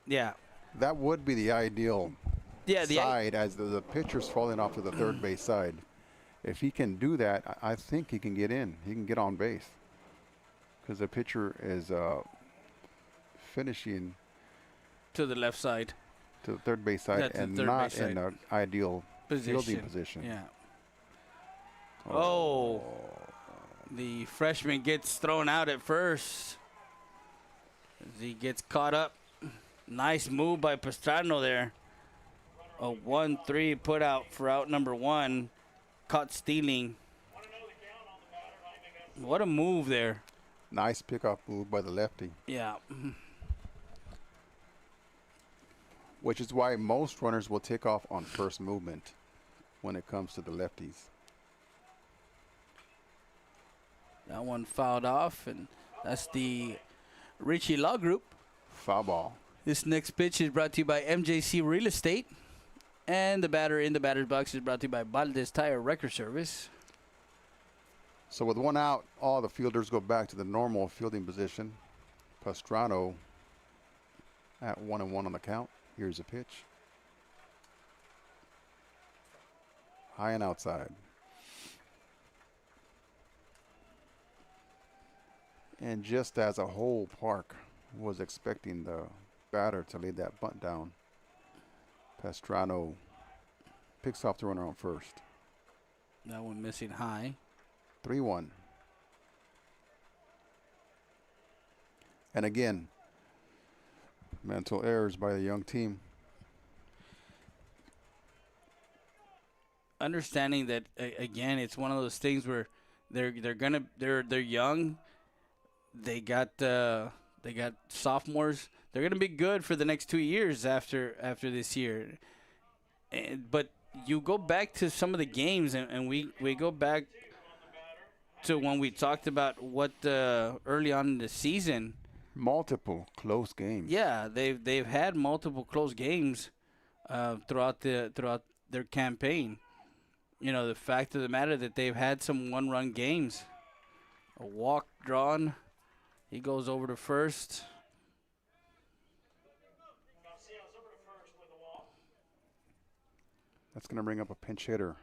Yeah. That would be the ideal side as the pitcher's falling off to the third base side. If he can do that, I think he can get in. He can get on base because the pitcher is finishing to the left side, to the third base side, and not in an ideal fielding position. Yeah. Oh. The freshman gets thrown out at first as he gets caught up. Nice move by Pastrano there. A 1-3 put out for out number 1. Caught stealing. What a move there. Nice pickoff move by the lefty. Yeah. Which is why most runners will take off on first movement when it comes to the lefties. That one fouled off, and that's the Richie Law Group. Foul ball. This next pitch is brought to you by MJC Real Estate. And the batter in the batter's box is brought to you by Valdez Tire Record Service. So with 1 out, all the fielders go back to the normal fielding position. Pastrano at 1-1 on the count. Here's a pitch. High and outside. And just as a whole park was expecting the batter to lay that bunt down, Pastrano picks off the runner on first. That one missing high. 3-1. And again, mental errors by the young team. Understanding that again, it's one of those things where they're young. They got sophomores. They're gonna be good for the next 2 years after this year. But you go back to some of the games, and we go back to when we talked about what early on in the season. Multiple close games. Yeah, they've had multiple close games throughout their campaign. You know, the fact of the matter that they've had some one-run games. A walk drawn. He goes over to first. That's going to bring up a pinch hitter.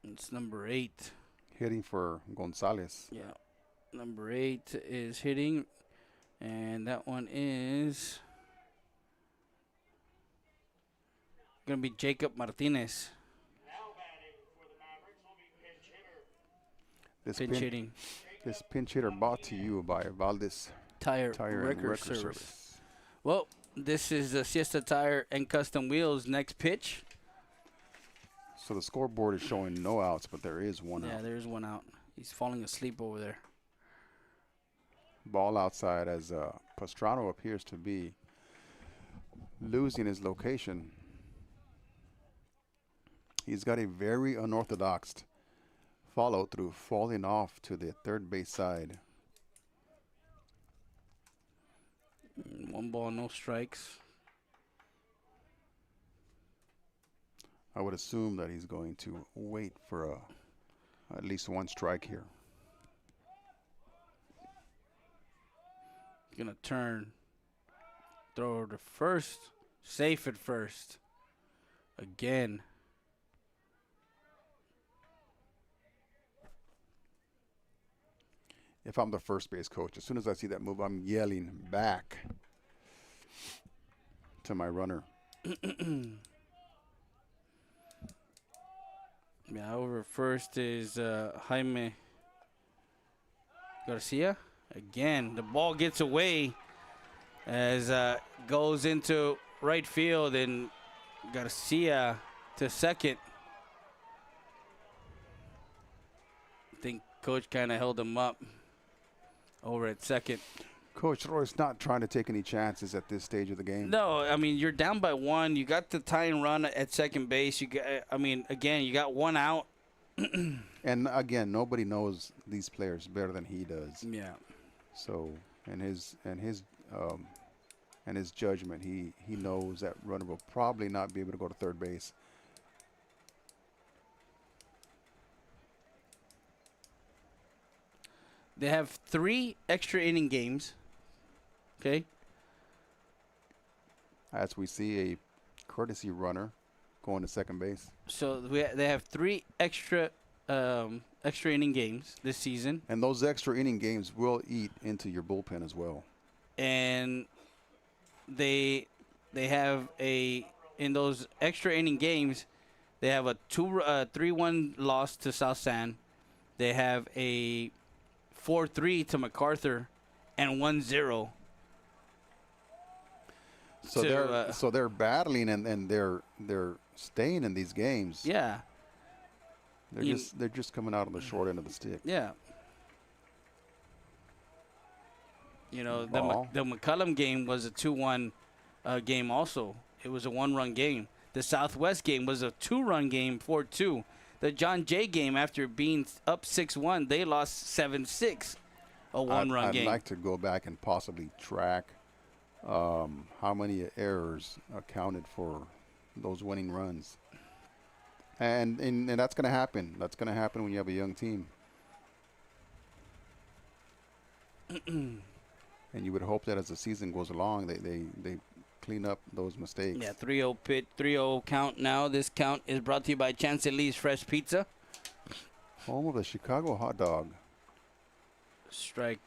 It's number 8. Hitting for Gonzalez. Yeah. Number 8 is hitting. And that one is going to be Jacob Martinez. Pinch hitting. This pinch hitter brought to you by Valdez Tire Record Service. Well, this is the Siesta Tire and Custom Wheels next pitch. So the scoreboard is showing no outs, but there is one out. Yeah, there is 1 out. He's falling asleep over there. Ball outside as Pastrano appears to be losing his location. He's got a very unorthodox follow through, falling off to the third base side. 1 ball, no strikes. I would assume that he's going to wait for at least 1 strike here. Gonna turn. Throw to first. Safe at first. Again. If I'm the first base coach, as soon as I see that move, I'm yelling back to my runner. Yeah, over first is Jaime Garcia. Again, the ball gets away as goes into right field, and Garcia to second. I think coach kind of held him up over at second. Coach Roy's not trying to take any chances at this stage of the game. No, I mean, you're down by one. You got the tying run at second base. You got, I mean, again, you got one out. And again, nobody knows these players better than he does. Yeah. So, and his judgment, he knows that runner will probably not be able to go to third base. They have 3 extra inning games. Okay. As we see a courtesy runner going to second base. So they have 3 extra inning games this season. And those extra inning games will eat into your bullpen as well. And they have in those extra inning games, they have a 3-1 loss to South San. They have a 4-3 to MacArthur and 1-0. So they're battling and they're staying in these games. Yeah. They're just coming out on the short end of the stick. Yeah. You know, the McCollum game was a 2-1 game also. It was a 1-run game. The Southwest game was a 2-run game, 4-2. The John Jay game, after being up 6-1, they lost 7-6, a 1-run game. I'd like to go back and possibly track how many errors accounted for those winning runs. And that's going to happen. That's going to happen when you have a young team. And you would hope that as the season goes along, they clean up those mistakes. Yeah, 3-0 pit, 3-0 count now. This count is brought to you by Chancellee's Fresh Pizza. Home of the Chicago hot dog. Strike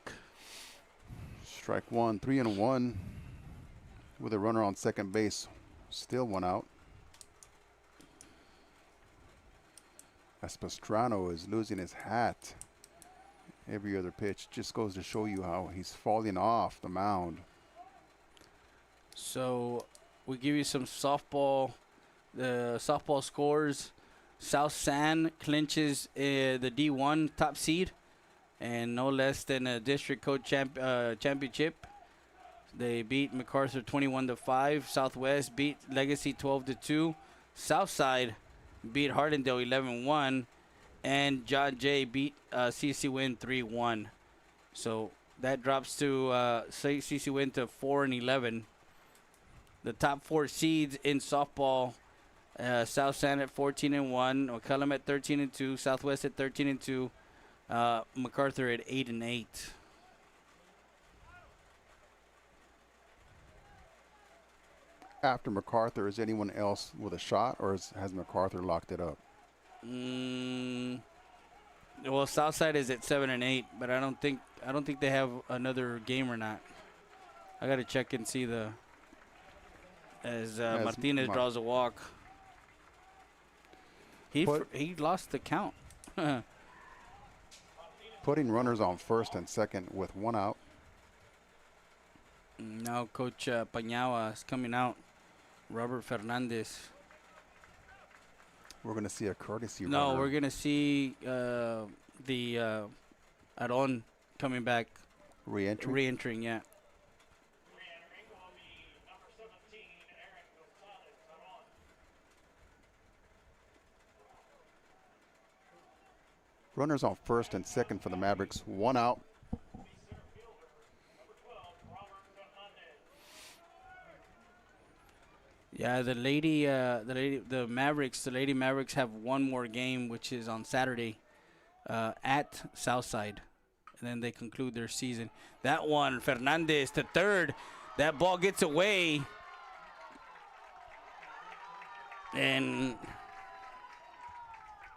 1, 3-1 with a runner on second base. Still 1 out. As Pastrano is losing his hat every other pitch. Just goes to show you how he's falling off the mound. So we give you some softball, the softball scores. South San clinches the D1 top seed, and no less than a district code championship. They beat MacArthur 21-5. Southwest beat Legacy 12-2. Southside beat Hardendale 11-1, and John Jay beat CC Winn 3-1. So that drops to CC Winn to 4-11. The top 4 seeds in softball: South San at 14-1, McCollum at 13-2, Southwest at 13-2, MacArthur at 8-8. After MacArthur, is anyone else with a shot, or has MacArthur locked it up? Well, Southside is at 7-8, but I don't think they have another game or not. I got to check and see as Martinez draws a walk. He lost the count. Putting runners on first and second with 1 out. Now Coach Pañawa is coming out. Robert Fernandez. We're going to see a courtesy runner. No, we're going to see the Aron coming back. Re-entry? Re-entering, yeah. Runners on first and second for the Mavericks. 1 out. Yeah, the Lady Mavericks have one more game, which is on Saturday at Southside. and then they conclude their season. That one, Fernandez to third. That ball gets away. And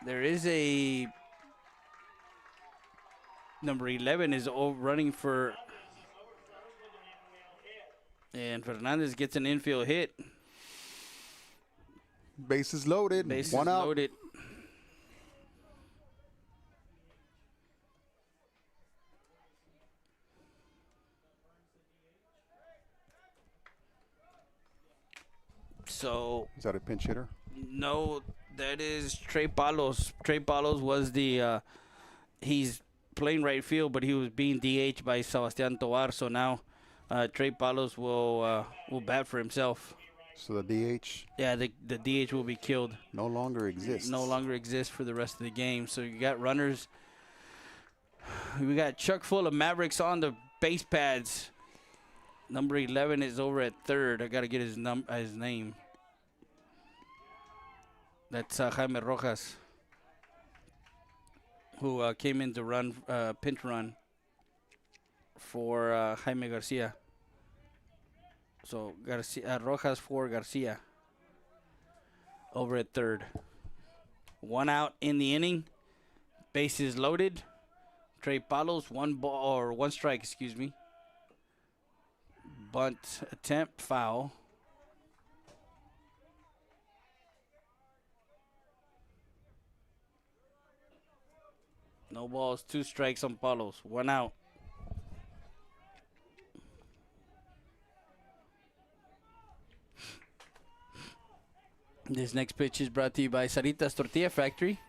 there is a number 11 is running for, and Fernandez gets an infield hit. Bases loaded. Bases One out. loaded. So Is that a pinch hitter? no, that is Trey Palos. Trey Palos was the he's playing right field, but he was being DH by Sebastian Tovar. So now Trey Palos will bat for himself. So the DH Yeah, the DH will be killed. no longer exists. No longer exists for the rest of the game. So you got runners. We got Chuck full of Mavericks on the base pads. Number 11 is over at third. I got to get his name. That's Jaime Rojas, who came in to run, pinch run for Jaime Garcia. So Rojas for Garcia over at third. One out in the inning. Bases loaded. Trey Palos, one strike, excuse me. Bunt attempt, foul. No balls, 2 strikes on Palos. One out. This next pitch is brought to you by Sarita's Tortilla Factory.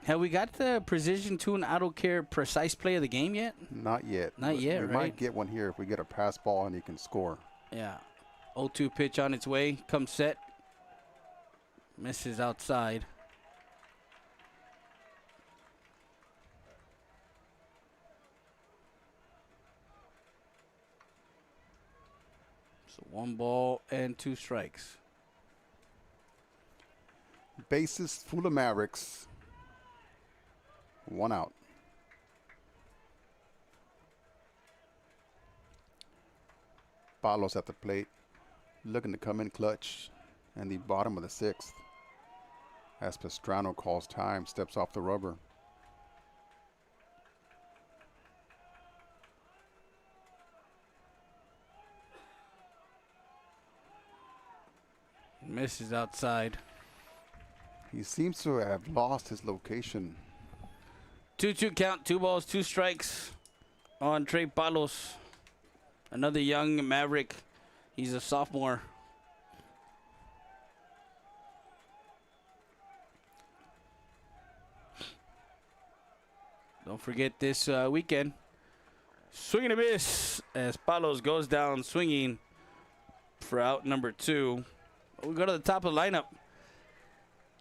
Have we got the Precision Tune Auto Care Precise Play of the game yet? Not yet. Not yet, we right? might get one here if we get a pass ball and he can score. Yeah. 0-2 pitch on its way. Comes set. Misses outside. So 1 ball and 2 strikes. Bases full of Mavericks. 1 out. Palos at the plate, looking to come in clutch, and the bottom of the 6th. As Pastrano calls time, steps off the rubber. Misses outside. He seems to have lost his location. 2-2 count, 2 balls, 2 strikes on Trey Palos. Another young Maverick. He's a sophomore. Don't forget this weekend. Swing and a miss as Palos goes down swinging for out number 2. We go to the top of the lineup.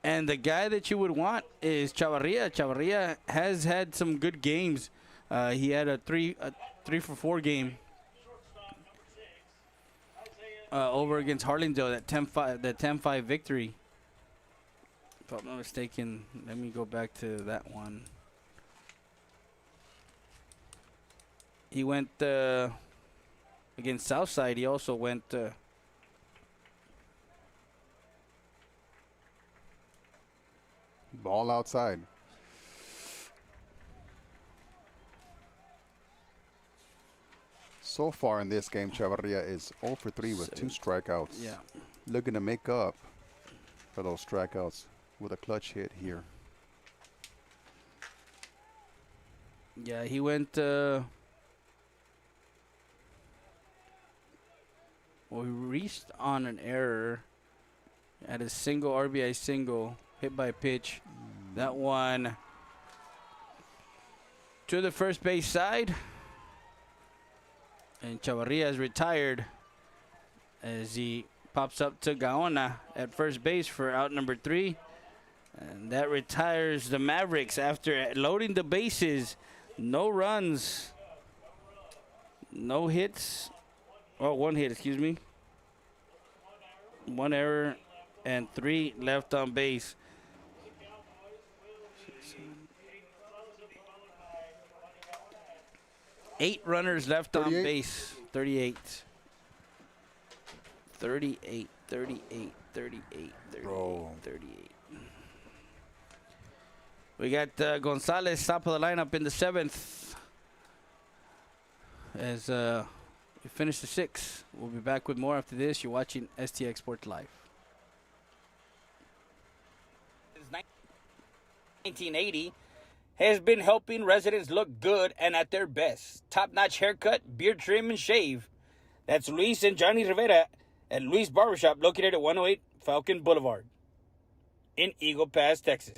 And the guy that you would want is Chavarria. Chavarria has had some good games. He had a 3 for 4 game over against Harlingdale, that 10-5 victory. If I'm not mistaken, let me go back to that one. He went against Southside. He also went. Ball outside. So far in this game, Chavarria is 0 for 3 with 2 strikeouts. Yeah. Looking to make up for those strikeouts with a clutch hit here. Yeah, he went. Well, he reached on an error at a single RBI single, hit by pitch. That one to the first base side. And Chavarria is retired as he pops up to Gaona at first base for out number 3. And that retires the Mavericks after loading the bases. No runs, no hits. Oh, 1 hit, excuse me. 1 error and 3 left on base. 8 runners left on 38. base. 38. 38, 38, 38, 38, 38. We got Gonzalez top of the lineup in the 7th. As we finish the 6th. We'll be back with more after this. You're watching STX Sports Live. 1980 has been helping residents look good and at their best. Top-notch haircut, beard trim, and shave. That's Luis and Johnny Rivera at Luis Barbershop, located at 108 Falcon Boulevard in Eagle Pass, Texas.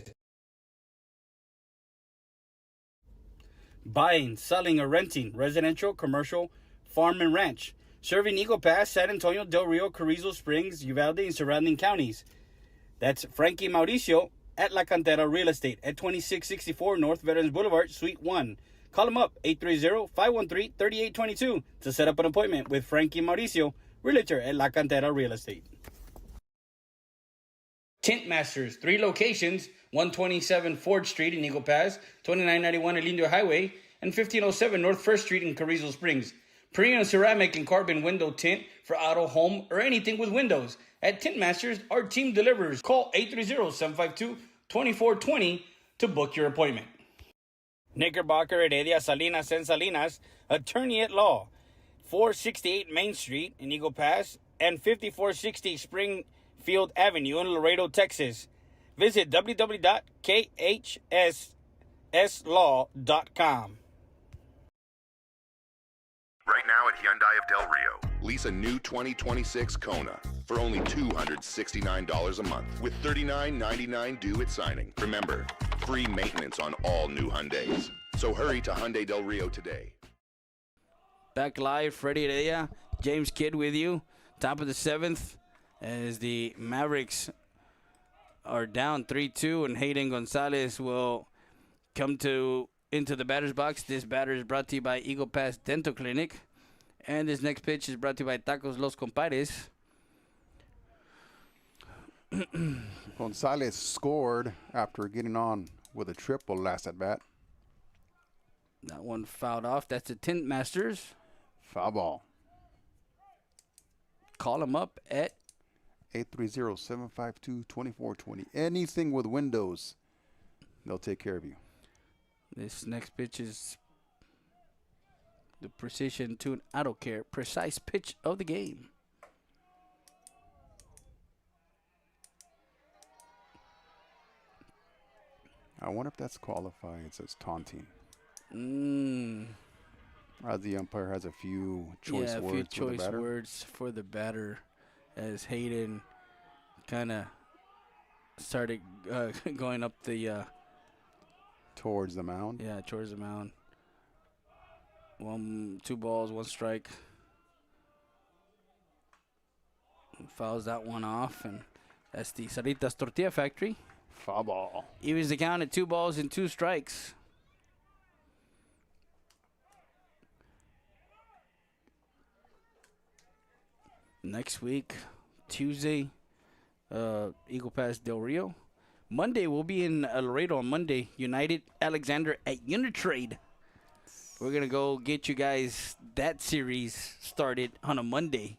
Buying, selling, or renting residential, commercial, farm, and ranch. Serving Eagle Pass, San Antonio, Del Rio, Carrizo Springs, Uvalde, and surrounding counties. That's Frankie Mauricio at La Cantera Real Estate at 2664 North Veterans Boulevard, Suite 1. Call them up, 830-513-3822 to set up an appointment with Frankie Mauricio, Realtor at La Cantera Real Estate. Tint Masters, 3 locations, 127 Ford Street in Eagle Pass, 2991 El Indio Highway, and 1507 North 1st Street in Carrizo Springs. Premium ceramic and carbon window tint for auto, home, or anything with windows. At Tint Masters, our team delivers. Call 830-752-2420 to book your appointment. Knickerbocker, Heredia, Salinas, and Salinas, attorney at law. 468 Main Street in Eagle Pass and 5460 Springfield Avenue in Laredo, Texas. Visit www.khsslaw.com. Right now at Hyundai of Del Rio, lease a new 2026 Kona for only $269 a month with $39.99 due at signing. Remember, free maintenance on all new Hyundais. So hurry to Hyundai Del Rio today. Back live, Freddie Heredia, James Kidd with you. Top of the 7th as the Mavericks are down 3-2, and Hayden Gonzalez will come into the batter's box. This batter is brought to you by Eagle Pass Dental Clinic. And this next pitch is brought to you by Tacos Los Compadres. Gonzalez scored after getting on with a triple last at bat. That one fouled off. That's the Tint Masters. Foul ball. Call them up at 830-752-2420. Anything with windows, they'll take care of you. This next pitch is the Precision Tune Auto Care precise pitch of the game. I wonder if that's qualified as taunting. The umpire has a few choice words for the batter as Hayden kind of started going up the towards the mound. Yeah, towards the mound. 2 balls, 1 strike. Fouls that one off, and that's the Saritas Tortilla Factory. Foul ball. Evens the count at 2 balls and 2 strikes. Next week, Tuesday, Eagle Pass Del Rio. Monday, we'll be in Laredo on Monday. United Alexander at Unitrade. We're going to go get you guys that series started on a Monday.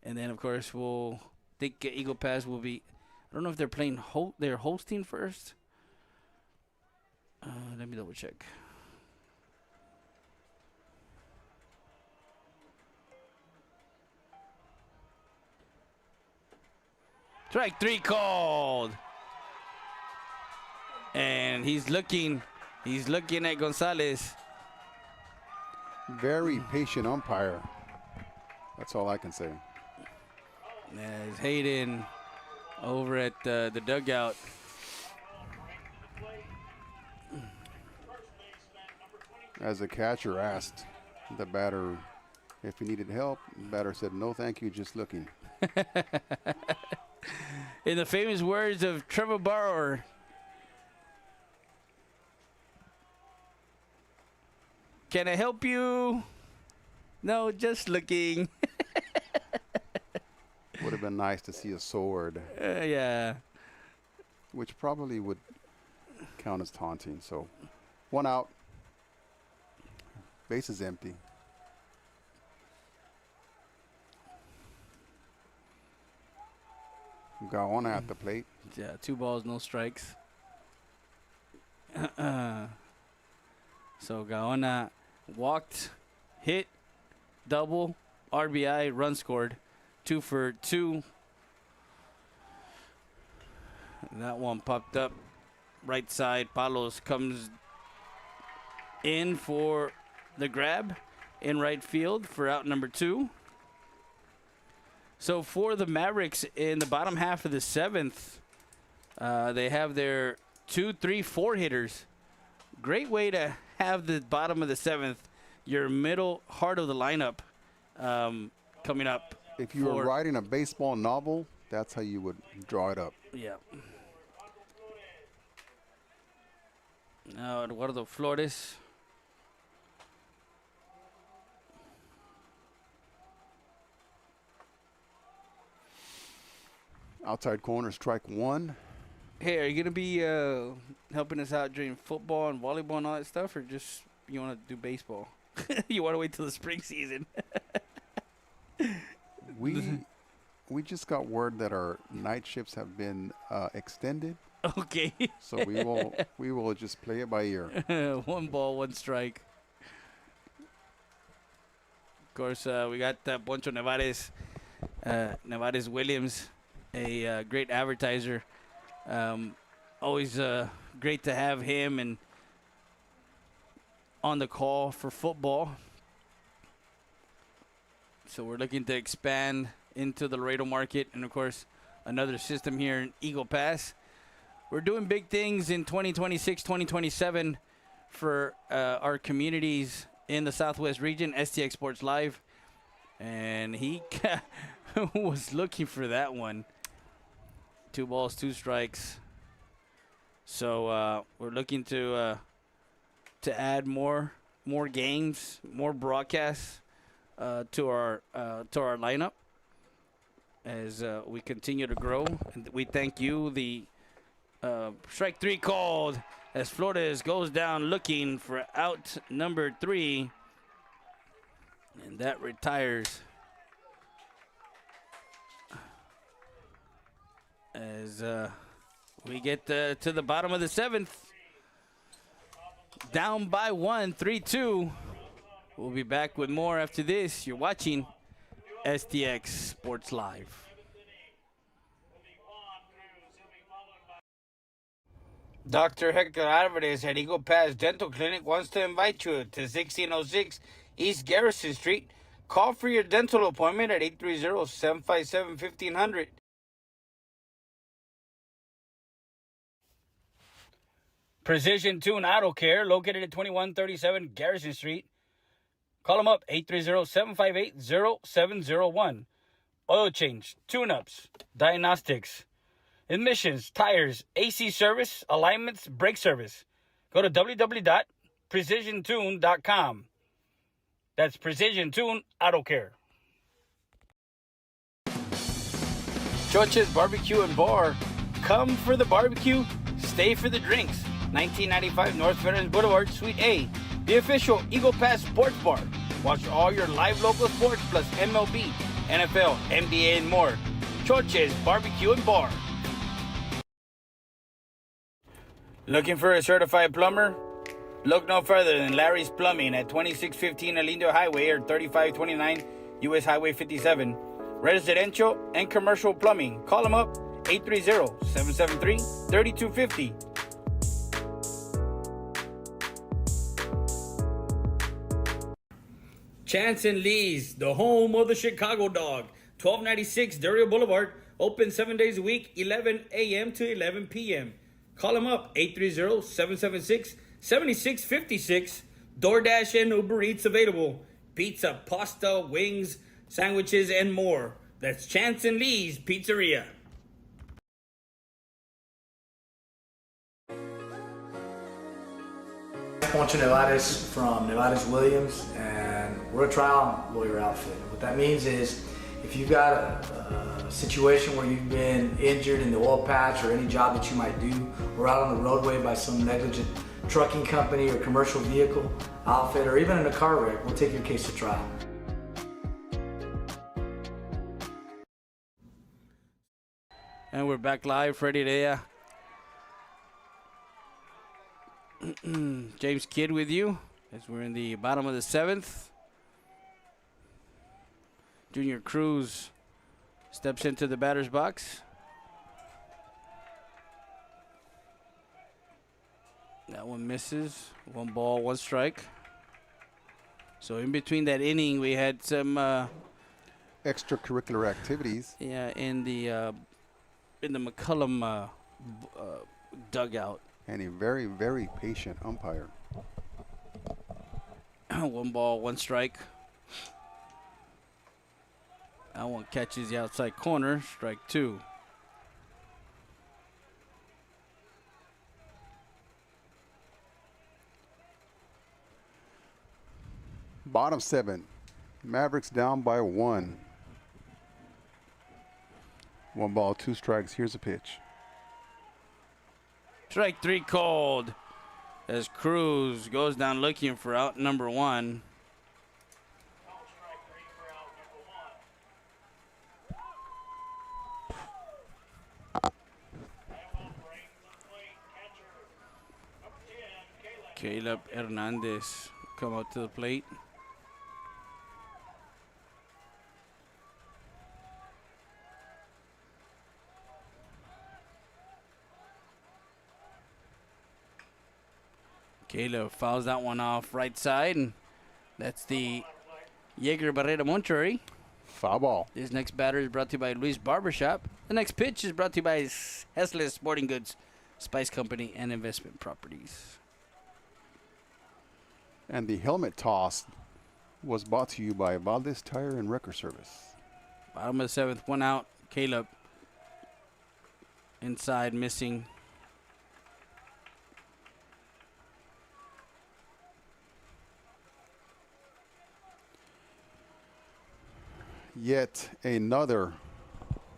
And then, of course, we'll think Eagle Pass will be, I don't know if they're playing, they're hosting first. Let me double check. Strike 3 called. And he's looking at Gonzalez. Very patient umpire. That's all I can say. As Hayden over at the dugout. As the catcher asked the batter if he needed help, the batter said, "No, thank you, just looking." In the famous words of Trevor Bauer, "Can I help you?" "No, just looking." Would have been nice to see a sword. Yeah. Which probably would count as taunting. So, 1 out. Base is empty. Gaona at the plate. Yeah, 2 balls, no strikes. So Gaona walked, hit, double, RBI, run scored, 2 for 2. That one popped up right side. Palos comes in for the grab in right field for out number 2. So for the Mavericks in the bottom half of the 7th, they have their 2, 3, 4 hitters. Great way to have the bottom of the 7th, your middle heart of the lineup coming up. If you were writing a baseball novel, that's how you would draw it up. Yeah. Now Eduardo Flores. Outside corner, strike 1. Hey, are you gonna be helping us out during football and volleyball and all that stuff, or just you want to do baseball? You want to wait till the spring season? We just got word that our night shifts have been extended. Okay. So we will just play it by ear. 1 ball, 1 strike. Of course, we got Poncho Nevares, Nevares Williams, a great advertiser. Always great to have him and on the call for football. So we're looking to expand into the Laredo market, and of course another system here in Eagle Pass. We're doing big things in 2026, 2027 for our communities in the Southwest region, STX Sports Live. And he was looking for that one. 2 balls, 2 strikes. So we're looking to add more games, more broadcasts to our lineup as we continue to grow. And we thank you. The strike 3 called as Flores goes down looking for out number 3, and that retires. As we get to the bottom of the 7th, down by 1, 3-2. We'll be back with more after this. You're watching STX Sports Live. Dr. Hector Alvarez at Eagle Pass Dental Clinic wants to invite you to 1606 East Garrison Street. Call for your dental appointment at 830-757-1500. Precision Tune Auto Care, located at 2137 Garrison Street. Call them up, 830-758-0701. Oil change, tune-ups, diagnostics, emissions, tires, AC service, alignments, brake service. Go to www.precisiontune.com. That's Precision Tune Auto Care. Choche's Barbecue and Bar. Come for the barbecue, stay for the drinks. 1995 North Veterans Boulevard, Suite A. The official Eagle Pass Sports Bar. Watch all your live local sports plus MLB, NFL, NBA, and more. Choche's Barbecue and Bar. Looking for a certified plumber? Look no further than Larry's Plumbing at 2615 Alindo Highway or 3529 US Highway 57. Residential and commercial plumbing. Call them up, 830-773-3250. Chance and Lee's, the home of the Chicago Dog. 1296 Dario Boulevard. Open 7 days a week, 11 a.m. to 11 p.m. Call them up, 830-776-7656. DoorDash and Uber Eats available. Pizza, pasta, wings, sandwiches, and more. That's Chance and Lee's Pizzeria. Poncho Nevares from Nevares Williams, and we're a trial lawyer outfit. What that means is if you've got a situation where you've been injured in the oil patch or any job that you might do, or out on the roadway by some negligent trucking company or commercial vehicle outfit, or even in a car wreck, we'll take your case to trial. And we're back live, Freddie Rea. James Kidd with you as we're in the bottom of the 7th. Junior Cruz steps into the batter's box. That one misses. 1 ball, 1 strike. So in between that inning, we had some extracurricular activities. Yeah, in the McCollum dugout. And a very, very patient umpire. 1 ball, 1 strike. That one catches the outside corner. Strike 2. Bottom 7. Mavericks down by 1. 1 ball, 2 strikes. Here's a pitch. Strike 3 called as Cruz goes down looking for out number 1. Caleb Hernandez come out to the plate. Caleb fouls that one off right side, and that's the Jaeger Barrera Monterrey. Foul ball. This next batter is brought to you by Luis Barbershop. The next pitch is brought to you by Hessler Sporting Goods, Spice Company, and Investment Properties. And the helmet toss was brought to you by Valdez Tire and Wrecker Service. Bottom of the 7th, 1 out. Caleb inside, missing. Yet another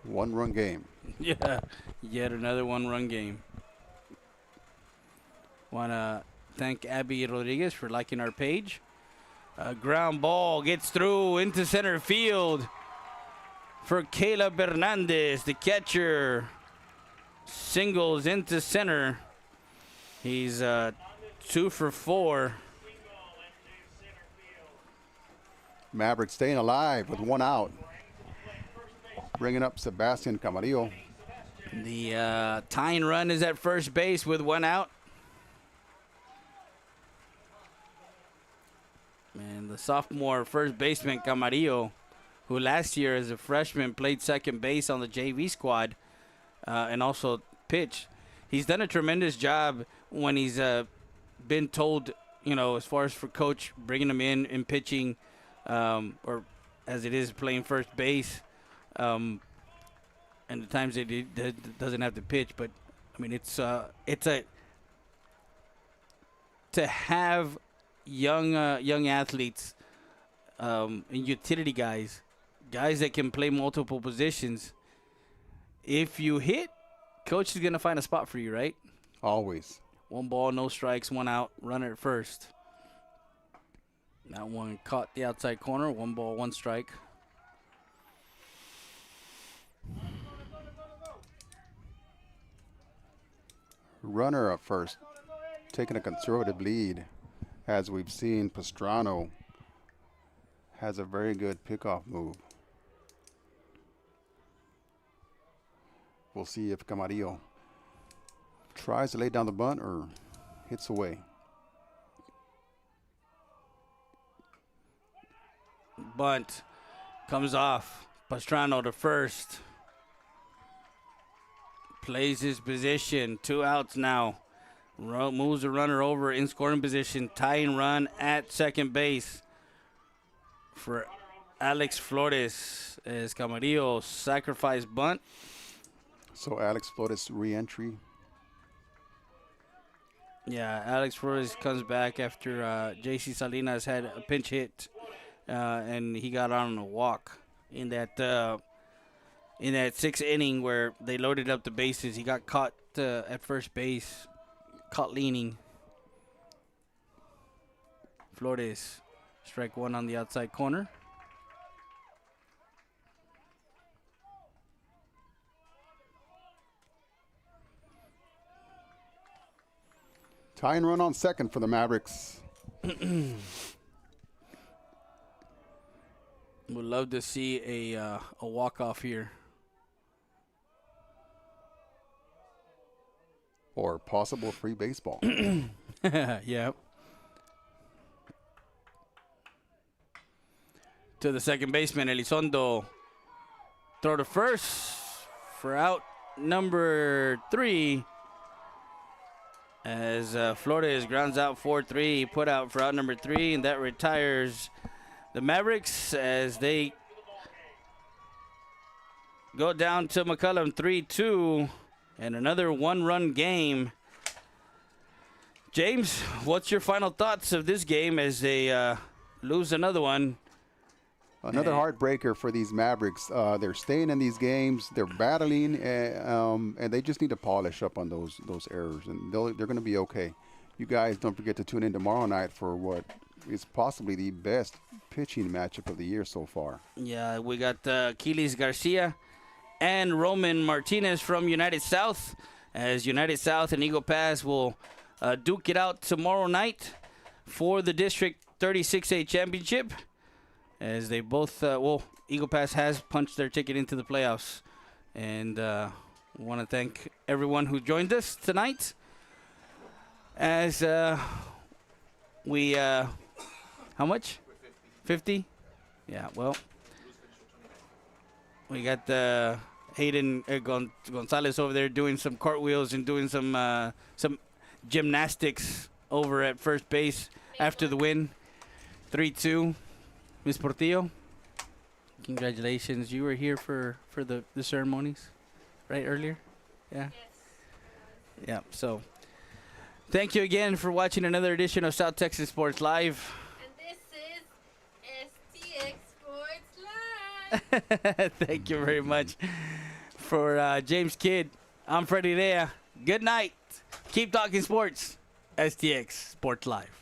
1-run game. Yeah, yet another 1-run game. Want to thank Abby Rodriguez for liking our page. A ground ball gets through into center field for Caleb Hernandez, the catcher. Singles into center. He's 2 for 4. Mavericks staying alive with 1 out. Bringing up Sebastian Camarillo. The tying run is at first base with 1 out. And the sophomore first baseman Camarillo, who last year as a freshman played second base on the JV squad and also pitched. He's done a tremendous job when he's been told, you know, as far as for coach bringing him in and pitching, or as it is playing first base, and the times that he doesn't have to pitch. But I mean, it's a to have young athletes and utility guys that can play multiple positions. If you hit, coach is gonna find a spot for you, right? Always. 1 ball, no strikes, 1 out, runner at first. That one caught the outside corner. 1 ball, 1 strike. Runner at first, taking a conservative lead. As we've seen, Pastrano has a very good pickoff move. We'll see if Camarillo tries to lay down the bunt or hits away. Bunt comes off. Pastrano to first. Plays his position. 2 outs now. Moves the runner over in scoring position. Tying run at second base for Alex Flores as Camarillo sacrifice bunt. So Alex Flores re-entry. Yeah, Alex Flores comes back after J.C. Salinas had a pinch hit. And he got on a walk in that 6th inning where they loaded up the bases. He got caught at first base, caught leaning. Flores. Strike one on the outside corner. Tying run on second for the Mavericks. Would love to see a walk-off here. Or possible free baseball. Yeah. To the second baseman, Elizondo. Throw to first for out number 3. As Flores grounds out 4-3, put out for out number 3, and that retires the Mavericks as they go down to McCollum 3-2, and another one-run game. James, what's your final thoughts of this game as they lose another one? Another heartbreaker for these Mavericks. They're staying in these games. They're battling, and they just need to polish up on those errors, and they're going to be okay. You guys don't forget to tune in tomorrow night for what is possibly the best pitching matchup of the year so far. Yeah, we got Kelis Garcia and Roman Martinez from United South, as United South and Eagle Pass will duke it out tomorrow night for the District 36A Championship. As they both, Eagle Pass has punched their ticket into the playoffs. And want to thank everyone who joined us tonight. As we, how much? 50? Yeah, well, we got Hayden Gonzalez over there doing some cartwheels and doing some gymnastics over at first base after the win. 3-2. Ms. Portillo, congratulations. You were here for the ceremonies, right, earlier? Yeah? Yes. Yeah, so thank you again for watching another edition of South Texas Sports Live. And this is STX Sports Live. Thank you very much. For James Kidd, I'm Freddie Rea. Good night. Keep talking sports. STX Sports Live.